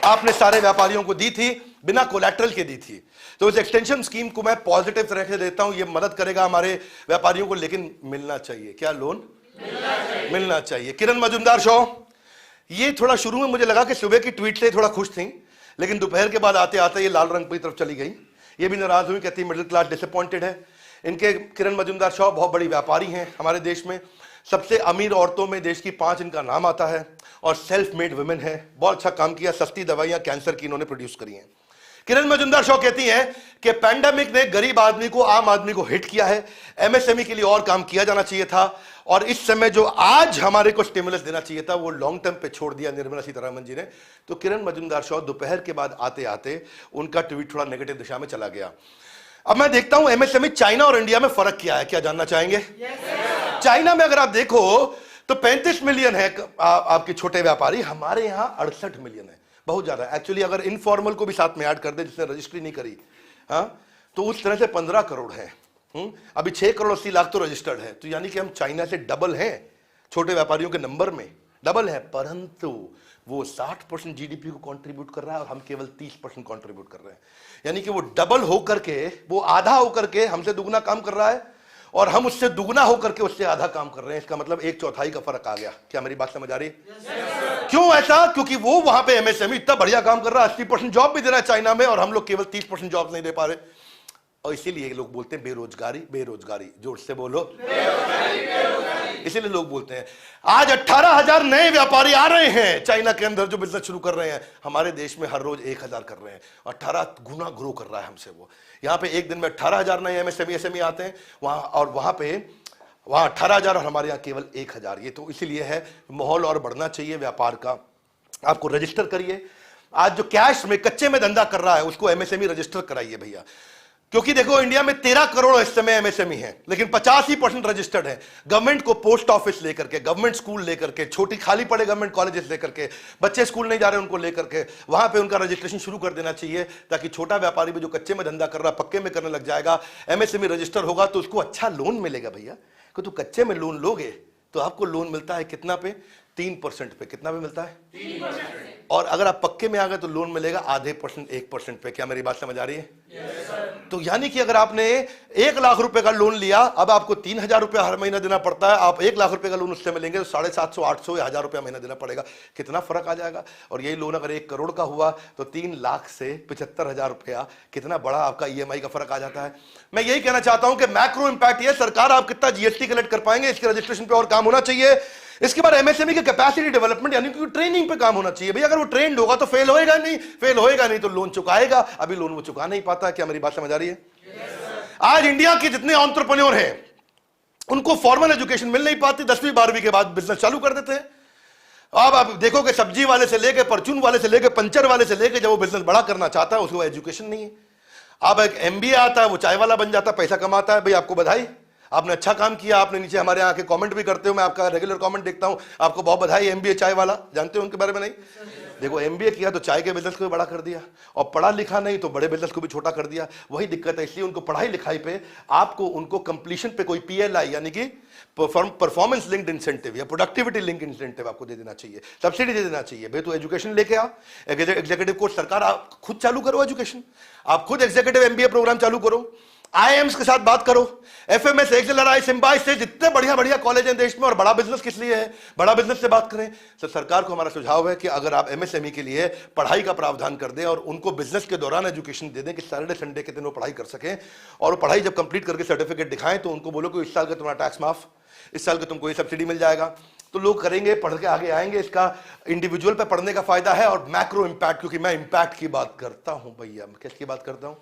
आपने सारे व्यापारियों को दी थी, बिना कोलैटरल के दी थी। तो इस एक्सटेंशन स्कीम को मैं पॉजिटिव तरह से देता हूं, ये मदद करेगा हमारे व्यापारियों को, लेकिन मिलना चाहिए। क्या लोन मिलना चाहिए। किरण मजुमदार शो, ये थोड़ा शुरू में मुझे लगा कि सुबह की ट्वीट से थोड़ा खुश थी, लेकिन दोपहर के बाद आते आते ये लाल रंग की तरफ चली गई। ये भी नाराज हुई, कहती मिडिल क्लास डिसअपॉइंटेड है। इनके किरण मजुमदार शो बहुत बड़ी व्यापारी हैं हमारे देश में, सबसे अमीर औरतों में देश की 5 इनका नाम आता है, और सेल्फ मेड वुमेन है। बहुत अच्छा काम किया, सस्ती दवाइयां कैंसर की इन्होंने प्रोड्यूस करी हैं। किरण मजुमदार शो कहती हैं कि पैंडेमिक ने गरीब आदमी को, आम आदमी को हिट किया है, एमएसएमई के लिए और काम किया जाना चाहिए था, और इस समय जो आज हमारे को स्टिमुलस देना चाहिए था वो लॉन्ग टर्म पे छोड़ दिया निर्मला सीतारमण जी ने। तो किरण मजुमदार शो दोपहर के बाद आते आते उनका ट्वीट थोड़ा नेगेटिव दिशा में चला गया। अब मैं देखता हूं एमएसएमई चाइना और इंडिया में फर्क क्या है, क्या जानना चाहेंगे? चाइना में अगर आप देखो तो 35 मिलियन है आपके छोटे व्यापारी, हमारे यहां 68 मिलियन है, बहुत ज्यादा। एक्चुअली अगर इनफॉर्मल को भी साथ में ऐड कर दे जिसने रजिस्ट्री नहीं करी, हाँ, तो उस तरह से 15 करोड़ है। अभी 6 करोड़ 80 लाख तो रजिस्टर्ड है, तो यानी कि हम चाइना से डबल हैं छोटे व्यापारियों के नंबर में, डबल है, परंतु वो 60% जीडीपी को कंट्रीब्यूट कर रहा है और हम केवल 30% कंट्रीब्यूट कर रहे हैं। यानी कि वो डबल होकर के, वो आधा होकर के हमसे दुगना काम कर रहा है, और हम उससे दुगना होकर के उससे आधा काम कर रहे हैं। इसका मतलब 1/4 का फर्क आ गया। क्या मेरी बात समझ आ रही है? क्यों ऐसा? क्योंकि वो वहां पे एमएसएमई इतना बढ़िया काम कर रहा है, 80% जॉब भी दे रहा है चाइना में, और हम लोग केवल 30% जॉब नहीं दे पा रहे। और इसीलिए लोग बोलते हैं बेरोजगारी बेरोजगारी। जोर से बोलो बेरोजगारी बेरोजगारी। इसीलिए लोग बोलते हैं आज 18,000 नए व्यापारी आ रहे हैं चाइना के अंदर जो बिजनेस शुरू कर रहे हैं। हमारे देश में हर रोज 1,000 कर रहे हैं, 18 गुना ग्रो कर रहा है हमसे वो। यहाँ पे एक दिन में 18,000 नए एमएसएमई आते हैं वहां, और वहां 18,000 और हमारे यहाँ केवल 1,000। ये तो इसीलिए है माहौल और बढ़ना चाहिए व्यापार का। आपको रजिस्टर करिए। आज जो कैश में कच्चे में धंधा कर रहा है उसको एमएसएमई रजिस्टर कराइए भैया। क्योंकि देखो इंडिया में 13 करोड़ इस समय एमएसएमई है, लेकिन 85% रजिस्टर्ड है। गवर्नमेंट को पोस्ट ऑफिस लेकर के, गवर्नमेंट स्कूल लेकर के, छोटी खाली पड़े गवर्नमेंट कॉलेजेस लेकर के, बच्चे स्कूल नहीं जा रहे उनको लेकर के वहां पे उनका रजिस्ट्रेशन शुरू कर देना चाहिए, ताकि छोटा व्यापारी भी जो कच्चे में धंधा कर रहा है पक्के में करने लग जाएगा। एमएसएमई रजिस्टर होगा तो उसको अच्छा लोन मिलेगा भैया। कि तो कच्चे में लोन लोगे तो आपको लोन मिलता है कितना पे? 3% पे। कितना पे मिलता है? 3%। और अगर आप पक्के में आ गए तो लोन मिलेगा आधे %, 1% पे। क्या मेरी बात समझ आ रही है? तो यानी कि अगर आपने 1 लाख रुपए का लोन लिया, अब आपको 3,000 रुपया हर महीना देना पड़ता है। आप 1 लाख रुपए का लोन उससे मिलेंगे तो 750, 800 या 1,000 रुपया महीना देना पड़ेगा। कितना फर्क आ जाएगा? और यही लोन अगर 1 करोड़ का हुआ तो 3 लाख से 75,000 रुपया, कितना बड़ा आपका ईएमआई का फर्क आ जाता है। मैं यही कहना चाहता हूं कि मैक्रो इंपैक्ट ये, सरकार आप कितना जीएसटी कलेक्ट कर पाएंगे इसके रजिस्ट्रेशन पे और काम होना चाहिए। इसके बाद एमएसएमई के कैपेसिटी डेवलपमेंट यानी कि ट्रेनिंग पे काम होना चाहिए भैया। अगर वो ट्रेंड होगा तो फेल होएगा नहीं तो लोन चुकाएगा। अभी लोन वो चुका नहीं पाता। क्या मेरी बात समझ आ रही है? आज इंडिया के जितने एंटरप्रेन्योर हैं उनको फॉर्मल एजुकेशन मिल नहीं पाती, 10वीं 12वीं के बाद बिजनेस चालू कर देते हैं। अब आप देखोगे सब्जी वाले से लेके, परचून वाले से लेके, पंचर वाले से लेके, जब वो बिजनेस बड़ा करना चाहता है उसको एजुकेशन नहीं है। अब एक एमबीए आता है, वो चाय वाला बन जाता है, पैसा कमाता है। भाई आपको बधाई, आपने अच्छा काम किया। आपने नीचे हमारे यहाँ के कमेंट भी करते हो, मैं आपका रेगुलर कमेंट देखता हूं, आपको बहुत बधाई। एमबीए चाय वाला, जानते हो उनके बारे में? नहीं। देखो एमबीए किया तो चाय के बिजनेस को भी बड़ा कर दिया, और पढ़ा लिखा नहीं तो बड़े बिजनेस को भी छोटा कर दिया। वही दिक्कत है। इसलिए उनको पढ़ाई लिखाई पे आपको उनको कंप्लीशन पे कोई पीएलआई यानी कि परफॉर्मेंस लिंक्ड इंसेंटिव या प्रोडक्टिविटी लिंक इंसेंटिव आपको दे देना चाहिए, सब्सिडी दे देना चाहिए। भाई तो एजुकेशन लेके आ, एग्जीक्यूटिव कोर्स सरकार आप खुद चालू करो, एजुकेशन आप खुद एग्जीक्यूटिव एमबीए प्रोग्राम चालू करो, आईएम्स के साथ बात करो, एफएमएस, एक्सेलराई, सिम्बाइस से जितने बढ़िया बढ़िया कॉलेज हैं देश में। और बड़ा बिजनेस किस लिए है? बड़ा बिजनेस से बात करें। तो सरकार को हमारा सुझाव है कि अगर आप एमएसएमई के लिए पढ़ाई का प्रावधान कर दें और उनको बिजनेस के दौरान एजुकेशन दे दें कि सैटरडे संडे के दिन वो पढ़ाई कर सकें, और वो पढ़ाई जब कंप्लीट करके सर्टिफिकेट दिखाएं तो उनको बोलो कि इस साल का तुम्हारा टैक्स माफ, इस साल का तुमको ये सब्सिडी मिल जाएगा, तो लोग करेंगे, पढ़ के आगे आएंगे। इसका इंडिविजुअल पे पढ़ने का फायदा है। और मैक्रो इंपैक्ट, क्योंकि मैं इंपैक्ट की बात करता हूं भैया, मैं किसकी बात करता हूं?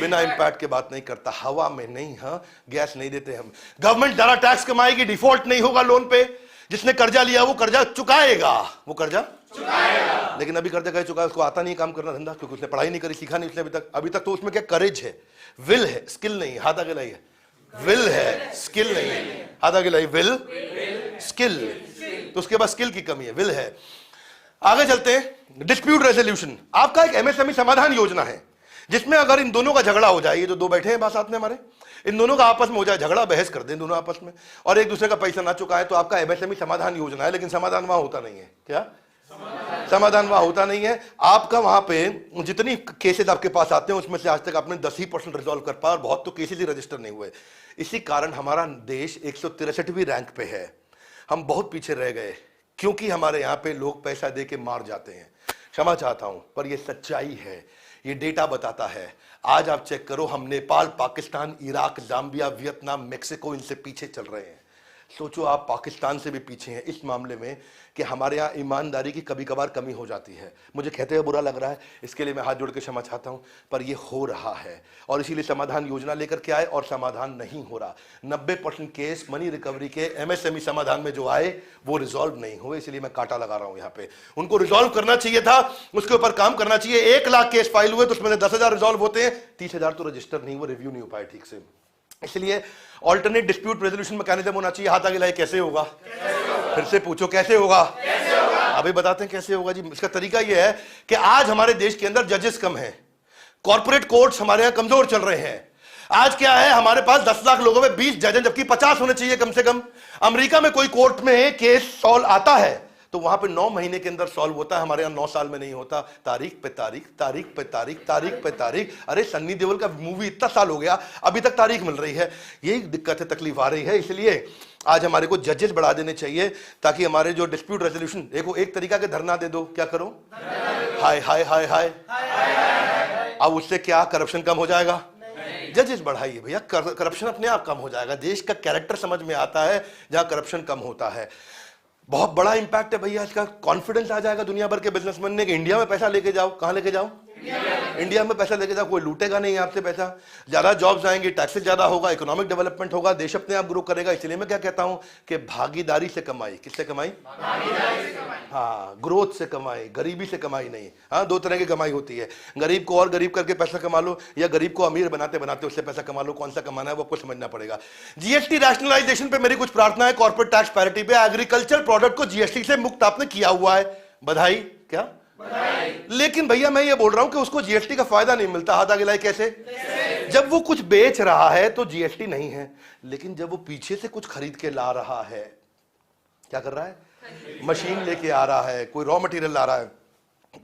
बिना इंपैक्ट के बात नहीं करता। हवा में नहीं, हाँ गैस नहीं देते हम। गवर्नमेंट ज्यादा टैक्स कमाएगी, डिफॉल्ट नहीं होगा लोन पे। जिसने कर्जा लिया वो कर्जा चुकाएगा, वो कर्जा चुकाएगा। लेकिन अभी कर्जा चुका उसको आता नहीं काम करना धंधा, क्योंकि उसने पढ़ाई नहीं करी, सीखा नहीं उसने अभी तक। तो उसमें क्या करेज है, विल है, स्किल नहीं। हाथ आगे लाइए, विल है, स्किल नहीं है। हाथ आगे लाइए, विल, स्किल। तो उसके बाद स्किल की कमी है, विल है। आगे चलते हैं। डिस्प्यूट रेजोल्यूशन आपका एक एमएसएमई समाधान योजना है, जिसमें अगर इन दोनों का झगड़ा हो जाए, ये जो दो बैठे हैं साथ में हमारे, इन दोनों का आपस में हो जाए झगड़ा, बहस कर दें दोनों आपस में, और एक दूसरे का पैसा ना चुकाए, तो आपका एमएसएमई समाधान योजना है। लेकिन समाधान वहां होता नहीं है। क्या समाधान वहां होता नहीं है? आपका वहां पे जितनी केसेस आपके पास आते हैं उसमें से आज तक आपने 10% रिजॉल्व कर पाया, और बहुत तो केसेस ही रजिस्टर नहीं हुए। इसी कारण हमारा देश 163वीं रैंक पे है। हम बहुत पीछे रह गए, क्योंकि हमारे यहाँ पे लोग पैसा दे के मार जाते हैं। क्षमा चाहता हूं, पर यह सच्चाई है, ये डेटा बताता है। आज आप चेक करो, हम Nepal, Pakistan, Iraq, Zambia, Vietnam, Mexico, इनसे पीछे चल रहे हैं। सोचो आप पाकिस्तान से भी पीछे हैं इस मामले में कि हमारे यहाँ ईमानदारी की कभी कभार कमी हो जाती है। मुझे कहते हुए बुरा लग रहा है, इसके लिए मैं हाथ जोड़ के क्षमा चाहता हूं, पर यह हो रहा है। और इसीलिए समाधान योजना लेकर के आए, और समाधान नहीं हो रहा। 90% केस मनी रिकवरी के एमएसएमई समाधान में जो आए वो रिजॉल्व नहीं हुए। इसलिए मैं कांटा लगा रहा हूं यहाँ पे। उनको रिजॉल्व करना चाहिए था, उसके ऊपर काम करना चाहिए। 1 लाख केस फाइल हुए तो उसमें 10,000 रिजॉल्व होते हैं, 30,000 तो रजिस्टर नहीं, वो रिव्यू नहीं हो पाए ठीक से। इसलिए ऑल्टरनेट डिस्प्यूट रेजोल्यूशन मैकेनिज्म होना चाहिए। हाथ आगे लाइए, कैसे होगा? फिर से पूछो, कैसे होगा? अभी बताते हैं कैसे होगा जी। इसका तरीका यह है कि आज हमारे देश के अंदर जजेस कम हैं, कॉर्पोरेट कोर्ट्स हमारे यहां कमजोर चल रहे हैं। आज क्या है, हमारे पास 10 लाख लोगों में 20 जज हैं, जबकि 50 होने चाहिए कम से कम। अमेरिका में कोई कोर्ट में केस सॉल्व आता है तो वहां पे 9 महीने के अंदर सॉल्व होता है, हमारे यहाँ 9 साल में नहीं होता। तारीख पे तारीख, तारीख पे तारीख, तारीख पे तारीख। अरे सन्नी देओल का मूवी इतना साल हो गया, अभी तक तारीख मिल रही है। यही दिक्कत है, तकलीफ आ रही है। इसलिए आज हमारे को जजेस बढ़ा देने चाहिए ताकि हमारे जो डिस्प्यूट रेजोल्यूशन, देखो एक तरीका के धरना दे दो, क्या करो, हाय हाय हाय हाय। अब उससे क्या करप्शन कम हो जाएगा? जजेस बढ़ाइए भैया, करप्शन अपने आप कम हो जाएगा। देश का कैरेक्टर समझ में आता है जहां करप्शन कम होता है। बहुत बड़ा इंपैक्ट है भैया इसका। कॉन्फिडेंस आ जाएगा दुनिया भर के बिजनेसमैन ने कि इंडिया में पैसा लेके जाओ। कहां लेके जाओ? इंडिया में पैसा लेके जाओ, कोई लूटेगा नहीं आपसे पैसा। ज्यादा जॉब्स आएंगे, टैक्सेस ज्यादा होगा, इकोनॉमिक डेवलपमेंट होगा, देश अपने आप ग्रो करेगा। इसलिए मैं क्या कहता हूं कि भागीदारी से कमाई। किससे कमाई? हाँ, ग्रोथ से कमाई, गरीबी से कमाई नहीं। हाँ, दो तरह की कमाई होती है, गरीब को और गरीब करके पैसा कमा लो, या गरीब को अमीर बनाते बनाते उससे पैसा कमा लो। कौन सा कमाना है वो आपको समझना पड़ेगा। जीएसटी रैशनलाइजेशन पे मेरी कुछ प्रार्थना है। कॉर्पोरेट टैक्स पैरिटी पे एग्रीकल्चर प्रोडक्ट को जीएसटी से मुक्त आपने किया हुआ है, बधाई। क्या? लेकिन भैया मैं ये बोल रहा हूं कि उसको जीएसटी का फायदा नहीं मिलता। हाथ आगे लाए कैसे? जब वो कुछ बेच रहा है तो जीएसटी नहीं है, लेकिन जब वो पीछे से कुछ खरीद के ला रहा है, क्या कर रहा है? मशीन लेके आ रहा है, कोई रॉ मटेरियल ला रहा है,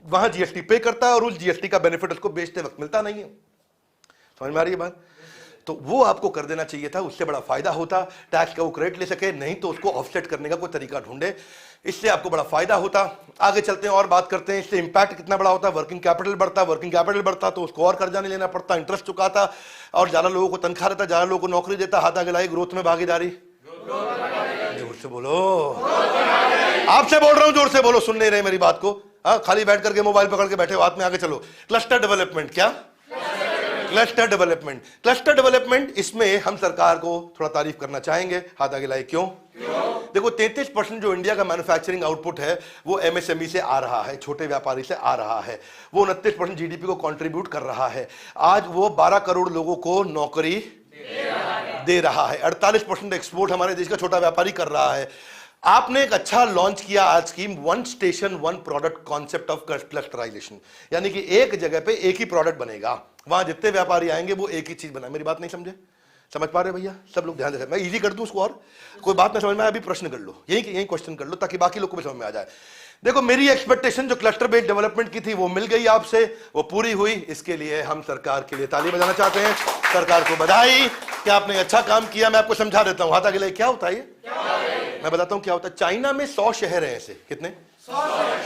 वहां जीएसटी पे करता है और उस जीएसटी का बेनिफिट उसको बेचते वक्त मिलता नहीं है। समझ में आ रही है बात? तो वो आपको कर देना चाहिए था, उससे बड़ा फायदा होता। टैक्स का वो क्रेडिट ले सके, नहीं तो उसको ऑफसेट करने का कोई तरीका ढूंढे, इससे आपको बड़ा फायदा होता। आगे चलते हैं और बात करते हैं इससे इंपैक्ट कितना बड़ा होता। वर्किंग कैपिटल बढ़ता, वर्किंग कैपिटल बढ़ता तो उसको और कर्जा नहीं लेना पड़ता, इंटरेस्ट चुकाता, और ज्यादा लोगों को तनख्वाह देता, ज्यादा लोगों को नौकरी देता। हाथ आगे लाइए, ग्रोथ में भागीदारी। जोर से बोलो, आपसे बोल रहा हूं, जोर से बोलो, सुन नहीं रहे मेरी बात को। हाँ, खाली बैठ करके मोबाइल पकड़ के बैठे हो, हाथ में आगे चलो। Cluster development. क्या? Cluster development. क्लस्टर डेवलपमेंट, इसमें हम सरकार को थोड़ा तारीफ करना चाहेंगे। हाथ आगे लाइए। क्यों? देखो 33% जो इंडिया का मैन्युफैक्चरिंग आउटपुट है वो एमएसएमई से आ रहा है, छोटे व्यापारी से आ रहा है। वो 29% जीडीपी को कंट्रीब्यूट कर रहा है। आज वो 12 करोड़ लोगों को नौकरी दे रहा है। 48% एक्सपोर्ट हमारे देश का छोटा व्यापारी कर रहा है। आपने एक अच्छा लॉन्च किया आज scheme, one station one product concept of clusterization, यानी कि एक जगह पे एक ही प्रोडक्ट बनेगा, वहां जितने व्यापारी आएंगे वो एक ही चीज बनाए। मेरी बात नहीं समझे? समझ पा रहे भैया? सब लोग ध्यान दे। मैं इजी कर दूं उसको, और कोई बात ना समझ में आए अभी प्रश्न कर लो, यही क्वेश्चन कर लो ताकि बाकी लोग को भी समझ में आ जाए। देखो मेरी एक्सपेक्टेशन जो क्लस्टर बेस्ड डेवलपमेंट की थी वो मिल गई आपसे, वो पूरी हुई। इसके लिए हम सरकार के लिए ताली बजाना चाहते हैं, सरकार को बधाई कि आपने अच्छा काम किया। मैं आपको समझा देता हूं। हाथ आगे क्या होता है ये? मैं बताता हूं क्या होता है। चाइना में 100 शहर है ऐसे। कितने?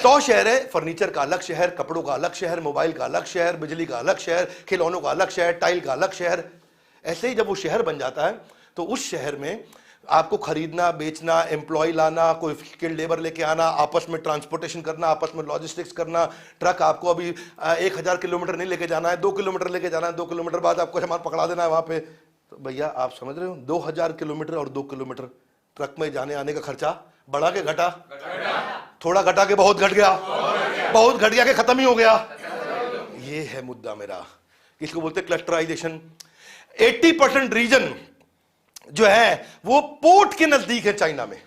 100 शहर है। फर्नीचर का अलग शहर, कपड़ों का अलग शहर, मोबाइल का अलग शहर, बिजली का अलग शहर, खिलौनों का अलग शहर, टाइल का अलग शहर। ऐसे ही जब वो शहर बन जाता है तो उस शहर में आपको खरीदना, बेचना, एम्प्लॉय लाना, कोई स्किल्ड लेबर लेके आना, आपस में ट्रांसपोर्टेशन करना, आपस में लॉजिस्टिक्स करना। ट्रक आपको अभी 1000 किलोमीटर नहीं लेके जाना है, 2 किलोमीटर लेके जाना है। 2 किलोमीटर बाद आपको सामान पकड़ा देना है वहां पे। तो भैया आप समझ रहे हो, 2000 किलोमीटर और 2 किलोमीटर ट्रक में जाने आने का खर्चा बढ़ा के घटा? थोड़ा घटा के बहुत घट गया, बहुत घट गया कि खत्म ही हो गया। ये है मुद्दा मेरा। इसको बोलते क्लस्टराइजेशन। 80% रीजन जो है वो पोर्ट के नजदीक है चाइना में,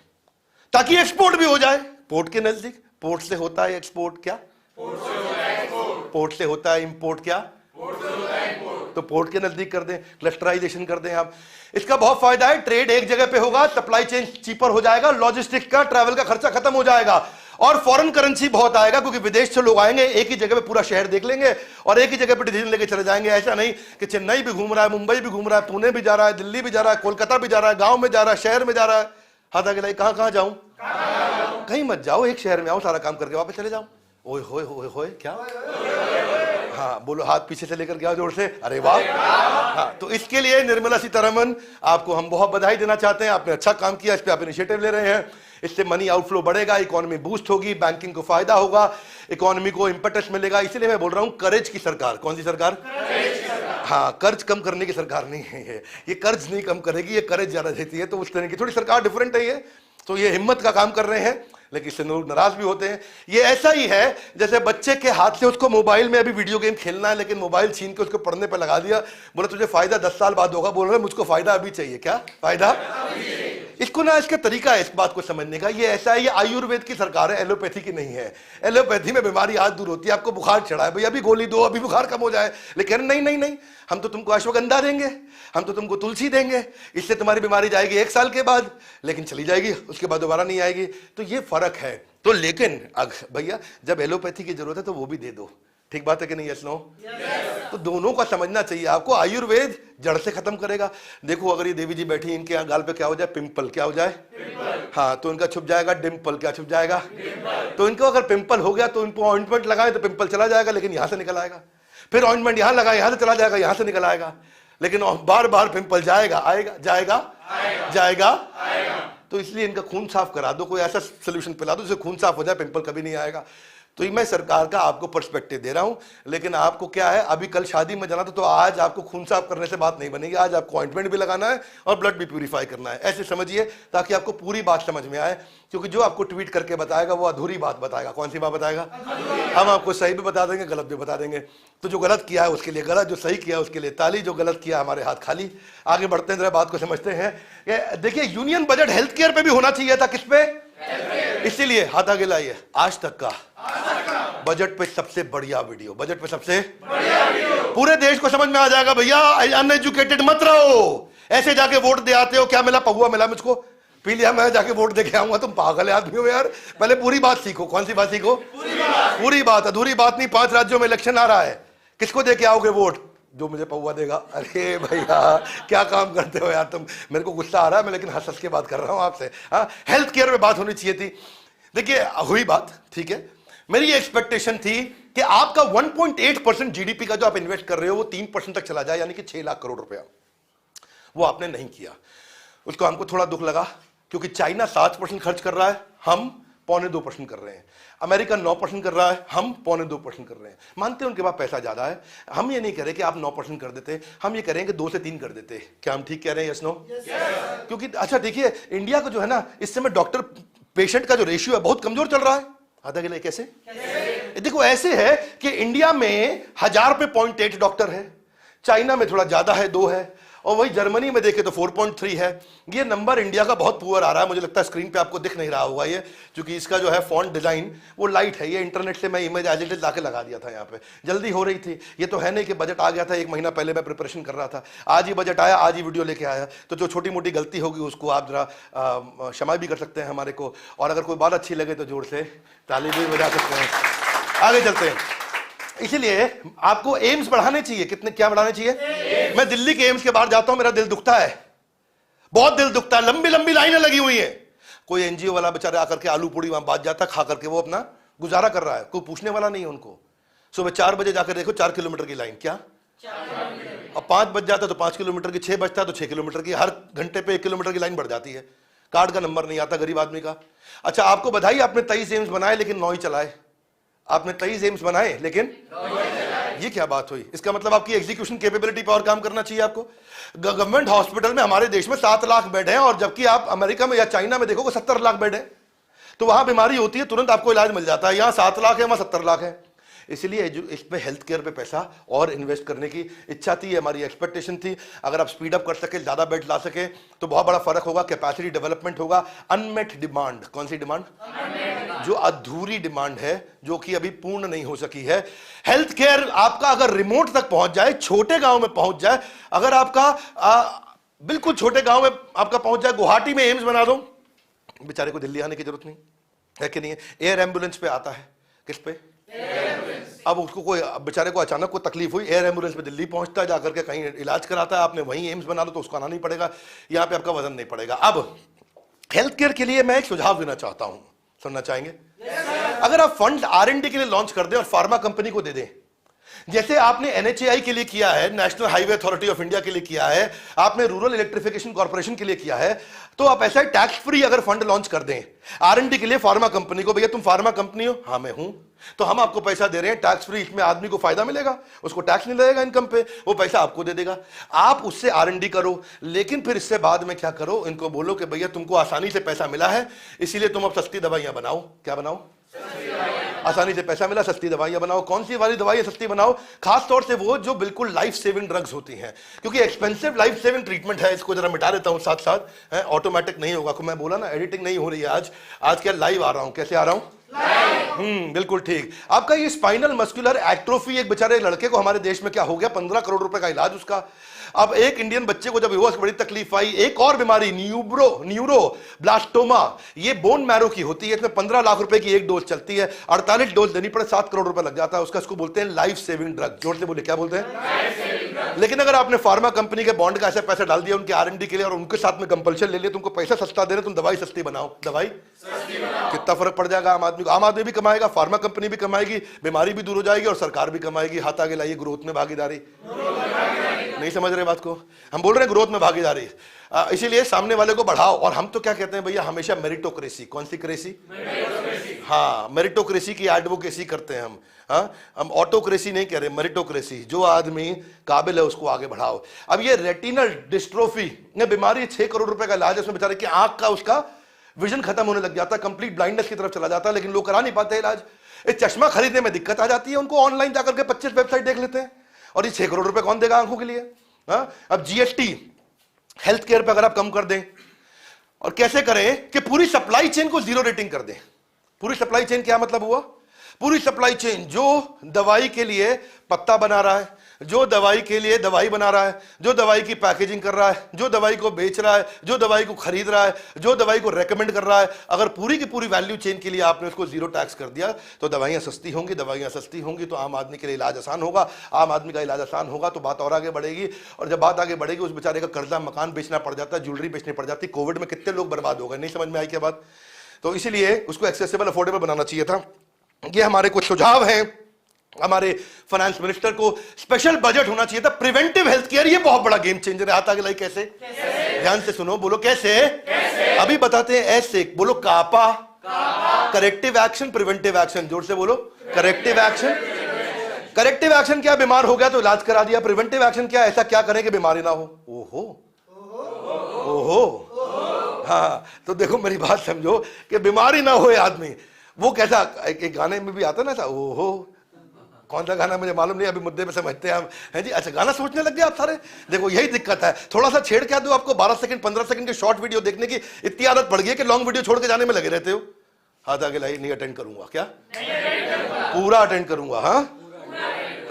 ताकि एक्सपोर्ट भी हो जाए। पोर्ट के नजदीक, पोर्ट से होता है एक्सपोर्ट। क्या? पोर्ट से होता है इंपोर्ट। क्या? तो पोर्ट के नजदीक कर दें, क्लस्टराइजेशन कर दें आप। इसका बहुत फायदा है, ट्रेड एक जगह पे होगा, सप्लाई चेन चीपर हो जाएगा, लॉजिस्टिक्स का, ट्रैवल का खर्चा खत्म हो जाएगा, और फॉरेन करेंसी बहुत आएगा क्योंकि विदेश से लोग आएंगे, एक ही जगह पे पूरा शहर देख लेंगे और एक ही जगह पे डिसीजन लेके चले जाएंगे। ऐसा नहीं कि चेन्नई भी घूम रहा है, मुंबई भी घूम रहा है, पुणे भी जा रहा है, दिल्ली भी जा रहा है, कोलकाता भी जा रहा है, गांव में जा रहा है, शहर में जा रहा है। हाथ आगे लाइए, कहां कहां जाऊं? कहीं मत जाओ, एक शहर में आओ, सारा काम करके वापस चले जाओ। ओए होए होए होए, क्या? हाँ बोलो, हाथ पीछे से लेकर गया जोर से, अरे वाह। हाँ, तो इसके लिए निर्मला सीतारमन आपको हम बहुत बधाई देना चाहते हैं। आपने अच्छा काम किया, इस पे आप इनिशिएटिव ले रहे हैं। इससे मनी आउटफ्लो बढ़ेगा, इकोनॉमी बूस्ट होगी, बैंकिंग को फायदा होगा, इकोनॉमी को इंपटस मिलेगा। इसलिए मैं बोल रहा हूं करेज की सरकार। कौन सी सरकार? हाँ, कर्ज कम करने की सरकार नहीं है ये कर्ज नहीं कम करेगी, ये करेज ज्यादा देती है। तो उस तरह की थोड़ी सरकार डिफरेंट है ये। तो ये हिम्मत का काम कर रहे हैं, लेकिन इससे लोग नाराज भी होते हैं। ये ऐसा ही है जैसे बच्चे के हाथ से उसको मोबाइल में अभी वीडियो गेम खेलना है, लेकिन मोबाइल छीन के उसको पढ़ने पर लगा दिया, बोला तुझे फायदा 10 साल बाद होगा, बोल रहे मुझको फायदा अभी चाहिए। क्या फायदा? इसको ना, इसका तरीका है इस बात को समझने का, ये ऐसा है, ये आयुर्वेद की सरकार है, एलोपैथी की नहीं है। एलोपैथी में बीमारी आज दूर होती है, आपको बुखार चढ़ा है, भाई अभी गोली दो, अभी बुखार कम हो जाए, लेकिन नहीं नहीं नहीं, हम तो तुमको अश्वगंधा देंगे, हम तो तुमको तुलसी देंगे, इससे तुम्हारी बीमारी जाएगी 1 साल के बाद, लेकिन चली जाएगी, उसके बाद दोबारा नहीं आएगी। तो ये फर्क है। तो लेकिन भैया जब एलोपैथी की जरूरत है तो वो भी दे दो, ठीक बात है कि नहीं? Yes no? तो दोनों का समझना चाहिए आपको। आयुर्वेद जड़ से खत्म करेगा। देखो अगर ये देवी जी बैठी, इनके यहाँ गाल पे क्या हो जाए? पिंपल। क्या हो जाए? हाँ, तो इनका छुप जाएगा डिम्पल। क्या छुप जाएगा? तो इनको अगर पिंपल हो गया तो इनको ऑइंटमेंट लगाए तो पिंपल चला जाएगा, लेकिन यहां से निकल आएगा। फिर ऑइंटमेंट यहां लगाए, यहां से चला जाएगा, यहां से निकल आएगा, लेकिन बार बार पिंपल जाएगा, आएगा, जाएगा, जाएगा। तो इसलिए इनका खून साफ करा दो, कोई ऐसा सोल्यूशन पिला दो जिससे खून साफ हो जाए, पिंपल कभी नहीं आएगा। तो मैं सरकार का आपको पर्सपेक्टिव दे रहा हूं, लेकिन आपको क्या है, अभी कल शादी में जाना था, तो आज आपको खून साफ करने से बात नहीं बनेगी, आज आपको ऑइंटमेंट भी लगाना है और ब्लड भी प्यूरिफाई करना है। ऐसे समझिए ताकि आपको पूरी बात समझ में आए, क्योंकि जो आपको ट्वीट करके बताएगा वो अधूरी बात बताएगा। कौन सी बात बताएगा? हम आपको सही भी बता देंगे, गलत भी बता देंगे। तो जो गलत किया है उसके लिए गलत, जो सही किया है उसके लिए ताली, जो गलत किया हमारे हाथ खाली। आगे बढ़ते हैं, जरा बात को समझते हैं। देखिए यूनियन बजट हेल्थ केयर पे भी होना चाहिए था, किस पे? इसीलिए हाथ आगे लाइए, आज तक का बजट पे सबसे बढ़िया वीडियो, बजट पे सबसे बढ़िया वीडियो। पूरे देश को समझ में आ जाएगा भैया, अनएजुकेटेड मत रहो। ऐसे जाके वोट दे आते हो, क्या मिला? पहुआ मिला मुझको, पी लिया, मैं जाके वोट दे के आऊंगा। तुम पागल आदमी हो यार, पहले पूरी बात सीखो। कौन सी बात सीखो? पूरी बात, अधूरी बात नहीं। 5 राज्यों में इलेक्शन आ रहा है, किसको दे के आओगे वोट? जो मुझे पौवा देगा। अरे भैया क्या काम करते हो यार तुम, मेरे को गुस्सा आ रहा है, मैं लेकिन हंस हंस के बात कर रहा हूं आपसे। हाँ, हेल्थ केयर में बात होनी चाहिए थी। देखिए हुई बात, ठीक है। मेरी ये एक्सपेक्टेशन थी कि आपका 1.8% जीडीपी का जो आप इन्वेस्ट कर रहे हो वो 3% तक चला जाए, यानी कि 6 लाख करोड़ रुपया। वो आपने नहीं किया, उसको हमको थोड़ा दुख लगा, क्योंकि चाइना 7% खर्च कर रहा है, हम 0.25% कर रहे हैं। अमेरिका 9% कर रहा है, हम 0.2% कर रहे हैं। मानते हैं उनके पास पैसा ज्यादा है। हम ये नहीं करें कि आप 9% कर देते, हम ये करेंगे 2 से 3 कर देते। क्या हम ठीक कह रहे हैं? Yes no? क्योंकि अच्छा देखिए, इंडिया को जो है ना, इस समय डॉक्टर पेशेंट का जो रेशियो है बहुत कमजोर चल रहा है। आधा गिला कैसे? देखो ऐसे है कि इंडिया में 1000 पे 0.8 डॉक्टर है, चाइना में थोड़ा ज्यादा है, 2 है, और वही जर्मनी में देखे तो 4.3 है। ये नंबर इंडिया का बहुत पुअर आ रहा है। मुझे लगता है स्क्रीन पे आपको दिख नहीं रहा होगा ये, क्योंकि इसका जो है फॉन्ट डिजाइन वो लाइट है। ये इंटरनेट से मैं इमेज एज इट इज लाके लगा दिया था, यहाँ पे जल्दी हो रही थी। ये तो है नहीं कि बजट आ गया था 1 महीना पहले, मैं प्रिपरेशन कर रहा था, आज ही बजट आया, आज ही वीडियो लेके आया। तो जो छोटी मोटी गलती होगी उसको आप जरा क्षमा भी कर सकते हैं हमारे को, और अगर कोई बात अच्छी लगे तो जोर से ताली भी बजा सकते हैं। आगे चलते हैं। इसलिए आपको एम्स बढ़ाने चाहिए। कितने, क्या बढ़ाने चाहिए? मैं दिल्ली के एम्स के बाहर जाता हूं, मेरा दिल दुखता है, बहुत दिल दुखता है। लंबी लंबी लाइनें लगी हुई हैं। कोई एनजीओ वाला बेचारा आकर के आलू पूड़ी वहां बात जाता, खा करके वो अपना गुजारा कर रहा है, कोई पूछने वाला नहीं है उनको। सुबह 4 बजे जाकर देखो 4 किलोमीटर की लाइन, क्या? अब 5 बज जाता तो 5 किलोमीटर की, 6 बजता तो 6 किलोमीटर की, हर घंटे पे 1 किलोमीटर की लाइन बढ़ जाती है। कार्ड का नंबर नहीं आता गरीब आदमी का। अच्छा आपको बधाई, आपने 23 एम्स बनाए लेकिन 9 ही चलाए। आपने 23 एम्स बनाए लेकिन ये क्या बात हुई? इसका मतलब आपकी एग्जीक्यूशन कैपेबिलिटी पर और काम करना चाहिए आपको। गवर्नमेंट हॉस्पिटल में हमारे देश में 7 लाख बेड हैं, और जबकि आप अमेरिका में या चाइना में देखोगे 70 लाख बेड है। तो वहां बीमारी होती है तुरंत आपको इलाज मिल जाता है, यहां 7 लाख है, वहां 70 लाख है। इसलिए इस पे हेल्थ केयर पे पैसा और इन्वेस्ट करने की इच्छा थी, हमारी एक्सपेक्टेशन थी। अगर आप स्पीड अप कर सके, ज्यादा बेड ला सके, तो बहुत बड़ा फर्क होगा, कैपेसिटी डेवलपमेंट होगा। अनमेट डिमांड, कौन सी डिमांड? जो अधूरी डिमांड है, जो कि अभी पूर्ण नहीं हो सकी है। हेल्थ केयर आपका अगर रिमोट तक पहुंच जाए, छोटे गांव में पहुंच जाए, अगर आपका बिल्कुल छोटे गांव में आपका पहुंच जाए, गुवाहाटी में एम्स बना दो, बेचारे को दिल्ली आने की जरूरत नहीं है कि नहीं है? एयर एम्बुलेंस पे आता है, किस पे? अब उसको कोई बेचारे को अचानक कोई तकलीफ हुई, एयर एम्बुलेंस पे दिल्ली पहुंचता है, जाकर के कहीं इलाज कराता है। आपने वहीं एम्स बना लो तो उसको आना नहीं पड़ेगा, यहाँ पे आपका वजन नहीं पड़ेगा। अब हेल्थ केयर के लिए मैं एक सुझाव देना चाहता हूं, सुनना चाहेंगे? अगर आप फंड R&D के लिए लॉन्च कर दें और फार्मा कंपनी को दे दें, जैसे आपने NHAI के लिए किया है, national highway authority of India के लिए किया है, आपने रूरल इलेक्ट्रिफिकेशन कॉर्पोरेशन के लिए किया है, तो आप ऐसा टैक्स फ्री अगर फंड लॉन्च कर दें R&D के लिए फार्मा कंपनी को, भैया तुम फार्मा कंपनी हो, हाँ मैं हूं, तो हम आपको पैसा दे रहे हैं टैक्स फ्री, इसमें आदमी को फायदा मिलेगा, उसको टैक्स नहीं लगेगा इनकम पे, वो पैसा आपको दे देगा, आप उससे R&D करो। लेकिन फिर इससे बाद में क्या करो, इनको बोलो कि भैया तुमको आसानी से पैसा मिला है, इसीलिए तुम अब सस्ती दवाइयां बनाओ। क्या बनाओ? आसानी से पैसा मिला, सस्ती दवाइयां बनाओ। कौन सी वाली दवाइयां सस्ती बनाओ? खास तौर से वो जो बिल्कुल लाइफ सेविंग ड्रग्स होती हैं, क्योंकि एक्सपेंसिव लाइफ सेविंग ट्रीटमेंट है। इसको जरा मिटा देता हूं साथ साथ, ऑटोमेटिक नहीं होगा। मैं बोला ना एडिटिंग नहीं हो रही है आज क्या लाइव आ रहा हूं? कैसे आ रहा हूं? बिल्कुल ठीक। आपका ये स्पाइनल मस्कुलर एट्रोफी, एक बेचारे लड़के को हमारे देश में क्या हो गया, 15 करोड़ रुपए का इलाज उसका। अब एक इंडियन बच्चे को जब बेहोश बड़ी तकलीफ आई, एक और बीमारी न्यूरो ब्लास्टोमा, ये बोन मैरो की होती है। इसमें 15 लाख रुपए की एक डोज चलती है, 48 डोज देनी पड़े, 7 करोड़ रुपए लग जाता है उसका। इसको बोलते हैं लाइफ सेविंग ड्रग। जोर से बोले, क्या बोलते हैं? लेकिन अगर आपने फार्मा कंपनी के बॉन्ड का ऐसे पैसा डाल दिया उनके R&D के लिए और उनके साथ में कंपल्शन ले लिया, तुमको पैसा सस्ता दे रहे, तुम दवाई सस्ती बनाओ, दवाई कितना फर्क पड़ जाएगा आम आदमी को? आम आदमी भी कमाएगा, फार्मा कंपनी भी कमाएगी, बीमारी भी दूर हो जाएगी और सरकार भी कमाएगी। हाथ आगे लाइए, ग्रोथ में भागीदारी। नहीं समझ रहे बात को? हम बोल रहे हैं ग्रोथ में भागीदारी, इसीलिए सामने वाले को बढ़ाओ। और हम तो क्या कहते हैं भैया, हमेशा मेरिटोक्रेसी। कौन सी क्रेसी? हाँ, मेरिटोक्रेसी की एडवोकेसी करते हैं हम। हम ऑटोक्रेसी नहीं कह रहे, मेरिटोक्रेसी। जो आदमी काबिल है उसको आगे बढ़ाओ। अब ये रेटिनल डिस्ट्रोफी ने बीमारी, 6 करोड़ रुपए का इलाज है उसमें। बेचारे की आंख का उसका विजन खत्म होने लग जाता है, कंप्लीट ब्लाइंडनेस की तरफ चला जाता है, लेकिन लोग करा नहीं पाते इलाज। इस चश्मा खरीदने में दिक्कत आ जाती है उनको, ऑनलाइन जाकर के 25 वेबसाइट देख लेते हैं, और ये 6 करोड़ रुपए कौन देगा आंखों के लिए? अब GST हेल्थ केयर पे अगर आप कम कर दें, और कैसे करें कि पूरी सप्लाई चेन को 0 रेटिंग कर दें। पूरी सप्लाई चेन क्या मतलब हुआ? पूरी सप्लाई चेन, जो दवाई के लिए पत्ता बना रहा है, जो दवाई के लिए दवाई बना रहा है, जो दवाई की पैकेजिंग कर रहा है, जो दवाई को बेच रहा है, जो दवाई को खरीद रहा है, जो दवाई को रेकमेंड कर रहा है, अगर पूरी की पूरी वैल्यू चेन के लिए आपने उसको 0 टैक्स कर दिया तो दवाइयां सस्ती होंगी। दवाइयां सस्ती होंगी तो आम आदमी के लिए इलाज आसान होगा। आम आदमी का इलाज आसान होगा तो बात और आगे बढ़ेगी, और जब बात आगे बढ़ेगी उस बेचारे का कर्जा, मकान बेचना पड़ जाता है, ज्वेलरी बेचनी पड़ जाती। कोविड में कितने लोग बर्बाद हो गए, नहीं समझ में आई क्या बात? तो इसीलिए उसको एक्सेसिबल, अफोर्डेबल बनाना चाहिए था। ये हमारे कुछ सुझाव हैं। हमारे फाइनेंस मिनिस्टर को स्पेशल बजट होना चाहिए था प्रिवेंटिव हेल्थ केयर। ये बहुत बड़ा गेम चेंजर है। हाथ आगे लाई, कैसे? ध्यान से सुनो, बोलो कैसे? अभी बताते हैं ऐसे। बोलो कापा, करेक्टिव एक्शन, प्रिवेंटिव एक्शन। जोर से बोलो, करेक्टिव एक्शन। करेक्टिव एक्शन क्या? बीमार हो गया तो इलाज करा दिया। प्रिवेंटिव एक्शन क्या? ऐसा क्या करें कि बीमारी ना हो। ओहो ओहो, हाँ, तो देखो मेरी बात समझो कि बीमारी ना हो आदमी। वो कैसा, एक गाने में भी आता ना था, ओहो, कौन सा गाना मुझे मालूम नहीं, अभी मुद्दे पे समझते हैं हम, हैं जी? अच्छा, गाना सोचने लग गए आप सारे। देखो यही दिक्कत है, थोड़ा सा छेड़ के दो, आपको 12 सेकंड 15 सेकंड के शॉर्ट वीडियो देखने की इतनी आदत पड़ गई है कि लॉन्ग वीडियो छोड़ के जाने में लगे रहते हो। हाथ आगे लाइए। नहीं अटेंड करूंगा क्या? पूरा अटेंड करूंगा।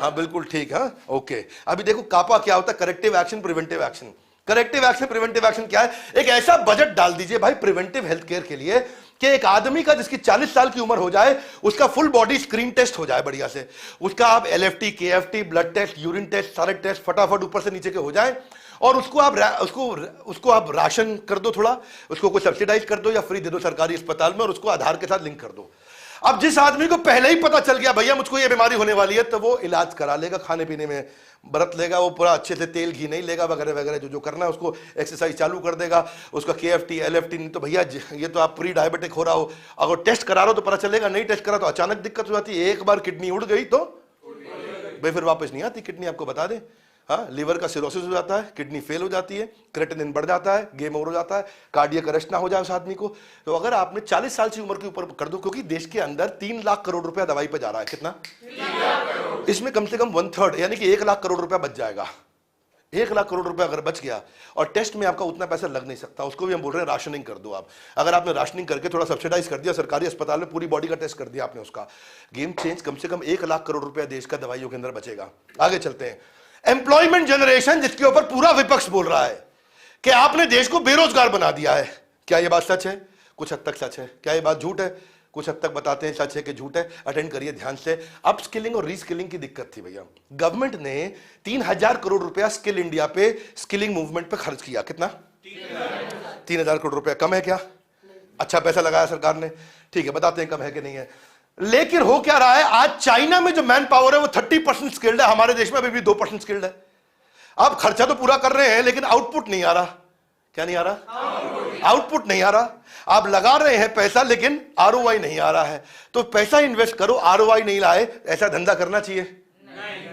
हाँ बिल्कुल ठीक। हाँ ओके। अभी देखो कापा क्या होता है, corrective action, preventive action. Corrective action, preventive action क्या है? एक ऐसा बजट डाल दीजिए भाई प्रिवेंटिव हेल्थ केयर के लिए कि एक आदमी का जिसकी 40 साल की उम्र हो जाए, उसका फुल बॉडी स्क्रीन टेस्ट हो जाए बढ़िया से। उसका आप LFT, KFT, blood test, urine test, सारे टेस्ट फटाफट ऊपर से नीचे के हो जाए, और उसको आप राशन कर दो, थोड़ा उसको कोई सब्सिडाइज कर दो या फ्री दे दो सरकारी अस्पताल में, और उसको आधार के साथ लिंक कर दो। अब जिस आदमी को पहले ही पता चल गया भैया मुझको ये बीमारी होने वाली है, तो वो इलाज करा लेगा, खाने पीने में बरत लेगा, वो पूरा अच्छे से तेल घी नहीं लेगा वगैरह वगैरह, जो करना है उसको, एक्सरसाइज चालू कर देगा, उसका KFT, LFT। नहीं तो भैया ये तो आप प्री डायबिटिक हो रहा हो, अगर टेस्ट करा रहे हो तो पता चलेगा, नहीं टेस्ट करा तो अचानक दिक्कत हो जाती है। एक बार किडनी उड़ गई तो भाई फिर वापस नहीं आती किडनी, आपको बता दें। हाँ, लीवर का सिरोसिस हो जाता है, किडनी फेल हो जाती है, क्रेटिनिन बढ़ जाता है, गेम ओवर हो जाता है, कार्डियक अरेस्ट ना हो जाए उस आदमी को। तो अगर आपने 40 साल की उम्र के ऊपर कर दो, क्योंकि देश के अंदर 3 लाख करोड़ रुपया दवाई पे जा रहा है। कितना? 3 लाख करोड़। इसमें कम से कम 1/3 यानी कि 1 लाख करोड़ रुपया बच जाएगा। 1 लाख करोड़ रुपया अगर बच गया, और टेस्ट में आपका उतना पैसा लग नहीं सकता, उसको भी हम बोल रहे हैं राशनिंग कर दो आप। अगर आपने राशनिंग करके थोड़ा सब्सिडाइज कर दिया, सरकारी अस्पताल में पूरी बॉडी का टेस्ट कर दिया आपने, उसका गेम चेंज। कम से कम 1 लाख करोड़ रुपया देश का दवाइयों के अंदर बचेगा। आगे चलते हैं। एम्प्लॉयमेंट जनरेशन, जिसके ऊपर पूरा विपक्ष बोल रहा है कि आपने देश को बेरोजगार बना दिया है। क्या यह बात सच है? कुछ हद तक सच है। क्या यह बात झूठ है? कुछ हद तक बताते हैं सच है कि झूठ है। अटेंड करिए ध्यान से। अप स्किलिंग और रीस्किलिंग की दिक्कत थी भैया। गवर्नमेंट ने 3000 करोड़ रुपया स्किल इंडिया पे, स्किलिंग मूवमेंट पे खर्च किया। कितना? 3000 करोड़ रुपया। कम है क्या? अच्छा पैसा लगाया सरकार ने, ठीक है, बताते हैं कम है कि नहीं है। लेकिन हो क्या रहा है, आज चाइना में जो मैन पावर है वो 30% स्किल्ड है, हमारे देश में अभी भी 2% स्किल्ड है। आप खर्चा तो पूरा कर रहे हैं लेकिन आउटपुट नहीं आ रहा। क्या नहीं आ रहा? आउटपुट नहीं आ रहा। आप लगा रहे हैं पैसा लेकिन ROI नहीं आ रहा है। तो पैसा इन्वेस्ट करो, ROI नहीं लाए, ऐसा धंधा करना चाहिए?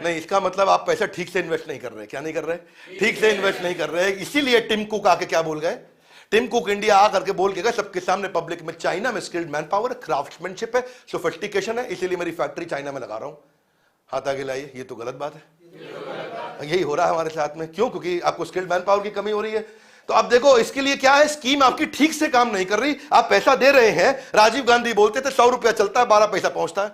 नहीं। इसका मतलब आप पैसा ठीक से इन्वेस्ट नहीं कर रहे। क्या नहीं कर रहे? ठीक से इन्वेस्ट नहीं कर रहे। इसीलिए टिम कुक आके क्या बोल गए? टिम कुक इंडिया आ करके बोल के गए सबके सामने पब्लिक में, चाइना में स्किल्ड मैन पावर, क्राफ्ट्समैनशिप है, सोफिस्टिकेशन है, इसीलिए मेरी फैक्ट्री चाइना में लगा रहा हूं। हाथ आगे लाइए, ये तो गलत बात है। यही हो रहा है हमारे साथ में। क्यों? क्योंकि आपको स्किल्ड मैन पावर की कमी हो रही है। तो अब देखो इसके लिए क्या है, स्कीम आपकी ठीक से काम नहीं कर रही। आप पैसा दे रहे हैं, राजीव गांधी बोलते थे 100 रुपया चलता है 12 पैसा पहुंचता है,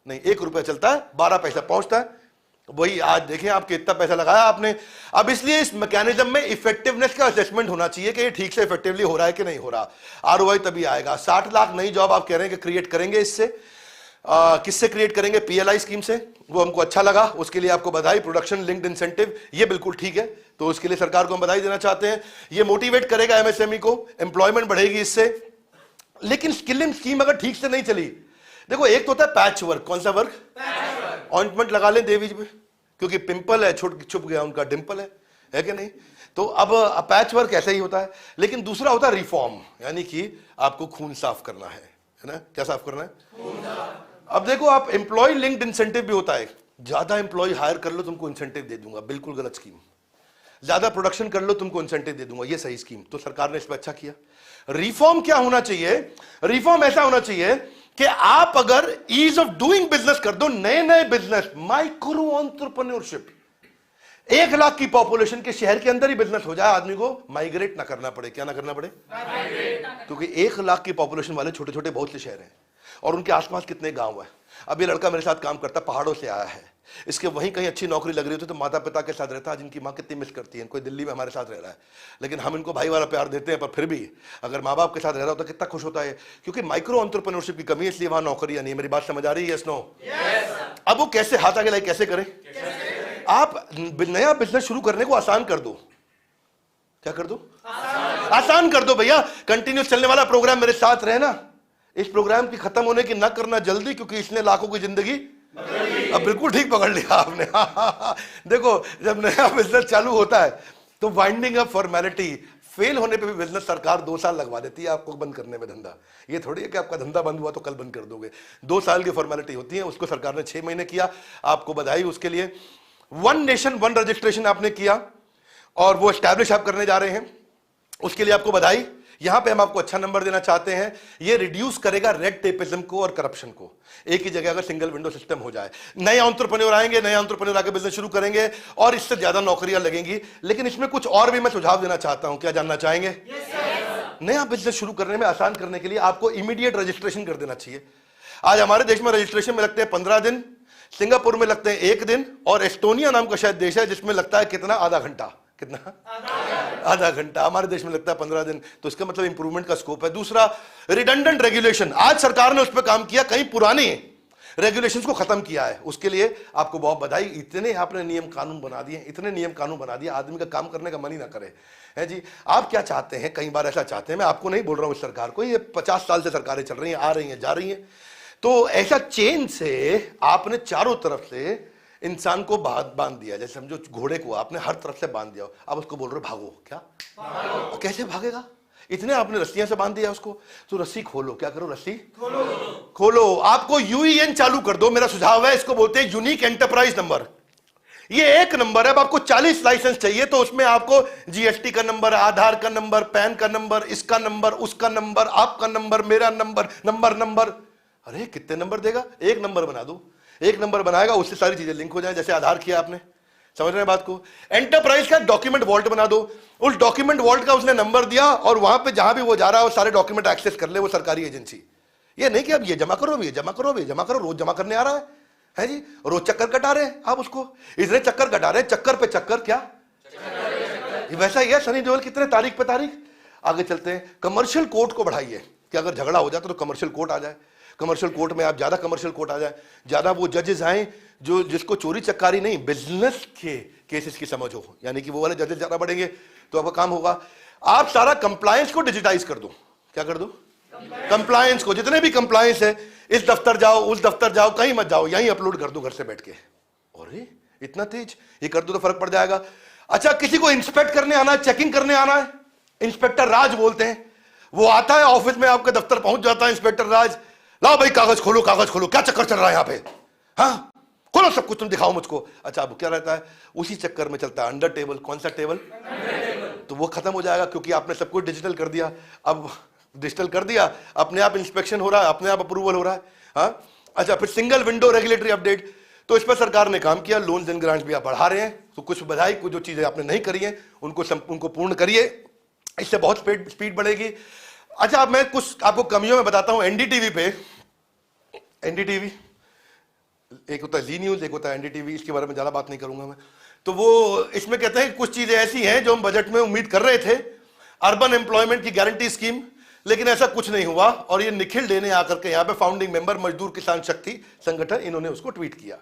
नहीं 1 रुपया चलता है 12 पैसा पहुंचता है। वही आज देखें आप कितना पैसा लगाया आपने। अब इसलिए इस मैकेनिज्म में इफेक्टिवनेस का असेसमेंट होना चाहिए कि ये ठीक से इफेक्टिवली हो रहा है कि नहीं हो रहा। आरओआई तभी आएगा। 60 लाख नई जॉब आप कह रहे हैं कि क्रिएट करेंगे। इससे किससे क्रिएट करेंगे? पीएलआई स्कीम से। वो हमको अच्छा लगा, उसके लिए आपको बधाई। प्रोडक्शन लिंक्ड इंसेंटिव, ये बिल्कुल ठीक है, तो उसके लिए सरकार को हम बधाई देना चाहते हैं। ये मोटिवेट करेगा एमएसएमई को, एम्प्लॉयमेंट बढ़ेगी इससे। लेकिन स्किलिंग स्कीम अगर ठीक से नहीं चली, देखो एक तो होता है पैच वर्क। कौन सा वर्क? ऑइंटमेंट लगा लें देवी पे, क्योंकि पिंपल है, छुप गया उनका डिंपल है कि नहीं? तो अब पैच वर्क ऐसा ही होता है। लेकिन दूसरा होता है रिफॉर्म, यानी कि आपको खून साफ करना है ना? क्या साफ करना है? खून साफ। अब देखो आप एम्प्लॉय लिंक्ड इंसेंटिव भी होता है। ज्यादा एम्प्लॉय हायर कर लो तुमको इंसेंटिव दे दूंगा, बिल्कुल गलत स्कीम। ज्यादा प्रोडक्शन कर लो तुमको इंसेंटिव दे दूंगा, ये सही स्कीम। तो सरकार ने इस पर अच्छा किया। रिफॉर्म क्या होना चाहिए? रिफॉर्म ऐसा होना चाहिए कि आप अगर ईज ऑफ डूइंग बिजनेस कर दो, नए नए बिजनेस, माइक्रो एंटरप्रेन्योरशिप, 1 लाख की पॉपुलेशन के शहर के अंदर ही बिजनेस हो जाए, आदमी को माइग्रेट ना करना पड़े। क्या ना करना पड़े? क्योंकि 1 लाख की पॉपुलेशन वाले छोटे छोटे बहुत से शहर हैं और उनके आसपास कितने गांव हैं। अब ये लड़का मेरे साथ काम करता, पहाड़ों से आया है, इसके वहीं कहीं अच्छी नौकरी लग रही होती तो माता पिता के साथ रहता, जिनकी माँ कितनी मिस करती है। कोई दिल्ली में हमारे साथ रह रहा है, लेकिन हम इनको भाई वाला प्यार देते हैं, पर फिर भी अगर माँ बाप के साथ रह रहा होता तो कितना खुश होता है। क्योंकि माइक्रो एंटरप्रेन्योरशिप की कमी है, इसलिए वहां नौकरियां नहीं है। मेरी बात समझ आ रही है? Yes no? अब वो कैसे? हाथ आगे लाई, कैसे करें? आप नया बिजनेस शुरू करने को आसान कर दो। क्या कर दो? आसान कर दो भैया। कंटिन्यूस चलने वाला प्रोग्राम मेरे साथ रहना। इस प्रोग्राम की खत्म होने की ना करना जल्दी, क्योंकि इसने लाखों की जिंदगी अब बिल्कुल ठीक पकड़ लिया आपने। देखो जब नया बिजनेस चालू होता है तो वाइंडिंग अप फॉर्मेलिटी, फेल होने पे भी बिजनेस सरकार 2 साल लगवा देती है आपको बंद करने में धंधा। ये थोड़ी है कि आपका धंधा बंद हुआ तो कल बंद कर दोगे। 2 साल की फॉर्मेलिटी होती है, उसको सरकार ने 6 महीने किया। आपको बधाई उसके लिए। 1 नेशन 1 रजिस्ट्रेशन आपने किया और वो एस्टैब्लिश आप करने जा रहे हैं, उसके लिए आपको बधाई। यहां पे हम आपको अच्छा नंबर देना चाहते हैं। ये रिड्यूस करेगा रेड टेपिज्म को और करप्शन को। एक ही जगह अगर सिंगल विंडो सिस्टम हो जाए, नए एंटरप्रेन्योर आएंगे, नए एंटरप्रेन्योर आके बिजनेस शुरू करेंगे और इससे ज्यादा नौकरियां लगेंगी। लेकिन इसमें कुछ और भी मैं सुझाव देना चाहता हूं। क्या जानना चाहेंगे? नया बिजनेस शुरू करने में आसान करने के लिए आपको इमीडिएट रजिस्ट्रेशन कर देना चाहिए। आज हमारे देश में रजिस्ट्रेशन में लगते हैं 15 दिन, सिंगापुर में लगते हैं 1 दिन, और एस्टोनिया नाम का शायद देश है जिसमें लगता है कितना? आधा घंटा। कितना? आधा घंटा। हमारे देश में लगता है 15 दिन। तो इसका मतलब इंप्रूवमेंट का स्कोप है। दूसरा, रिडंडेंट रेगुलेशन। आज सरकार ने उस पर काम किया, कई पुराने रेगुलेशंस को खत्म किया है, उसके लिए आपको बहुत बधाई। इतने आपने नियम कानून बना दिए, इतने नियम कानून बना दिए, आदमी का काम करने का मन ही ना करे। है जी? आप क्या चाहते हैं? कई बार ऐसा चाहते हैं, मैं आपको नहीं बोल रहा हूं, इस सरकार को, ये 50 साल से सरकारें चल रही हैं, आ रही हैं, जा रही हैं। तो ऐसा चेन से आपने चारों तरफ से इंसान को बांध दिया। जैसे समझो घोड़े को आपने हर तरफ से बांध दिया, अब उसको बोल रहे भागो। क्या भागो? कैसे भागेगा? इतने आपने रस्सियां से बांध दिया उसको। तो रस्सी खोलो। क्या करो? रस्सी खोलो। आपको यूईएन चालू कर दो, मेरा सुझाव है। इसको बोलते हैं यूनिक एंटरप्राइज नंबर। ये एक नंबर है। अब आपको 40 लाइसेंस चाहिए तो उसमें आपको जीएसटी का नंबर, आधार का नंबर, पैन का नंबर, इसका नंबर, उसका नंबर, आपका नंबर, मेरा नंबर, नंबर। अरे कितने नंबर देगा? 1 नंबर बना दो। 1 नंबर बनाएगा, उससे सारी चीजें लिंक हो जाए, जैसे आधार किया आपने। समझ रहे हैं बात को? एंटरप्राइज का डॉक्यूमेंट वॉल्ट बना दो। उस डॉक्यूमेंट वॉल्ट का उसने नंबर दिया और वहां पे जहां भी वो जा रहा है वो सारे डॉक्यूमेंट एक्सेस कर ले, वो सरकारी एजेंसी। ये नहीं कि अब ये जमा करो, ये जमा करो, ये जमा करो। रोज जमा करने आ रहा है जी, रोज चक्कर कटा रहे हैं आप उसको। इतने चक्कर कटा रहे हैं, चक्कर पे चक्कर। क्या वैसा ही है सनी देओल कितने तारीख पे तारीख। आगे चलते हैं। कमर्शियल कोर्ट को बढ़ाइए कि अगर झगड़ा हो जाता तो कमर्शियल कोर्ट आ जाए। कमर्शियल कोर्ट में आप ज्यादा कमर्शियल कोर्ट आ जाए, ज्यादा वो जजेस आए जो जिसको चोरी चक्कारी नहीं, बिजनेस के केसेस की समझ हो, यानी कि वो वाले जजेस ज्यादा बढ़ेंगे तो आपका काम होगा। आप सारा कंप्लायंस को डिजिटाइज कर दो। क्या कर दो? कंप्लायंस को। जितने भी कंप्लायंस है, इस दफ्तर जाओ, उस दफ्तर जाओ, कहीं मत जाओ, यहीं अपलोड कर दो घर से बैठ के। अरे इतना तेज, ये कर दो तो फर्क पड़ जाएगा। अच्छा, किसी को इंस्पेक्ट करने आना है, चेकिंग करने आना है, इंस्पेक्टर राज बोलते हैं, वो आता है ऑफिस में, आपके दफ्तर पहुंच जाता है इंस्पेक्टर राज। लाओ भाई कागज खोलो, कागज खोलो, क्या चक्कर चल रहा है यहाँ पे? हाँ खोलो सब कुछ, तुम दिखाओ मुझको। अच्छा अब क्या रहता है? उसी चक्कर में चलता है अंडर टेबल। कौन सा टेबल? तो वो खत्म हो जाएगा, क्योंकि आपने सब कुछ डिजिटल कर दिया। अब डिजिटल कर दिया, अपने आप इंस्पेक्शन हो रहा है, अपने आप अप्रूवल हो रहा है। हाँ, अच्छा, फिर सिंगल विंडो रेगुलेटरी अपडेट, तो इस पर सरकार ने काम किया, लोन्स एंड ग्रांट्स भी आप बढ़ा रहे हैं, तो कुछ बधाई, कुछ जो चीजें आपने नहीं करी हैं उनको पूर्ण करिए, इससे बहुत स्पीड बढ़ेगी। अच्छा, अब मैं कुछ आपको कमियों में बताता हूं। एनडीटीवी पे, एनडीटीवी एक होता है जी न्यूज, एक होता है एनडीटीवी, इसके बारे में ज्यादा बात नहीं करूंगा मैं। तो वो इसमें कहते हैं कुछ चीजें ऐसी हैं जो हम बजट में उम्मीद कर रहे थे, अर्बन एम्प्लॉयमेंट की गारंटी स्कीम, लेकिन ऐसा कुछ नहीं हुआ। और ये निखिल डे ने आकर के, यहाँ पे फाउंडिंग मेंबर मजदूर किसान शक्ति संगठन, इन्होंने उसको ट्वीट किया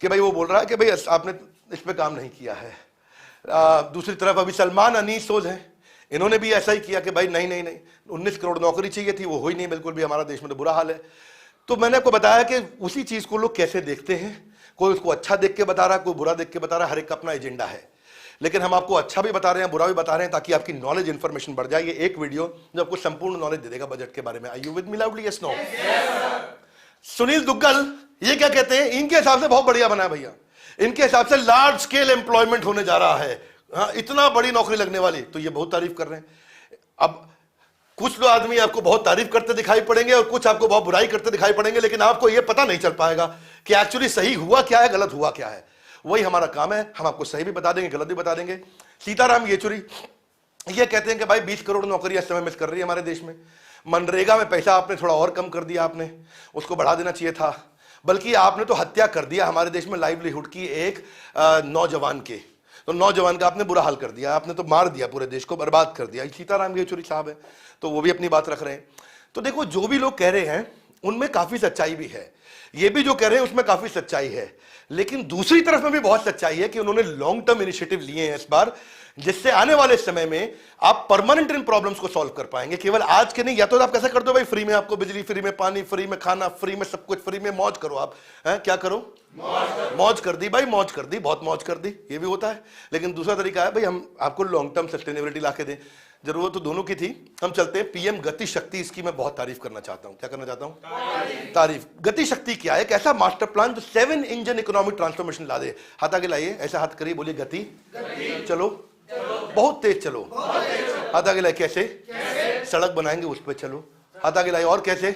कि भाई, वो बोल रहा है कि भाई आपने इस पे काम नहीं किया है। दूसरी तरफ अभी सलमान अनीस सोज हैं, इन्होंने भी ऐसा ही किया कि भाई नहीं नहीं नहीं, 19 करोड़ नौकरी चाहिए थी, वो हुई नहीं बिल्कुल भी, हमारा देश में तो बुरा हाल है। तो मैंने आपको बताया कि उसी चीज को लोग कैसे देखते हैं, कोई उसको अच्छा देख के बता रहा है, कोई बुरा देख के बता रहा है, हर एक का अपना एजेंडा है। लेकिन हम आपको अच्छा भी बता रहे हैं, बुरा भी बता रहे हैं, ताकि आपकी नॉलेज इंफॉर्मेशन बढ़ जाए। ये एक वीडियो जो आपको संपूर्ण नॉलेज दे देगा बजट के बारे में। Are you with me loudly? Yes, no? Sunil Duggal ये क्या कहते हैं, इनके हिसाब से बहुत बढ़िया बना है भैया, इनके हिसाब से लार्ज स्केल एम्प्लॉयमेंट होने जा रहा है। हाँ, इतना बड़ी नौकरी लगने वाली, तो ये बहुत तारीफ कर रहे हैं। अब कुछ लोग आदमी आपको बहुत तारीफ करते दिखाई पड़ेंगे और कुछ आपको बहुत बुराई करते दिखाई पड़ेंगे, लेकिन आपको यह पता नहीं चल पाएगा कि एक्चुअली सही हुआ क्या है, गलत हुआ क्या है। वही हमारा काम है, हम आपको सही भी बता देंगे, गलत भी बता देंगे। सीताराम येचुरी ये कहते हैं कि भाई 20 करोड़ नौकरियां इस समय मिस कर रही है हमारे देश में। मनरेगा में पैसा आपने थोड़ा और कम कर दिया, आपने उसको बढ़ा देना चाहिए था, बल्कि आपने तो हत्या कर दिया हमारे देश में लाइवलीहुड की एक नौजवान के। तो नौजवान का आपने बुरा हाल कर दिया, आपने तो मार दिया, पूरे देश को बर्बाद कर दिया। सीताराम येचुरी साहब है, तो वो भी अपनी बात रख रहे हैं। तो देखो, जो भी लोग कह रहे हैं उनमें काफी सच्चाई भी है, ये भी जो कह रहे हैं उसमें काफी सच्चाई है, लेकिन दूसरी तरफ में भी बहुत सच्चाई है कि उन्होंने लॉन्ग टर्म इनिशिएटिव लिए हैं इस बार, जिससे आने वाले समय में आप परमानेंट इन प्रॉब्लम्स को सॉल्व कर पाएंगे, केवल आज के नहीं। या तो आप कैसे कर दो भाई, फ्री में आपको बिजली, फ्री में पानी, फ्री में खाना, फ्री में सब कुछ, फ्री में मौज करो आप। हैं, क्या करो? मौज कर दी भाई, मौज कर दी, बहुत मौज कर दी, ये भी होता है। लेकिन दूसरा तरीका है भाई, हम आपको लॉन्ग टर्म सस्टेनेबिलिटी ला के दें। जरूरत तो दोनों की थी। हम चलते हैं पीएम गति शक्ति, इसकी मैं बहुत तारीफ करना चाहता हूं। क्या करना चाहता हूं? तारीफ। गति शक्ति क्या है? एक ऐसा मास्टर प्लान जो 7 इंजन इकोनॉमिक ट्रांसफॉर्मेशन ला दे। हाथ आगे लाइए, ऐसा हाथ करिए, बोलिए गति, चलो, बहुत तेज चलो। हाथ आगे लाइए, कैसे? सड़क बनाएंगे उस पर चलो। हाथ आगे लाइए, और कैसे?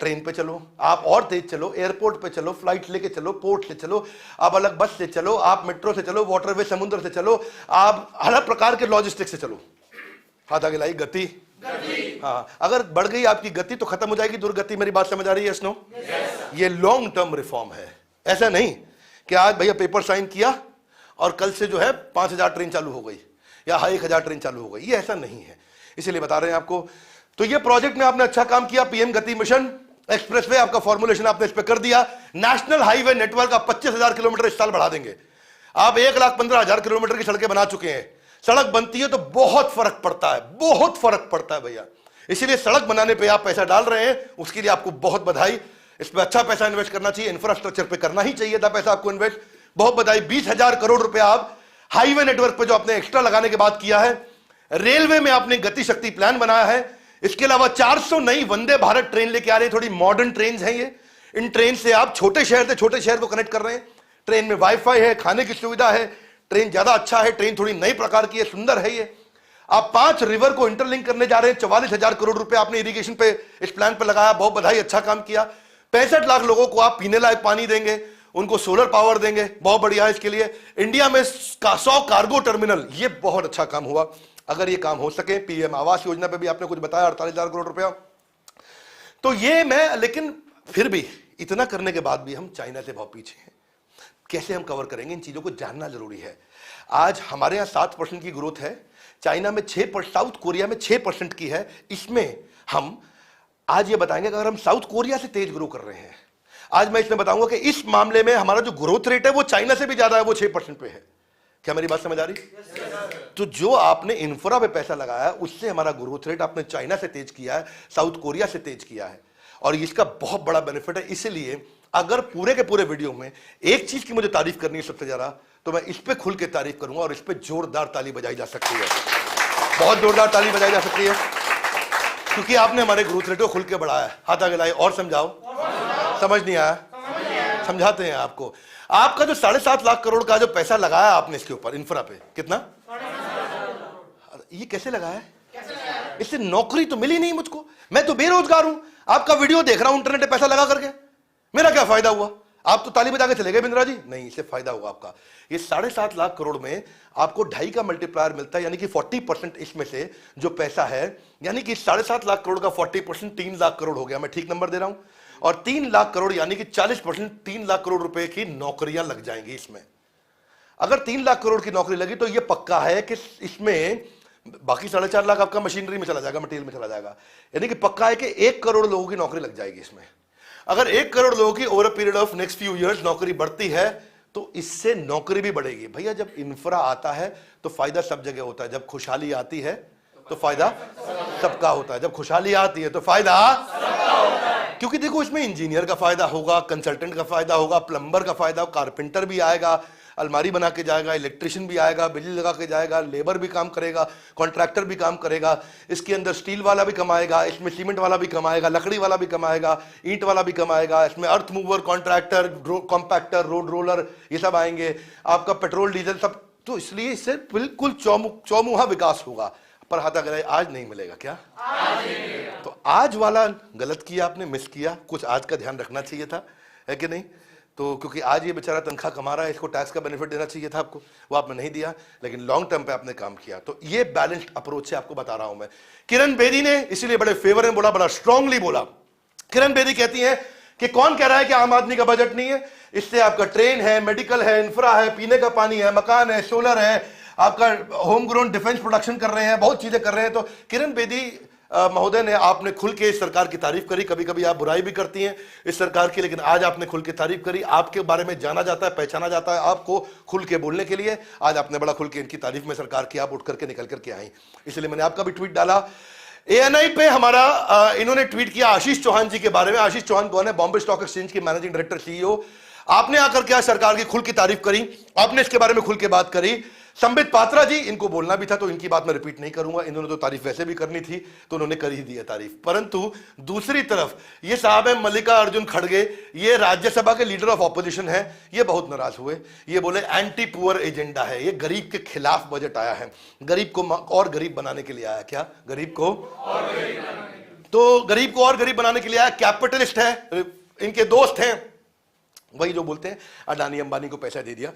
ट्रेन पे चलो, आप और तेज चलो, एयरपोर्ट पे चलो, फ्लाइट लेके चलो, पोर्ट से चलो, आप अलग बस से चलो, आप मेट्रो से चलो, वाटरवे समुद्र से चलो, आप हर प्रकार के लॉजिस्टिक्स से चलो। हाथ आगे लाई, गति। हाँ, अगर बढ़ गई आपकी गति तो खत्म हो जाएगी दुर्गति। मेरी बात समझ आ रही है? Yes, no? ये लॉन्ग टर्म रिफॉर्म है। ऐसा नहीं कि आज भैया पेपर साइन किया और कल से जो है 5000 ट्रेन चालू हो गई या 1000 ट्रेन चालू हो गई, ये ऐसा नहीं है। इसीलिए बता रहे हैं आपको। तो ये प्रोजेक्ट में आपने अच्छा काम किया। पीएम गति मिशन एक्सप्रेसवे, आपका फॉर्मुलेशन आपने इस पे कर दिया। नेशनल हाईवे नेटवर्क आप 25,000 किलोमीटर इस साल बढ़ा देंगे। आप 1,15,000 किलोमीटर की सड़कें बना चुके हैं। सड़क बनती है तो बहुत फर्क पड़ता है, बहुत फर्क पड़ता है भैया। इसीलिए सड़क बनाने पे आप पैसा डाल रहे हैं, उसके लिए आपको बहुत बधाई। इस पे अच्छा पैसा इन्वेस्ट करना चाहिए, इंफ्रास्ट्रक्चर पे करना ही चाहिए था पैसा आपको इन्वेस्ट। बहुत बधाई। 20,000 करोड़ रुपया आप हाईवे नेटवर्क पे जो आपने एक्स्ट्रा लगाने के बाद किया है। रेलवे में आपने गति शक्ति प्लान बनाया है। इसके अलावा 400 नई वंदे भारत ट्रेन लेके आ रही है, थोड़ी मॉडर्न ट्रेन है ये। इन ट्रेन से आप छोटे शहर से छोटे शहर को कनेक्ट कर रहे हैं। ट्रेन में वाईफाई है, खाने की सुविधा है, ट्रेन ज्यादा अच्छा है, ट्रेन थोड़ी नई प्रकार की है, सुंदर है ये। आप 5 रिवर को इंटरलिंक करने जा रहे हैं। 44,000 करोड़ रुपए आपने इरिगेशन पे इस प्लान पे लगाया, बहुत बधाई, अच्छा काम किया। 65 लाख लोगों को आप पीने लायक पानी देंगे, उनको सोलर पावर देंगे, बहुत बढ़िया है। इसके लिए इंडिया में 100 कार्गो टर्मिनल, ये बहुत अच्छा काम हुआ। अगर ये काम हो सके, पीएम आवास योजना पे भी आपने कुछ बताया, 48,000 करोड़ रुपया। तो ये मैं, लेकिन फिर भी इतना करने के बाद भी हम चाइना से बहुत पीछे हैं। कैसे हम कवर करेंगे, इन चीजों को जानना जरूरी है। आज हमारे यहां 7% की ग्रोथ है, चाइना में 6%, साउथ कोरिया में 6% की है। इसमें हम आज ये बताएंगे कि अगर हम साउथ कोरिया से तेज ग्रो कर रहे हैं, आज मैं इसमें बताऊंगा कि इस मामले में हमारा जो ग्रोथ रेट है वो चाइना से भी ज्यादा है, वो 6% पे है। क्या मेरी बात समझ आ रही? तो जो आपने इंफ्रा पे पैसा लगाया उससे हमारा ग्रोथ रेट आपने चाइना से तेज किया है, साउथ कोरिया से तेज किया है, और इसका बहुत बड़ा बेनिफिट है। इसलिए अगर पूरे के पूरे वीडियो में एक चीज की मुझे तारीफ करनी है सबसे ज्यादा, तो मैं इस पे खुल के तारीफ करूंगा और इस पे जोरदार ताली बजाई जा सकती है, बहुत जोरदार ताली बजाई जा सकती है, क्योंकि आपने हमारे ग्रोथ रेट को खुल के बढ़ाया। हाथ आगे लाए और समझाओ। समझ नहीं आया? समझाते हैं आपको। आपका जो 7.5 लाख करोड़ का जो पैसा लगाया आपने इसके ऊपर इंफ्रा पे, कितना? ये कैसे लगा है? इससे नौकरी तो मिली नहीं मुझको, मैं तो बेरोजगार हूं। आपका वीडियो देख रहा हूं इंटरनेट पे पैसा लगा करके, मेरा क्या फायदा हुआ? आप तो ताली बजा के चले गए बिंद्रा जी। नहीं, इससे फायदा होगा आपका। ये 7.5 लाख करोड़ में आपको 2.5 का मल्टीप्लायर मिलता है, यानी कि 40% इसमें से जो पैसा है, यानी कि 7.5 लाख करोड़ का 40% 3 लाख करोड़ हो गया। मैं ठीक नंबर दे रहा हूं? और 3 लाख करोड़ यानी कि 40% 3 लाख करोड़ रुपए की नौकरियां लग जाएंगी इसमें। अगर 3 लाख करोड़ की नौकरी लगी तो यह पक्का है कि इसमें बाकी 4.5 लाख आपका मशीनरी में चला जाएगा, मटेरियल में चला जाएगा, यानी कि पक्का है कि 1 करोड़ लोगों की नौकरी लग जाएगी इसमें। अगर 1 करोड़ लोगों की over a period of next few years नौकरी बढ़ती है तो इससे नौकरी भी बढ़ेगी। भैया जब इंफ्रा आता है तो फायदा सब जगह होता है, जब खुशहाली आती है तो फायदा सबका होता है, जब खुशहाली आती है तो फायदा सबका होता है। क्योंकि देखो इसमें इंजीनियर का फायदा होगा, कंसल्टेंट का फायदा होगा, प्लम्बर का फायदा होगा, कारपेंटर भी आएगा, अलमारी बना के जाएगा, इलेक्ट्रिशियन भी आएगा, बिजली लगा के जाएगा, लेबर भी काम करेगा, कॉन्ट्रैक्टर भी काम करेगा, इसके अंदर स्टील वाला भी कमाएगा, इसमें सीमेंट वाला भी कमाएगा, लकड़ी वाला भी कमाएगा, ईंट वाला भी कमाएगा, इसमें earth mover, contractor, compactor, road roller, ये सब आएंगे, आपका पेट्रोल डीजल सब। तो इसलिए इससे बिल्कुल चौमुहा विकास होगा। पर हाथ अगर आज नहीं मिलेगा क्या? तो आज वाला गलत किया आपने, मिस किया। कुछ आज का ध्यान रखना चाहिए था, है कि नहीं? तो क्योंकि आज ये बेचारा तनख्वाह कमा रहा है, इसको टैक्स का बेनिफिट देना चाहिए था आपको, वो आपने नहीं दिया, लेकिन लॉन्ग टर्म पे आपने काम किया। तो ये बैलेंस्ड अप्रोच से आपको बता रहा हूं मैं। किरण बेदी ने इसीलिए बड़े फेवर में बोला, बड़ा स्ट्रांगली बोला। किरण बेदी कहती है कि कौन कह रहा है कि आम आदमी का बजट नहीं है? इससे आपका ट्रेन है, मेडिकल है, इंफ्रा है, पीने का पानी है, मकान है, सोलर है, आपका होम ग्रोन डिफेंस प्रोडक्शन कर रहे हैं, बहुत चीजें कर रहे हैं। तो किरण बेदी महोदय ने, आपने खुल के इस सरकार की तारीफ करी। कभी कभी आप बुराई भी करती हैं इस सरकार की, लेकिन आज आपने खुल के तारीफ करी। आपके बारे में जाना जाता है, पहचाना जाता है आपको खुल के बोलने के लिए। आज आपने बड़ा खुल के इनकी तारीफ में सरकार की आप उठ करके निकल करके आई, इसलिए मैंने आपका भी ट्वीट डाला। ANI पे हमारा इन्होंने ट्वीट किया आशीष चौहान जी के बारे में। आशीष चौहान कौन है? बॉम्बे स्टॉक एक्सचेंज के मैनेजिंग डायरेक्टर, CEO। आपने आकर के आज सरकार की खुल की तारीफ करी, आपने इसके बारे में खुल के बात करी। संबित पात्रा जी, इनको बोलना भी था तो इनकी बात मैं रिपीट नहीं करूंगा, इन्होंने तो तारीफ वैसे भी करनी थी तो उन्होंने कर ही दी है तारीफ। परंतु दूसरी तरफ ये साहब है मल्लिकार्जुन खड़गे, ये राज्यसभा के लीडर ऑफ ऑपोजिशन है, ये बहुत नाराज हुए। ये बोले एंटी पुअर एजेंडा है, ये गरीब के खिलाफ बजट आया है, गरीब को और गरीब बनाने के लिए आया। क्या? गरीब को और गरीब बनाने। तो गरीब को और गरीब बनाने के लिए आया। कैपिटलिस्ट है, इनके दोस्त हैं, वही जो बोलते हैं अडानी अंबानी को पैसा दे दिया।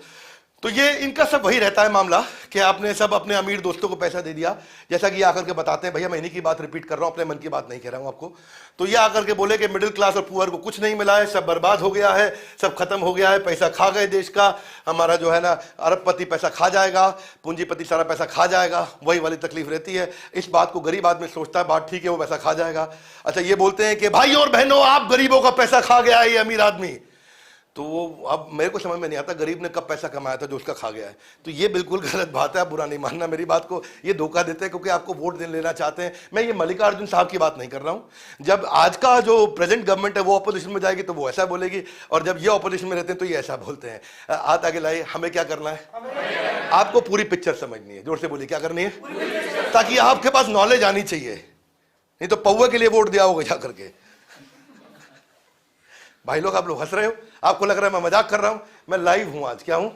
तो ये इनका सब वही रहता है मामला कि आपने सब अपने अमीर दोस्तों को पैसा दे दिया। जैसा कि ये आकर के बताते हैं, भैया मैं इन्हीं की बात रिपीट कर रहा हूं, अपने मन की बात नहीं कह रहा हूं आपको। तो ये आकर के बोले कि मिडिल क्लास और पुअर को कुछ नहीं मिला है, सब बर्बाद हो गया है, सब खत्म हो गया है, पैसा खा गए देश का, हमारा जो है ना अरबपति पैसा खा जाएगा, पूंजीपति सारा पैसा खा जाएगा, वही वाली तकलीफ रहती है। इस बात को गरीब आदमी सोचता है बात ठीक है, वो पैसा खा जाएगा। अच्छा, ये बोलते हैं कि भाई और बहनों आप गरीबों का पैसा खा गया है ये अमीर आदमी। तो वो अब मेरे को समझ में नहीं आता गरीब ने कब पैसा कमाया था जो उसका खा गया है। तो ये बिल्कुल गलत बात है, आप बुरा नहीं मानना मेरी बात को। ये धोखा देते हैं क्योंकि आपको वोट लेना चाहते हैं। मैं ये मल्लिकार्जुन साहब की बात नहीं कर रहा हूं। जब आज का जो प्रेजेंट गवर्नमेंट है वो ऑपोजिशन में जाएगी तो वो ऐसा बोलेगी, और जब ये ऑपोजिशन में रहते हैं तो ये ऐसा बोलते हैं। हाथ आगे लाइए, हमें क्या करना है? आपको पूरी पिक्चर समझनी है। जोर से बोलिए, क्या करनी है? ताकि आपके पास नॉलेज आनी चाहिए, नहीं तो पौवे के लिए वोट दिया होगा जा करके। भाई लोग, आप लोग हंस रहे हो, आपको लग रहा है मैं मजाक कर रहा हूं। मैं लाइव हूं आज। क्या हूं?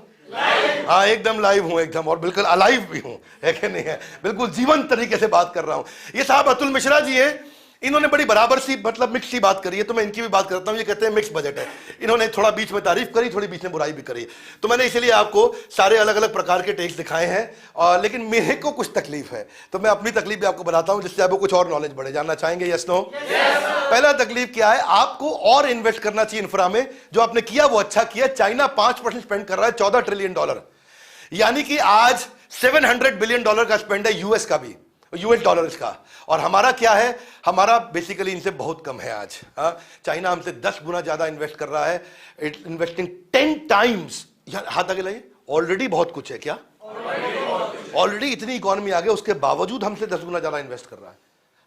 हाँ, एकदम लाइव हूं, एकदम, और बिल्कुल अलाइव भी हूं, है कि नहीं है? बिल्कुल जीवंत तरीके से बात कर रहा हूं। ये साहब अतुल मिश्रा जी है, इन्होंने बड़ी बराबर सी, मतलब मिक्स सी बात करी है, तो मैं इनकी भी बात करता हूं। ये कहते हैं मिक्स बजट है। इन्होंने थोड़ा बीच में तारीफ करी, थोड़ी बीच में बुराई भी करी। तो मैंने इसीलिए आपको सारे अलग अलग प्रकार के टेक्स्ट दिखाए हैं, और लेकिन मेरे को कुछ तकलीफ है तो मैं अपनी तकलीफ भी आपको बताता हूं, जिससे आपको कुछ और नॉलेज बढ़े। जानना चाहेंगे? Yes no? पहला तकलीफ क्या है? आपको और इन्वेस्ट करना चाहिए इंफ्रा में। जो आपने किया वो अच्छा किया। चाइना 5% स्पेंड कर रहा है, $14 ट्रिलियन, यानी कि आज $700 बिलियन का स्पेंड है यूएस का भी, US डॉलर्स का। और हमारा क्या है? हमारा बेसिकली इनसे बहुत कम है आज। चाइना हमसे 10 गुना ज्यादा इन्वेस्ट कर रहा है, इन्वेस्टिंग 10 टाइम्स। हाथ आगे लाइए, ऑलरेडी बहुत कुछ है। क्या? ऑलरेडी इतनी इकोनॉमी आ गई, उसके बावजूद हमसे 10 गुना ज्यादा इन्वेस्ट कर रहा है।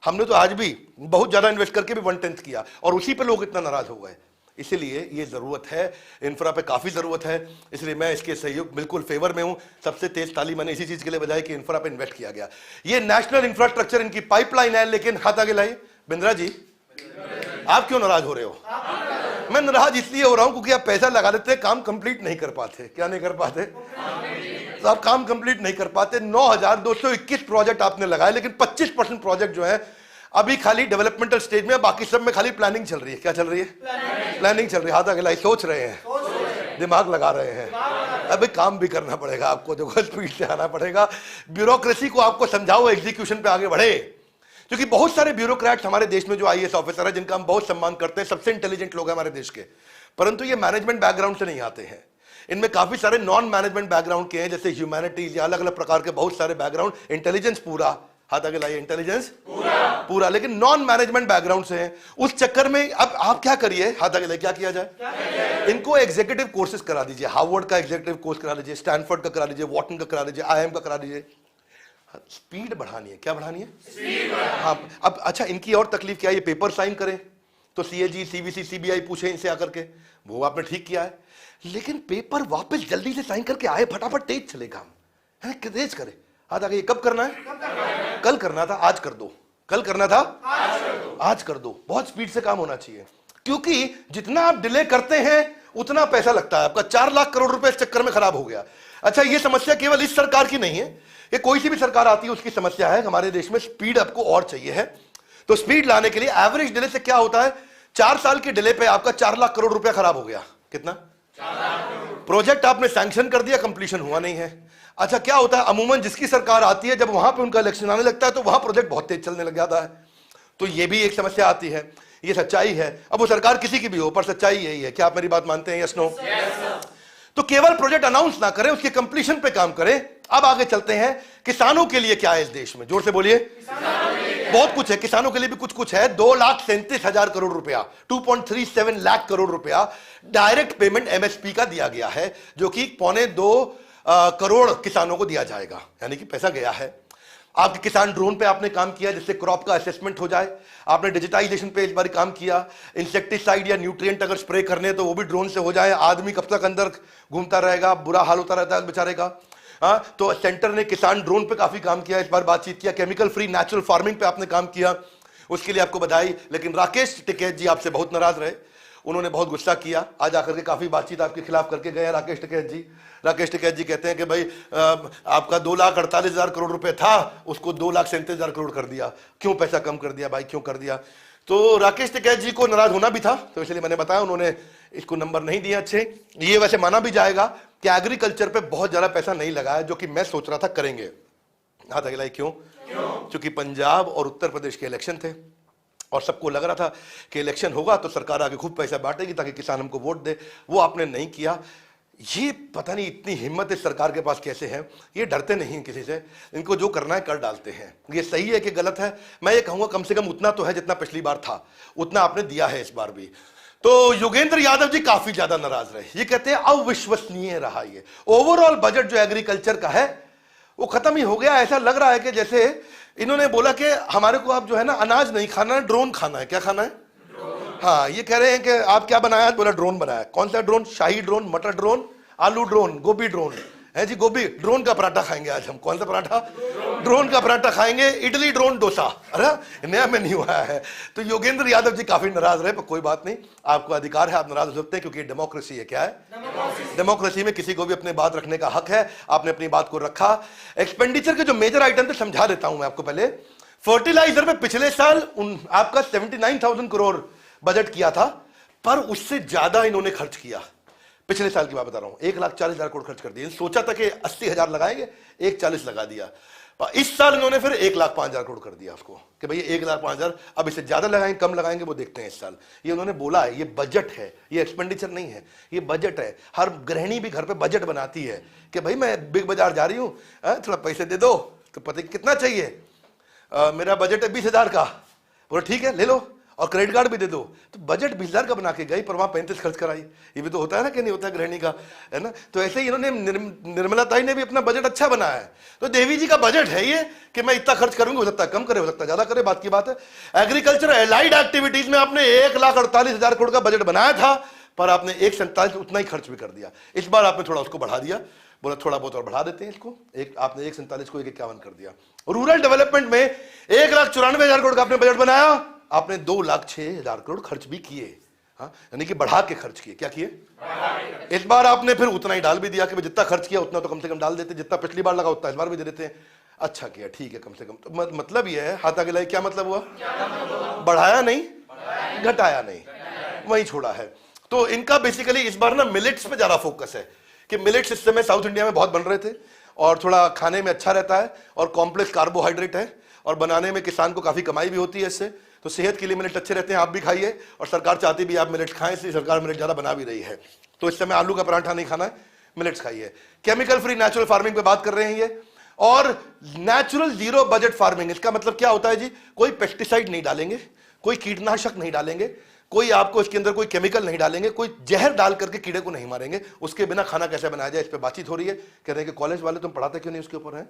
हमने तो आज भी बहुत ज्यादा इन्वेस्ट करके भी 1/10 किया, और उसी पे लोग इतना नाराज हो गए। इसीलिए ये जरूरत है, इंफ्रा पे काफी जरूरत है, इसलिए मैं इसके सहयोग बिल्कुल फेवर में हूं। सबसे तेज ताली मैंने इसी चीज के लिए बजाई कि इंफ्रा पे इन्वेस्ट किया गया। ये नेशनल इंफ्रास्ट्रक्चर इनकी पाइपलाइन है। लेकिन हाथ आगे लाइए, बिंद्रा जी आप क्यों नाराज हो रहे हो? मैं नाराज इसलिए हो रहा हूं क्योंकि आप पैसा लगा देते, काम कंप्लीट नहीं कर पाते। क्या नहीं कर पाते? तो आप काम कंप्लीट नहीं कर पाते। 9,221 प्रोजेक्ट आपने लगाए, लेकिन 25% प्रोजेक्ट जो है अभी खाली डेवलपमेंटल स्टेज में, बाकी सब में खाली प्लानिंग चल रही है। क्या चल रही है? प्लानिंग चल रही है। हाथ आगे लाई, सोच रहे हैं, दिमाग लगा रहे हैं। अभी काम भी करना पड़ेगा आपको, देखो स्पीड से आना पड़ेगा। ब्यूरोक्रेसी को आपको समझाओ एग्जीक्यूशन पे आगे बढ़े, क्योंकि बहुत सारे ब्यूरोक्रेट्स हमारे देश में जो आईएएस ऑफिसर है, जिनका हम बहुत सम्मान करते हैं, सबसे इंटेलिजेंट लोग हैं हमारे देश के, परंतु ये मैनेजमेंट बैकग्राउंड से नहीं आते हैं। इनमें काफी सारे नॉन मैनेजमेंट बैकग्राउंड के हैं, जैसे ह्यूमैनिटीज या अलग अलग प्रकार के बहुत सारे बैकग्राउंड। इंटेलिजेंस पूरा, हाथ आगे लाइए, इंटेलिजेंस पूरा, लेकिन नॉन मैनेजमेंट बैकग्राउंड से हैं। उस चक्कर में अब आप क्या करिए, हाथ आगे लाइए, क्या किया जाए? इनको एग्जीक्यूटिव कोर्सेज करा दीजिए। हार्वर्ड का एग्जीक्यूटिव कोर्स करा लीजिए, स्टैनफोर्ड का करा लीजिए, वॉटन का करा लीजिए, आईआईएम का करा लीजिए। स्पीड बढ़ानी है। क्या बढ़ानी है? स्पीड। हाँ, अब अच्छा, इनकी और तकलीफ क्या है? ये पेपर साइन करें तो सीएजी, सीवीसी, सीबीआई पूछे इनसे आकर के, वो आपने ठीक किया है, लेकिन पेपर वापस जल्दी से साइन करके आए, फटाफट तेज चले काम, है ना? तेज करे। हाथ आगे, ये कब करना है? कल करना था, आज कर दो। कल करना था, आज कर दो। बहुत स्पीड से काम होना चाहिए, क्योंकि जितना आप डिले करते हैं उतना पैसा लगता है आपका। 4 लाख करोड़ रुपए इस चक्कर में खराब हो गया। अच्छा, ये समस्या केवल इस सरकार की नहीं है, ये कोई सी भी सरकार आती है उसकी समस्या है। हमारे देश में स्पीड आपको और चाहिए है, तो स्पीड लाने के लिए एवरेज डिले से क्या होता है? 4 साल के डिले पे आपका 4 लाख करोड़ रुपया खराब हो गया। कितना? 4 लाख करोड़। प्रोजेक्ट आपने सैंक्शन कर दिया, कंप्लीशन हुआ नहीं है। अच्छा, क्या होता है? अमूमन जिसकी सरकार आती है, जब वहां पे उनका इलेक्शन आने लगता है तो वहां प्रोजेक्ट बहुत तेज चलने लग जाता है। तो ये भी एक समस्या आती है, ये सच्चाई है। अब वो सरकार किसी की भी हो, पर सच्चाई यही है। क्या आप मेरी बात मानते हैं? Yes, no? तो केवल प्रोजेक्ट अनाउंस ना करें, उसके कंप्लीशन पे काम करें। अब आगे चलते हैं, किसानों के लिए क्या है इस देश में? जोर से बोलिए। बहुत कुछ है, किसानों के लिए भी कुछ है। 2,37,000 करोड़ रुपया, 2.37 लाख करोड़ रुपया डायरेक्ट पेमेंट एमएसपी का दिया गया है, जो कि 2.25 करोड़ किसानों को दिया जाएगा, यानी कि पैसा गया है। आपके किसान ड्रोन पे आपने काम किया, जिससे क्रॉप का असेसमेंट हो जाए। आपने डिजिटाइजेशन पे इस बार काम किया। इंसेक्टिसाइड या न्यूट्रिएंट अगर स्प्रे करने तो वो भी ड्रोन से हो जाए। आदमी कब तक अंदर घूमता रहेगा, बुरा हाल होता रहता है बेचारे का। हाँ, तो सेंटर ने किसान ड्रोन पे काफी काम किया, इस बार बातचीत किया। केमिकल फ्री नेचुरल फार्मिंग पे आपने काम किया, उसके लिए आपको बधाई। लेकिन राकेश टिकैत जी आपसे बहुत नाराज रहे, उन्होंने बहुत गुस्सा किया। आज आकर के काफी बातचीत आपके खिलाफ करके गए राकेश टिकैत जी। राकेश टिकैत जी कहते हैं कि भाई आपका 2,48,000 करोड़ रुपए था, उसको 2,37,000 करोड़ कर दिया। क्यों पैसा कम कर दिया भाई, क्यों कर दिया? तो राकेश टिकैत जी को नाराज होना भी था, तो इसलिए मैंने बताया, उन्होंने इसको नंबर नहीं दिया अच्छे। ये वैसे माना भी जाएगा कि एग्रीकल्चर पे बहुत ज्यादा पैसा नहीं लगाया, जो कि मैं सोच रहा था करेंगे। हाथ आगे लाइए। क्यों? क्योंकि पंजाब और उत्तर प्रदेश के इलेक्शन थे और सबको लग रहा था कि इलेक्शन होगा तो सरकार आगे खूब पैसा बांटेगी ताकि किसान हमको वोट दे। वो आपने नहीं किया। ये पता नहीं इतनी हिम्मत इस सरकार के पास कैसे है। ये डरते नहीं किसी से, इनको जो करना है कर डालते हैं। ये सही है कि गलत है, मैं ये कहूंगा कम से कम उतना तो है जितना पिछली बार था, उतना आपने दिया है इस बार भी। तो योगेंद्र यादव जी काफी ज्यादा नाराज रहे। ये कहते हैं अविश्वसनीय रहा ये ओवरऑल बजट जो एग्रीकल्चर का है वो खत्म ही हो गया। ऐसा लग रहा है कि जैसे इन्होंने बोला कि हमारे को अब जो है ना अनाज नहीं खाना है, ड्रोन खाना है। क्या खाना है? हाँ, ये कह रहे हैं कि आप क्या बनाया? बोला ड्रोन बनाया। कौन सा ड्रोन? शाही ड्रोन, मटर ड्रोन, आलू ड्रोन, गोभी ड्रोन है जी। गोभी ड्रोन का पराठा खाएंगे आज हम। कौन सा पराठा? ड्रोन का पराठा खाएंगे। इडली ड्रोन डोसा, अरे नया में नहीं हुआ है। तो योगेंद्र यादव जी काफी नाराज रहे, पर कोई बात नहीं, आपको अधिकार है, आप नाराज हो सकते हैं, क्योंकि डेमोक्रेसी है। क्या है? डेमोक्रेसी में किसी को भी अपने बात रखने का हक है। आपने अपनी बात को रखा। एक्सपेंडिचर के जो मेजर आइटम थे समझा देता हूं मैं आपको। पहले फर्टिलाइजर में पिछले साल आपका 79,000 करोड़ बजट किया था, पर उससे ज्यादा इन्होंने खर्च किया। पिछले साल की बात बता रहा हूं, 1,40,000 करोड़ खर्च कर दिए। सोचा था कि 80,000 लगाएंगे, 1,40,000 लगा दिया। इस साल इन्होंने फिर 1,05,000 करोड़ कर दिया उसको, कि भाई 1,05,000, अब इससे ज्यादा लगाएंगे कम लगाएंगे वो देखते हैं इस साल। ये उन्होंने बोला है, ये बजट है, ये एक्सपेंडिचर नहीं है, ये बजट है। हर गृहिणी भी घर पे बजट बनाती है कि भाई मैं बिग बाजार जा रही हूँ, थोड़ा पैसे दे दो। तो पता कितना चाहिए? मेरा बजट है 20,000 का। बोला ठीक है ले लो, और क्रेडिट कार्ड भी दे दो। तो बजट 20,000 का बना के गई, पर वहां 35 खर्च कराई। ये भी तो होता है ना कि नहीं होता गृहिणी का, है ना? तो ऐसे ही इन्होंने निर्मला ताई ने भी अपना बजट अच्छा बनाया है। तो देवी जी का बजट है ये कि मैं इतना खर्च करूंगी, हो सकता है कम करे, हो सकता है ज्यादा करे, बात की बात है। एग्रीकल्चर एलाइड एक्टिविटीज में आपने 1,48,000 करोड़ का बजट बनाया था, पर आपने 1,47 उतना ही खर्च भी कर दिया। इस बार आपने थोड़ा उसको बढ़ा दिया, बोला थोड़ा बहुत और बढ़ा देते हैं इसको। आपने 1,47 को 1,51 कर दिया। रूरल डेवलपमेंट में 1,94,000 करोड़ का आपने बजट बनाया, आपने 2,06,000 करोड़ खर्च भी किए। हाँ, यानी कि बढ़ा के खर्च किए। क्या किए? इस बार आपने फिर उतना ही डाल भी दिया कि जितना खर्च किया उतना तो कम से कम डाल देते, जितना पिछली बार लगा उतना इस बार भी दे देते हैं। अच्छा किया, ठीक है, कम से कम। तो मतलब यह है, हाथ आगे लाई, क्या मतलब हुआ? बढ़ाया नहीं, घटाया नहीं, वही छोड़ा है। तो इनका बेसिकली इस बार ना मिलेट्स पे ज्यादा फोकस है कि मिलेट्स इस समय साउथ इंडिया में बहुत बन रहे थे और थोड़ा खाने में अच्छा रहता है और कॉम्प्लेक्स कार्बोहाइड्रेट है और बनाने में किसान को काफी कमाई भी होती है इससे, तो सेहत के लिए मिलेट अच्छे रहते हैं। आप भी खाइए और सरकार चाहती भी आप मिलेट खाएं, इसलिए सरकार मिलेट ज्यादा बना भी रही है। तो इस समय आलू का पराठा नहीं खाना है, मिलेट्स खाइए। केमिकल फ्री नेचुरल फार्मिंग पे बात कर रहे हैं ये, और नेचुरल जीरो बजट फार्मिंग, इसका मतलब क्या होता है जी? कोई पेस्टिसाइड नहीं डालेंगे, कोई कीटनाशक नहीं डालेंगे, कोई आपको इसके अंदर कोई केमिकल नहीं डालेंगे, कोई जहर डाल करके कीड़े को नहीं मारेंगे। उसके बिना खाना कैसे बनाया जाए इस पे बातचीत हो रही है। कह रहे हैं कि कॉलेज वाले तुम पढ़ाते क्यों नहीं उसके ऊपर? है,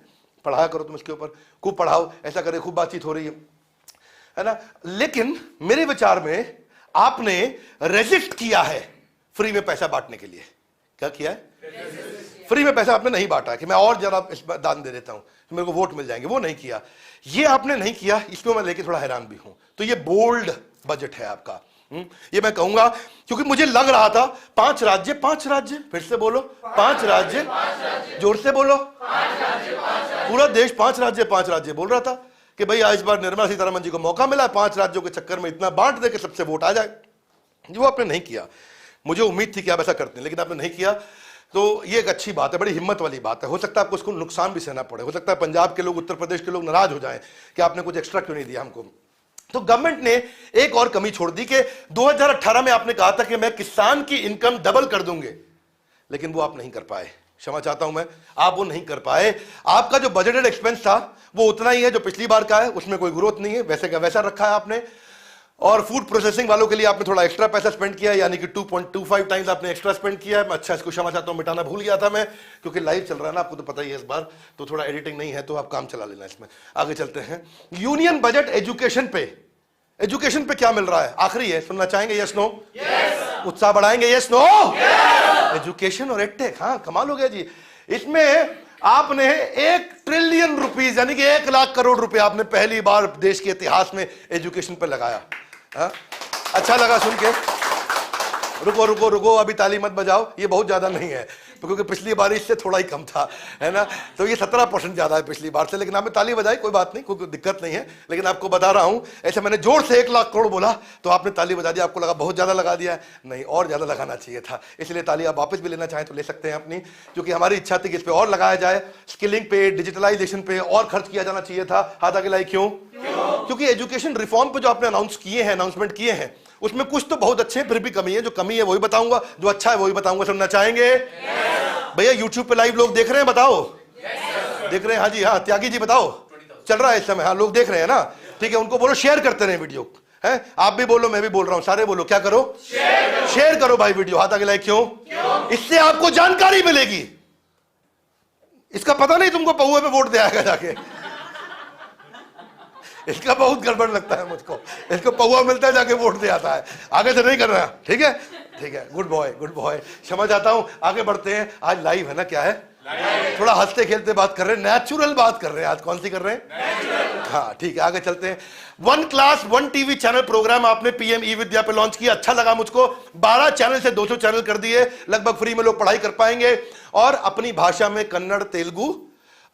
पढ़ाया करो तुम इसके ऊपर, खूब पढ़ाओ, ऐसा करे, खूब बातचीत हो रही है ना। लेकिन मेरे विचार में आपने रेजिस्ट किया है फ्री में पैसा बांटने के लिए। क्या किया है? फ्री में पैसा आपने नहीं बांटा कि मैं और जरा इस दान दे देता हूं तो मेरे को वोट मिल जाएंगे, वो नहीं किया। ये आपने नहीं किया, इसमें मैं लेके थोड़ा हैरान भी हूं। तो ये बोल्ड बजट है आपका। ये मैं कहूंगा क्योंकि मुझे लग रहा था 5 राज्य, 5 राज्य, फिर से बोलो 5 राज्य, जोर से बोलो, पूरा देश 5 राज्य 5 राज्य बोल रहा था कि भाई इस बार निर्मला सीतारमण जी को मौका मिला 5 राज्यों के चक्कर में इतना बांट दे के सबसे वोट आ जाए। वो आपने नहीं किया। मुझे उम्मीद थी कि आप ऐसा करते हैं, लेकिन आपने नहीं किया। तो ये एक अच्छी बात है, बड़ी हिम्मत वाली बात है। हो सकता है आपको उसको नुकसान भी सहना पड़े, हो सकता है पंजाब के लोग, उत्तर प्रदेश के लोग नाराज हो जाएं कि आपने कुछ एक्स्ट्रा क्यों नहीं दिया हमको। तो गवर्नमेंट ने एक और कमी छोड़ दी कि 2018 में आपने कहा था कि मैं किसान की इनकम डबल कर दूंगे, लेकिन वो आप नहीं कर पाए। क्षमा चाहता हूं मैं, आप वो नहीं कर पाए। आपका जो बजटेड एक्सपेंस था वो उतना ही है जो पिछली बार का है, उसमें कोई ग्रोथ नहीं है, वैसे का वैसा रखा है आपने। और फूड प्रोसेसिंग वालों के लिए आपने थोड़ा एक्स्ट्रा पैसा स्पेंड किया है, यानी कि 2.25 टाइम्स आपने एक्स्ट्रा स्पेंड किया है। अच्छा, इसको क्षमा चाहता हूं, मिटाना भूल गया था मैं, क्योंकि लाइव चल रहा है ना, आपको तो पता ही है इस बार, तो थोड़ा एडिटिंग नहीं है तो आप काम चला लेना इसमें। आगे चलते हैं। यूनियन बजट एजुकेशन पे, एजुकेशन पे क्या मिल रहा है? आखिरी है, सुनना चाहेंगे? Yes no? उत्साह बढ़ाएंगे? Yes no? एजुकेशन और एडटेक, हाँ कमाल हो गया जी। इसमें आपने 1 ट्रिलियन रुपीस यानी कि 1 लाख करोड़ रुपए आपने पहली बार देश के इतिहास में एजुकेशन पे लगाया। हा? अच्छा लगा सुन के। रुको रुको रुको, अभी ताली मत बजाओ, ये बहुत ज्यादा नहीं है क्योंकि पिछली बार इससे थोड़ा ही कम था, है ना। तो ये 17% ज्यादा है पिछली बार से, लेकिन आपने ताली बजाई, कोई बात नहीं, कोई दिक्कत नहीं है। लेकिन आपको बता रहा हूं, ऐसे मैंने जोर से 1 लाख करोड़ बोला तो आपने ताली बजा दिया, आपको लगा बहुत ज्यादा लगा दिया। नहीं, और ज्यादा लगाना चाहिए था, इसलिए ताली आप वापस भी लेना चाहें तो ले सकते हैं अपनी, क्योंकि हमारी इच्छा थी कि इस पर और लगाया जाए, स्किलिंग पे, डिजिटलाइजेशन पे और खर्च किया जाना चाहिए था। हाथ आगे लाई, क्यों? क्योंकि एजुकेशन रिफॉर्म पे जो आपने अनाउंसमेंट किए हैं उसमें कुछ तो बहुत अच्छे हैं, फिर भी कमी है। जो कमी है वही बताऊंगा, जो अच्छा है वही बताऊंगा। सुनना चाहेंगे? भैया यूट्यूब पे लाइव लोग देख रहे हैं, बताओ। देख रहे हैं? हाँ जी, हाँ। त्यागी जी बताओ, चल रहा है इस समय? हाँ, लोग देख रहे हैं ना, ठीक है। उनको बोलो शेयर करते रहे वीडियो, है? आप भी बोलो, मैं भी बोल रहा हूं, सारे बोलो। क्या करो? शेयर करो भाई वीडियो। हाथ आगे लाइक, क्यों? इससे आपको जानकारी मिलेगी। इसका पता नहीं तुमको पहुए पे वोट दे आएगा जाके। इसका बहुत गड़बड़ लगता है मुझको, इसको पौवा मिलता है जाके वोट दे आता है। आगे से नहीं करना, ठीक है? ठीक है, गुड बॉय, गुड बॉय। क्षमा चाहता हूं, आगे बढ़ते हैं। आज लाइव है ना, क्या है? थोड़ा हंसते खेलते बात कर रहे हैं, नेचुरल बात कर रहे हैं आज। कौन सी कर रहे हैं? हाँ ठीक है, आगे चलते हैं। 1 क्लास 1 टीवी चैनल प्रोग्राम आपने पीएम ई विद्या पे लॉन्च किया, अच्छा लगा मुझको। 12 चैनल से 200 चैनल कर दिए, लगभग फ्री में लोग पढ़ाई कर पाएंगे। और अपनी भाषा में कन्नड़, तेलुगु,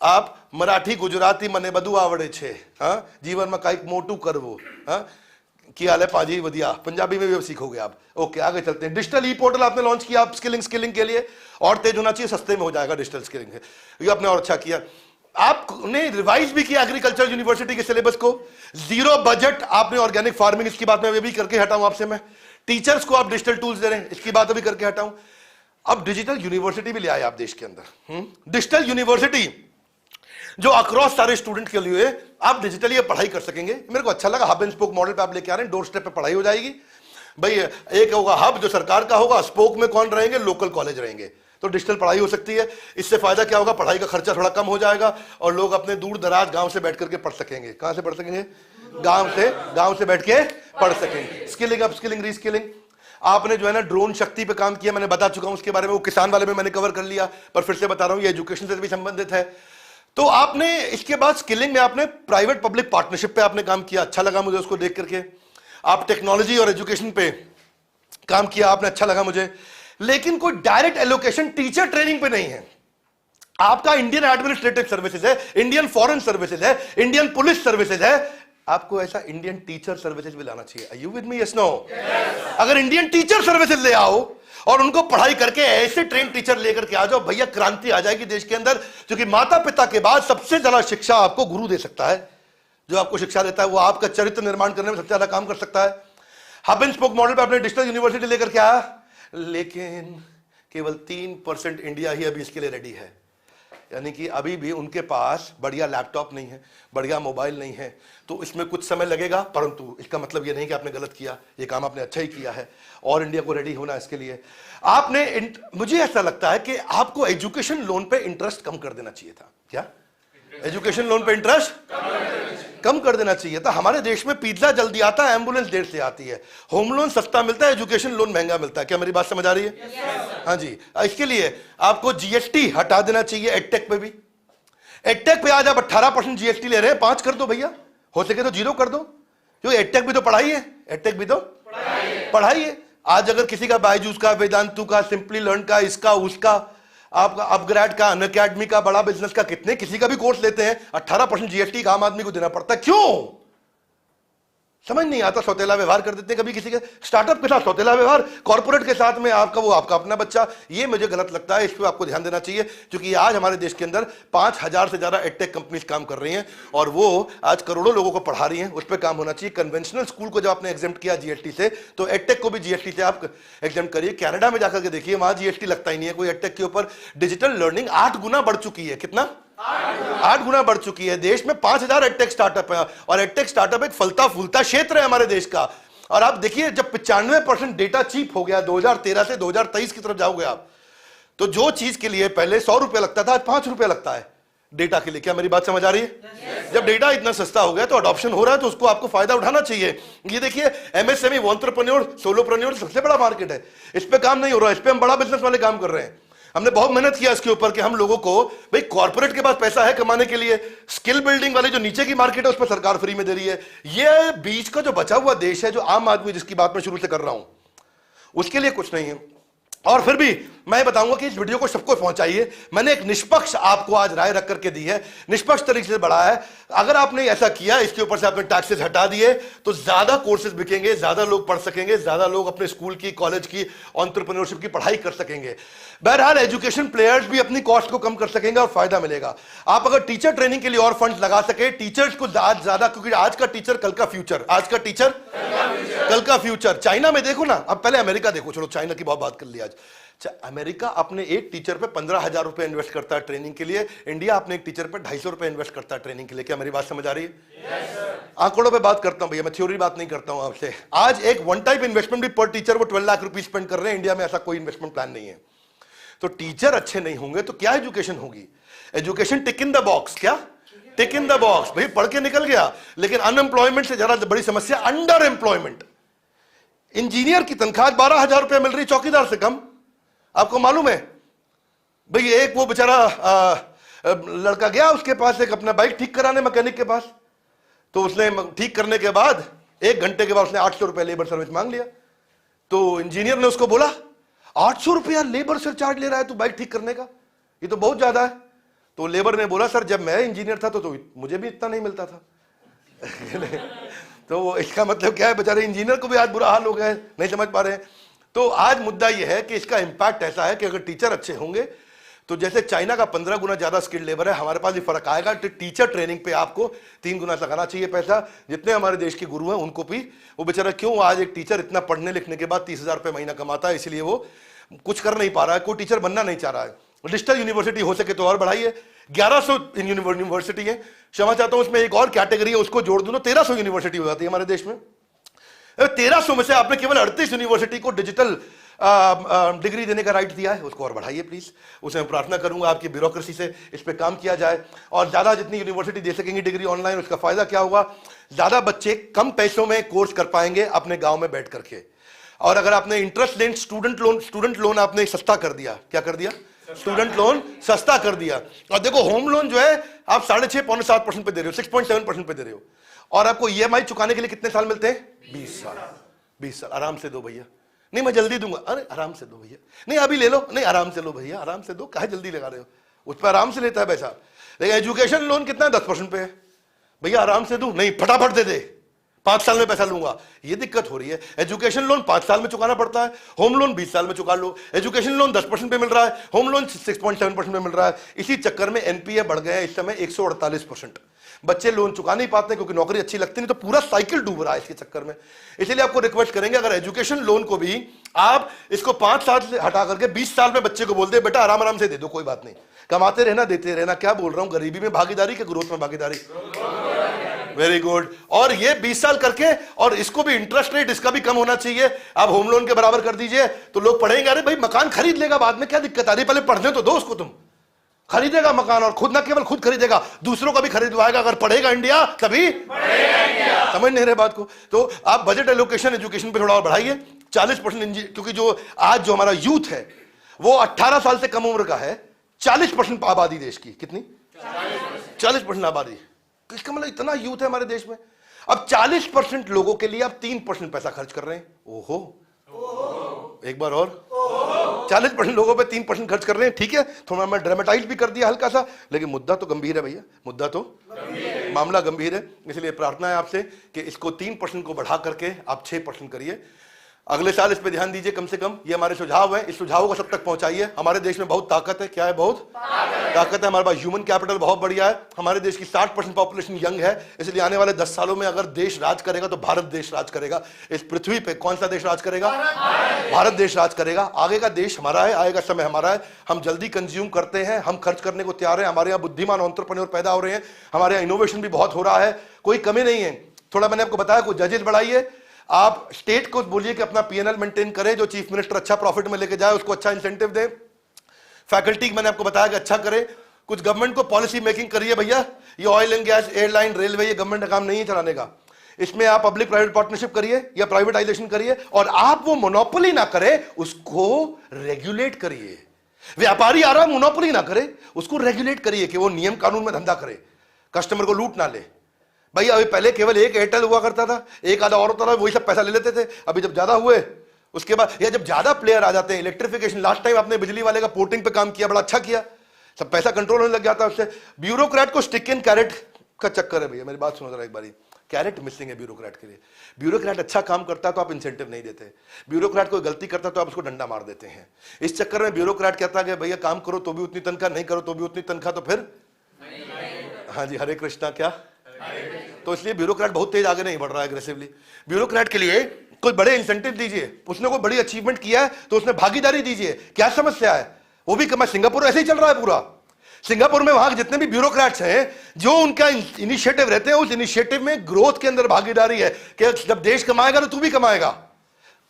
आप मराठी, गुजराती मने बधु आवड़े छे, हाँ? जीवन में काइक मोटू करवो, हाँ? की हाल है पाजी वधिया, पंजाबी में भी सीखोगे आप। ओके, आगे चलते हैं। डिजिटल ई पोर्टल आपने लॉन्च किया, आप स्किलिंग के लिए, और तेज होना चाहिए, सस्ते में हो जाएगा डिजिटल स्किलिंग, ये आपने और अच्छा किया। आपने रिवाइज भी किया एग्रीकल्चर यूनिवर्सिटी के सिलेबस को। जीरो बजट आपने ऑर्गेनिक फार्मिंग, इसकी बात मैं भी करके हटाऊं आपसे मैं। टीचर्स को आप डिजिटल टूल्स दे रहे हैं, इसकी बात भी करके हटाऊं। अब डिजिटल यूनिवर्सिटी भी ले आए आप देश के अंदर। डिजिटल यूनिवर्सिटी जो अक्रॉस सारे स्टूडेंट के लिए आप डिजिटली पढ़ाई कर सकेंगे। मेरे को अच्छा लगा, हब एंड स्पोक मॉडल पे आप लेके आ रहे हैं, डोर स्टेप पे पढ़ाई हो जाएगी। भाई एक होगा हब जो सरकार का होगा, स्पोक में कौन रहेंगे? लोकल कॉलेज रहेंगे, तो डिजिटल पढ़ाई हो सकती है। इससे फायदा क्या होगा? पढ़ाई का खर्चा थोड़ा कम हो जाएगा और लोग अपने दूर दराज गांव से बैठ करके पढ़ सकेंगे। कहां से पढ़ सकेंगे? गांव से बैठ के पढ़ सकेंगे। स्किलिंग अप स्किलिंग रीस्किलिंग, आपने जो है ना ड्रोन शक्ति पे काम किया, मैंने बता चुका हूं उसके बारे में, वो किसान वाले में मैंने कवर कर लिया, पर फिर से बता रहा हूं ये एजुकेशन से भी संबंधित है। तो आपने इसके बाद स्किलिंग में आपने प्राइवेट पब्लिक पार्टनरशिप पे आपने काम किया, अच्छा लगा मुझे उसको देख करके। आप टेक्नोलॉजी और एजुकेशन पे काम किया आपने, अच्छा लगा मुझे, लेकिन कोई डायरेक्ट एलोकेशन टीचर ट्रेनिंग पे नहीं है। आपका इंडियन एडमिनिस्ट्रेटिव सर्विसेज है, इंडियन फॉरेन सर्विसेज है, इंडियन पुलिस सर्विसेज है, आपको ऐसा इंडियन टीचर सर्विसेज भी लाना चाहिए। You with me? Yes no? अगर इंडियन टीचर सर्विसेज ले आओ और उनको पढ़ाई करके ऐसे ट्रेन टीचर लेकर के आ जाओ, भैया क्रांति आ जाएगी देश के अंदर। क्योंकि माता पिता के बाद सबसे ज्यादा शिक्षा आपको गुरु दे सकता है। जो आपको शिक्षा देता है वो आपका चरित्र निर्माण करने में सबसे ज्यादा काम कर सकता है। हब एंड स्पोक मॉडल पे अपने डिजिटल यूनिवर्सिटी लेकर के आया, लेकिन केवल 3% इंडिया ही अभी इसके लिए रेडी है। यानी कि अभी भी उनके पास बढ़िया लैपटॉप नहीं है, बढ़िया मोबाइल नहीं है। तो इसमें कुछ समय लगेगा, परंतु इसका मतलब ये नहीं कि आपने गलत किया, ये काम आपने अच्छा ही किया है। और इंडिया को रेडी होना इसके लिए आपने, मुझे ऐसा लगता है कि आपको एजुकेशन लोन पे इंटरेस्ट कम कर देना चाहिए था। क्या एजुकेशन लोन पे इंटरेस्ट कम कर देना चाहिए था? हमारे देश में पिज्जा जल्दी आता है, एम्बुलेंस देर से आती है, होम लोन सस्ता मिलता है, एजुकेशन लोन महंगा मिलता है। क्या मेरी बात समझ आ रही है? हाँ जी। इसके लिए आपको जीएसटी हटा देना चाहिए। एडटेक पे भी, एडटेक पे आज आप 18% जीएसटी ले रहे हैं, 5 कर दो भैया, हो सके तो 0 कर दो। क्योंकि एडटेक भी तो पढ़ाई है, एडटेक भी तो पढ़ाई है। आज अगर किसी का बायजूस का, वेदांतु का, सिंपली लर्न का, इसका उसका, आपका अपग्रेड का, अनअकैडमी का, बड़ा बिजनेस का, कितने किसी का भी कोर्स लेते हैं, 18% जीएसटी आम आदमी को देना पड़ता है। क्यों? समझ नहीं आता। सौतेला व्यवहार कर देते हैं कभी किसी के स्टार्टअप के साथ, सौतेला व्यवहार कॉर्पोरेट के साथ में, आपका वो आपका अपना बच्चा। ये मुझे गलत लगता है, इस पर आपको ध्यान देना चाहिए। क्योंकि आज हमारे देश के अंदर 5000 से ज्यादा एडटेक कंपनीज काम कर रही हैं और वो आज करोड़ों लोगों को पढ़ा रही हैं। उस पर काम होना चाहिए। कन्वेंशनल स्कूल को जब आपने एग्जेम्प्ट किया जीएसटी से, तो एडटेक को भी जीएसटी से आप एग्जेम्प्ट करिए। कनाडा में जाकर के देखिए, वहां जीएसटी लगता ही नहीं है कोई एडटेक के ऊपर। डिजिटल लर्निंग 8 गुना बढ़ चुकी है। कितना? 8 गुना बढ़ चुकी है। देश में 5000 एडटेक स्टार्टअप है और एडटेक स्टार्टअप एक फलता फूलता क्षेत्र है हमारे देश का। और आप देखिए, जब 95% डेटा चीप हो गया 2013 से 2023 की तरफ जाओगे आप, तो जो चीज के लिए पहले 100 रुपए लगता था, आज 5 रुपए लगता है डेटा के लिए। क्या मेरी बात समझ आ रही है? जब डेटा इतना सस्ता हो गया तो अडॉप्शन हो रहा है, तो उसको आपको फायदा उठाना चाहिए। ये देखिए, एमएसएमई, एंटरप्रेन्योर, सोलोप्रेन्योर सबसे बड़ा मार्केट है। इस पे काम नहीं हो रहा, इस पे हम बड़ा बिजनेस वाले काम कर रहे हैं। हमने बहुत मेहनत किया इसके ऊपर कि हम लोगों को, भाई कॉर्पोरेट के पास पैसा है कमाने के लिए, स्किल बिल्डिंग वाली जो नीचे की मार्केट है उस पर सरकार फ्री में दे रही है। ये बीच का जो बचा हुआ देश है, जो आम आदमी जिसकी बात मैं शुरू से कर रहा हूं, उसके लिए कुछ नहीं है। और फिर भी मैं बताऊंगा कि इस वीडियो को सबको पहुंचाइए। मैंने एक निष्पक्ष आपको आज राय रख करके दी है, निष्पक्ष तरीके से बढ़ा है। अगर आपने ऐसा किया, इसके ऊपर से आपने टैक्सेस हटा दिए, तो ज्यादा कोर्सेज बिकेंगे, ज्यादा लोग पढ़ सकेंगे, ज्यादा लोग अपने स्कूल की, कॉलेज की, एंटरप्रेन्योरशिप की पढ़ाई कर सकेंगे। बहरहाल एजुकेशन प्लेयर्स भी अपनी कॉस्ट को कम कर सकेंगे और फायदा मिलेगा। आप अगर टीचर ट्रेनिंग के लिए और फंड्स लगा सके, टीचर्स को आज ज्यादा, क्योंकि आज का टीचर कल का फ्यूचर, आज का टीचर कल का फ्यूचर। चाइना में देखो ना, अब पहले अमेरिका देखो, चलो चाइना की बहुत बात कर ली आज। अमेरिका अपने एक टीचर पे 15,000 रुपए इन्वेस्ट करता है ट्रेनिंग के लिए। इंडिया अपने एक टीचर पे 250 रुपए इन्वेस्ट करता है ट्रेनिंग के लिए। क्या मेरी बात समझ आ रही है? आंकड़ों पे बात करता हूं भैया, मैं थ्योरी बात नहीं करता हूं आपसे। आज एक वन टाइम इन्वेस्टमेंट भी पर टीचर वो 12 लाख रुपए स्पेंड कर रहे हैं। इंडिया में ऐसा कोई इन्वेस्टमेंट प्लान नहीं है। तो टीचर अच्छे नहीं होंगे तो क्या एजुकेशन होगी? Education tick in the box. क्या टिक इन द बॉक्स? भाई पढ़ के निकल गया, लेकिन अनएम्प्लॉयमेंट से ज्यादा बड़ी समस्या अंडर एम्प्लॉयमेंट। इंजीनियर की तनख्वाह 12,000 रुपए मिल रही, चौकीदार से कम। आपको मालूम है भाई, एक वो बेचारा लड़का गया उसके पास, एक अपना बाइक ठीक कराने मैकेनिक के पास, तो उसने ठीक करने के बाद 1 घंटे के बाद उसने 800 रुपए लेबर सर्विस मांग लिया। तो इंजीनियर ने उसको बोला, 800 रुपया लेबर से चार्ज ले रहा है तू बाइक ठीक करने का, ये तो बहुत ज्यादा है। तो लेबर ने बोला, सर जब मैं इंजीनियर था तो मुझे भी इतना नहीं मिलता था। तो इसका मतलब क्या है, बेचारे इंजीनियर को भी आज बुरा हाल हो गया है, नहीं समझ पा रहे हैं। तो आज मुद्दा यह है कि इसका इंपैक्ट ऐसा है कि अगर टीचर अच्छे होंगे तो जैसे चाइना का 15 गुना ज्यादा स्किल्ड लेबर है, हमारे पास भी फर्क आएगा। टीचर ट्रेनिंग पे आपको 3 गुना लगाना चाहिए पैसा। जितने हमारे देश के गुरु हैं उनको भी, वो बेचारा क्यों आज एक टीचर इतना पढ़ने लिखने के बाद 30,000 रुपये महीना कमाता है, इसलिए वो कुछ कर नहीं पा रहा है, कोई टीचर बनना नहीं चाह रहा है। डिजिटल यूनिवर्सिटी हो सके तो और बढ़ाइए। 1100 यूनिवर्सिटी है, क्षमा चाहता हूं, उसमें एक और कैटेगरी है, उसको जोड़ दूं तो 1300 यूनिवर्सिटी हो जाती है हमारे देश में। 1300 में से आपने केवल 38 यूनिवर्सिटी को डिजिटल डिग्री देने का राइट दिया है, उसको और बढ़ाइए प्लीज। उसे मैं प्रार्थना करूंगा आपकी ब्यूरोक्रेसी से इस पे काम किया जाए। और ज्यादा जितनी यूनिवर्सिटी दे सकेंगे डिग्री ऑनलाइन, उसका फायदा क्या होगा, ज्यादा बच्चे कम पैसों में कोर्स कर पाएंगे अपने गांव में बैठ करके। और अगर आपने इंटरेस्ट रेट स्टूडेंट लोन आपने सस्ता कर दिया, क्या कर दिया, स्टूडेंट लोन सस्ता कर दिया। और देखो होम लोन जो है आप 6.5-7% पे दे रहे हो, 6.7% पे दे रहे हो। और आपको ईएमआई चुकाने के लिए कितने साल मिलते हैं, 20 साल। 20 साल आराम से दो भैया, नहीं मैं जल्दी दूंगा, अरे आराम से दो भैया, नहीं अभी ले लो, नहीं आराम से लो भैया, आराम से दो, काहे जल्दी लगा रहे हो, उस पर आराम से लेता है पैसा। लेकिन एजुकेशन लोन कितना 10% पे है, भैया आराम से दूं, नहीं फटाफट दे दे, 5 साल में पैसा लूंगा। ये दिक्कत हो रही है। एजुकेशन लोन 5 साल में चुकाना पड़ता है, होम लोन 20 साल में चुका लो। एजुकेशन लोन 10% पे मिल रहा है, होम लोन 6.7% पे मिल रहा है। इसी चक्कर में एनपीए बढ़ गए हैं इस समय 148%। बच्चे लोन चुका नहीं पाते क्योंकि नौकरी अच्छी लगती नहीं, तो पूरा साइकिल डूब रहा है इसके चक्कर में। इसलिए आपको रिक्वेस्ट करेंगे, अगर एजुकेशन लोन को भी आप इसको 5 साल से हटा करके 20 साल में बच्चे को बोल दे बेटा आराम आराम से दे दो, कोई बात नहीं, कमाते रहना देते रहना। क्या बोल रहा हूं, गरीबी में भागीदारी कि ग्रोथ में भागीदारी? Very good. और ये 20 साल करके, और इसको भी इंटरेस्ट रेट इसका भी कम होना चाहिए, आप होम लोन के बराबर कर दीजिए, तो लोग पढ़ेंगे। अरे भाई मकान खरीद लेगा बाद में, क्या दिक्कत आ रही, पहले पढ़ने तो दो उसको, तुम खरीदेगा मकान, और खुद ना केवल खुद खरीदेगा, दूसरों का भी खरीदवाएगा। अगर पढ़ेगा इंडिया तभी पढ़ेगा इंडिया। समझ नहीं रहे बात को? तो आप बजट एलोकेशन एजुकेशन पे थोड़ा और बढ़ाइए 40%, क्योंकि जो आज जो हमारा यूथ है वो 18 साल से कम उम्र का है। 40% आबादी देश की, कितनी? 40% आबादी। इसका मतलब इतना यूथ है हमारे देश में। अब 40% लोगों के लिए आप 3% पैसा खर्च कर रहे हैं। ओहो, एक बार और 40% लोगों पे 3% खर्च कर रहे हैं। ठीक है, थोड़ा मैं ड्रामेटाइज भी कर दिया हल्का सा, लेकिन मुद्दा तो गंभीर है भैया, मुद्दा तो मामला गंभीर है। इसलिए प्रार्थना है आपसे कि इसको 3% को बढ़ा करके आप 6% करिए। अगले साल इस पे ध्यान दीजिए कम से कम। ये हमारे सुझाव है, इस सुझावों को सब तक पहुंचाइए। हमारे देश में बहुत ताकत है। क्या है? बहुत ताकत है। हमारे पास ह्यूमन कैपिटल बहुत बढ़िया है। हमारे देश की 60% पॉपुलेशन यंग है। इसलिए आने वाले 10 सालों में अगर देश राज करेगा तो भारत देश राज करेगा। इस पृथ्वी पे कौन सा देश राज करेगा? भारत देश राज करेगा। आगे का देश हमारा है, आएगा समय हमारा है। हम जल्दी कंज्यूम करते हैं, हम खर्च करने को तैयार हैं। हमारे यहाँ बुद्धिमान एंटरप्रेन्योर पैदा हो रहे हैं, हमारे यहाँ इनोवेशन भी बहुत हो रहा है, कोई कमी नहीं है। थोड़ा मैंने आपको बताया, कुछ जजेस बढ़ाइए। आप स्टेट को बोलिए कि अपना पीएनएल मेंटेन करे, जो चीफ मिनिस्टर अच्छा प्रॉफिट में लेके जाए उसको अच्छा इंसेंटिव दे। फैकल्टी मैंने आपको बताया कि अच्छा करे। कुछ गवर्नमेंट को पॉलिसी मेकिंग करिए भैया। ये oil and gas, airline, railway, ये गवर्नमेंट का काम नहीं है चलाने का। इसमें आप पब्लिक प्राइवेट पार्टनरशिप करिए या प्राइवेटाइजेशन करिए, और आप वो मोनोपोली ना करे, उसको रेगुलेट करिए। व्यापारी आ रहा मोनोपोली ना करे, उसको रेगुलेट करिए कि वो नियम कानून में धंधा करे, कस्टमर को लूट ना ले। भाई अभी पहले केवल एक एयरटेल हुआ करता था, एक आधा और होता था, वही सब पैसा ले लेते थे। अभी जब ज्यादा हुए उसके बाद, या जब ज्यादा प्लेयर आ जाते हैं, इलेक्ट्रिफिकेशन, लास्ट टाइम आपने बिजली वाले का पोर्टिंग पे काम किया, बड़ा अच्छा किया, सब पैसा कंट्रोल होने लग जाता है उससे। ब्यूरोक्रेट को स्टिक एंड कैरेट का चक्कर है भैया। मेरी बात सुनो जरा एक बारी, कैरेट मिसिंग है ब्यूरोक्रेट के लिए। ब्यूरोक्रेट अच्छा काम करता है तो आप इंसेंटिव नहीं देते, ब्यूरोक्रेट कोई गलती करता है तो आप उसको डंडा मार देते हैं। इस चक्कर में ब्यूरोक्रेट कहता है कि भैया काम करो तो भी उतनी तनख्वाह, नहीं करो तो भी उतनी तनख्वाह, तो फिर हाँ जी, हरे कृष्णा, क्या? तो इसलिए ब्यूरोक्रेट बहुत तेज आगे नहीं बढ़ रहा है एग्रेसिवली। ब्यूरोक्रेट के लिए कोई बड़े इंसेंटिव दीजिए, उसने कोई बड़ी अचीवमेंट किया है तो उसने भागीदारी दीजिए। क्या समस्या है? वो भी कमा। सिंगापुर ऐसे ही चल रहा है पूरा। सिंगापुर में वहां के जितने भी ब्यूरोक्रेट्स हैं, जो उनका इनिशिएटिव रहते हैं, उस इनिशिएटिव में ग्रोथ के अंदर भागीदारी है कि जब देश कमाएगा तो तू भी कमाएगा।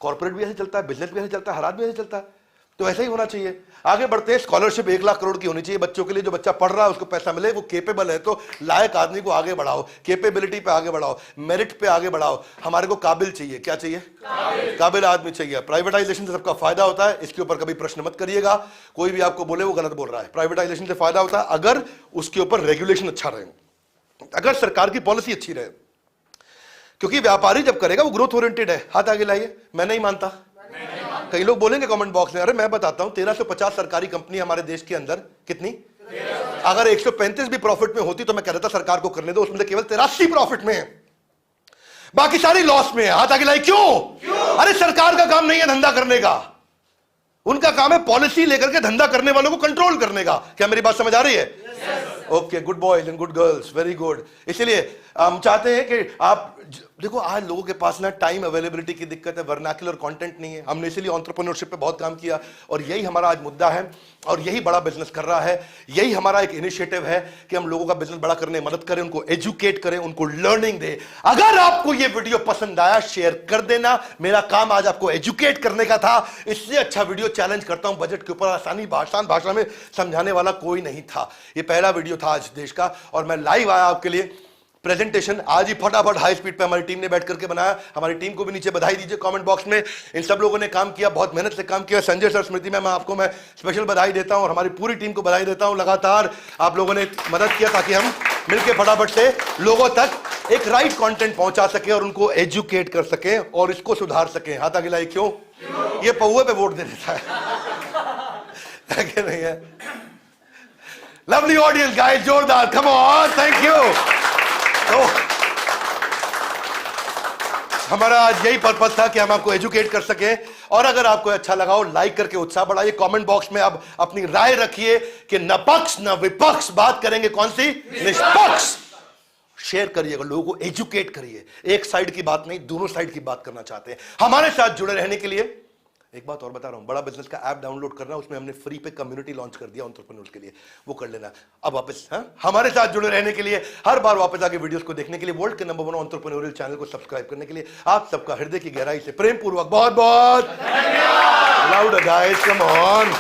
कॉर्पोरेट भी ऐसे चलता है, बिजनेस भी ऐसे चलता है, हर आदमी ऐसे चलता है, तो ऐसा ही होना चाहिए। आगे बढ़ते हैं। स्कॉलरशिप 1 लाख करोड़ की होनी चाहिए बच्चों के लिए। जो बच्चा पढ़ रहा है उसको पैसा मिले, वो केपेबल है तो लायक आदमी को आगे बढ़ाओ, केपेबिलिटी पे आगे बढ़ाओ, मेरिट पे आगे बढ़ाओ। हमारे को काबिल चाहिए। क्या चाहिए? काबिल आदमी चाहिए। प्राइवेटाइजेशन से सबका फायदा होता है, इसके ऊपर कभी प्रश्न मत करिएगा। कोई भी आपको बोले वो गलत बोल रहा है। प्राइवेटाइजेशन से फायदा होता है अगर उसके ऊपर रेगुलेशन अच्छा रहे, अगर सरकार की पॉलिसी अच्छी रहे, क्योंकि व्यापारी जब करेगा वो ग्रोथ ओरिएंटेड है। हाथ आगे लाइए। मैं नहीं मानता। कई लोग बोलेंगे कमेंट बॉक्स में, अरे मैं बताता हूं 1350 सरकारी कंपनी हमारे देश के अंदर, कितनी? अगर 135 भी प्रॉफिट में होती तो मैं कह रहा था सरकार को करने दो, उसमें से केवल 83 प्रॉफिट में है, बाकी सारी लॉस में है। हाथ आगे लाई। क्यों? अरे सरकार का काम नहीं है धंधा करने का, उनका काम है पॉलिसी लेकर के धंधा करने वालों को कंट्रोल करने का। क्या मेरी बात समझ आ रही है? Okay, good boys and good girls, very good. इसलिए हम चाहते हैं कि आप देखो, आज लोगों के पास ना टाइम अवेलेबिलिटी की दिक्कत है, वर्नाक्युलर कंटेंट नहीं है। हमने इसीलिए एंटरप्रेन्योरशिप पे बहुत काम किया और यही हमारा आज मुद्दा है और यही बड़ा बिजनेस कर रहा है। यही हमारा एक इनिशिएटिव है कि हम लोगों का बिजनेस बड़ा करने में मदद करें, उनको एजुकेट करें, उनको लर्निंग दे। अगर आपको ये वीडियो पसंद आया, शेयर कर देना। मेरा काम आज आपको एजुकेट करने का था। इससे अच्छा वीडियो चैलेंज करता हूं बजट के ऊपर आसानी आसान भाषा में समझाने वाला कोई नहीं था। ये पहला वीडियो था आज देश का और मैं लाइव आया आपके लिए। प्रेजेंटेशन आज ही फटाफट हाई स्पीड पे हमारी टीम ने बैठ करके बनाया। हमारी टीम को भी नीचे बधाई दीजिए कमेंट बॉक्स में। इन सब लोगों ने काम किया, बहुत मेहनत से काम किया। संजय सर, स्मृति मैम, आपको मैं स्पेशल बधाई देता हूं और हमारी पूरी टीम को बधाई देता हूं। लगातार आप लोगों ने मदद किया ताकि हम मिलकर फटाफट से लोगों तक एक राइट कंटेंट पहुंचा सके और उनको एजुकेट कर सके और इसको सुधार सके। हाथ आगे लाइए। क्यों? ये पौवे पे वोट दे देता है कि नहीं है? लवली ऑडियंस गाइस, जोरदार, कम ऑन, थैंक यू। तो हमारा आज यही पर्पस था कि हम आपको एजुकेट कर सके। और अगर आपको अच्छा लगा हो, लाइक करके उत्साह बढ़ाइए। कमेंट बॉक्स में आप अपनी राय रखिए कि न पक्ष न विपक्ष, बात करेंगे कौन सी? निष्पक्ष। शेयर करिएगा, लोगों को एजुकेट करिए। एक साइड की बात नहीं, दोनों साइड की बात करना चाहते हैं। हमारे साथ जुड़े रहने के लिए एक बात और बता रहा हूं, बड़ा बिजनेस का ऐप डाउनलोड करना, उसमें हमने फ्री पे कम्युनिटी लॉन्च कर दिया एंटरप्रेन्योर्स के लिए, वो कर लेना। अब वापस हमारे साथ जुड़े रहने के लिए, हर बार वापस आके वीडियोस को देखने के लिए, वर्ल्ड के नंबर 1 एंटरप्रेन्योरियल चैनल को सब्सक्राइब करने के लिए आप सबका हृदय की गहराई से प्रेम पूर्वक बहुत बहुत धन्यवाद। Loud guys, come on.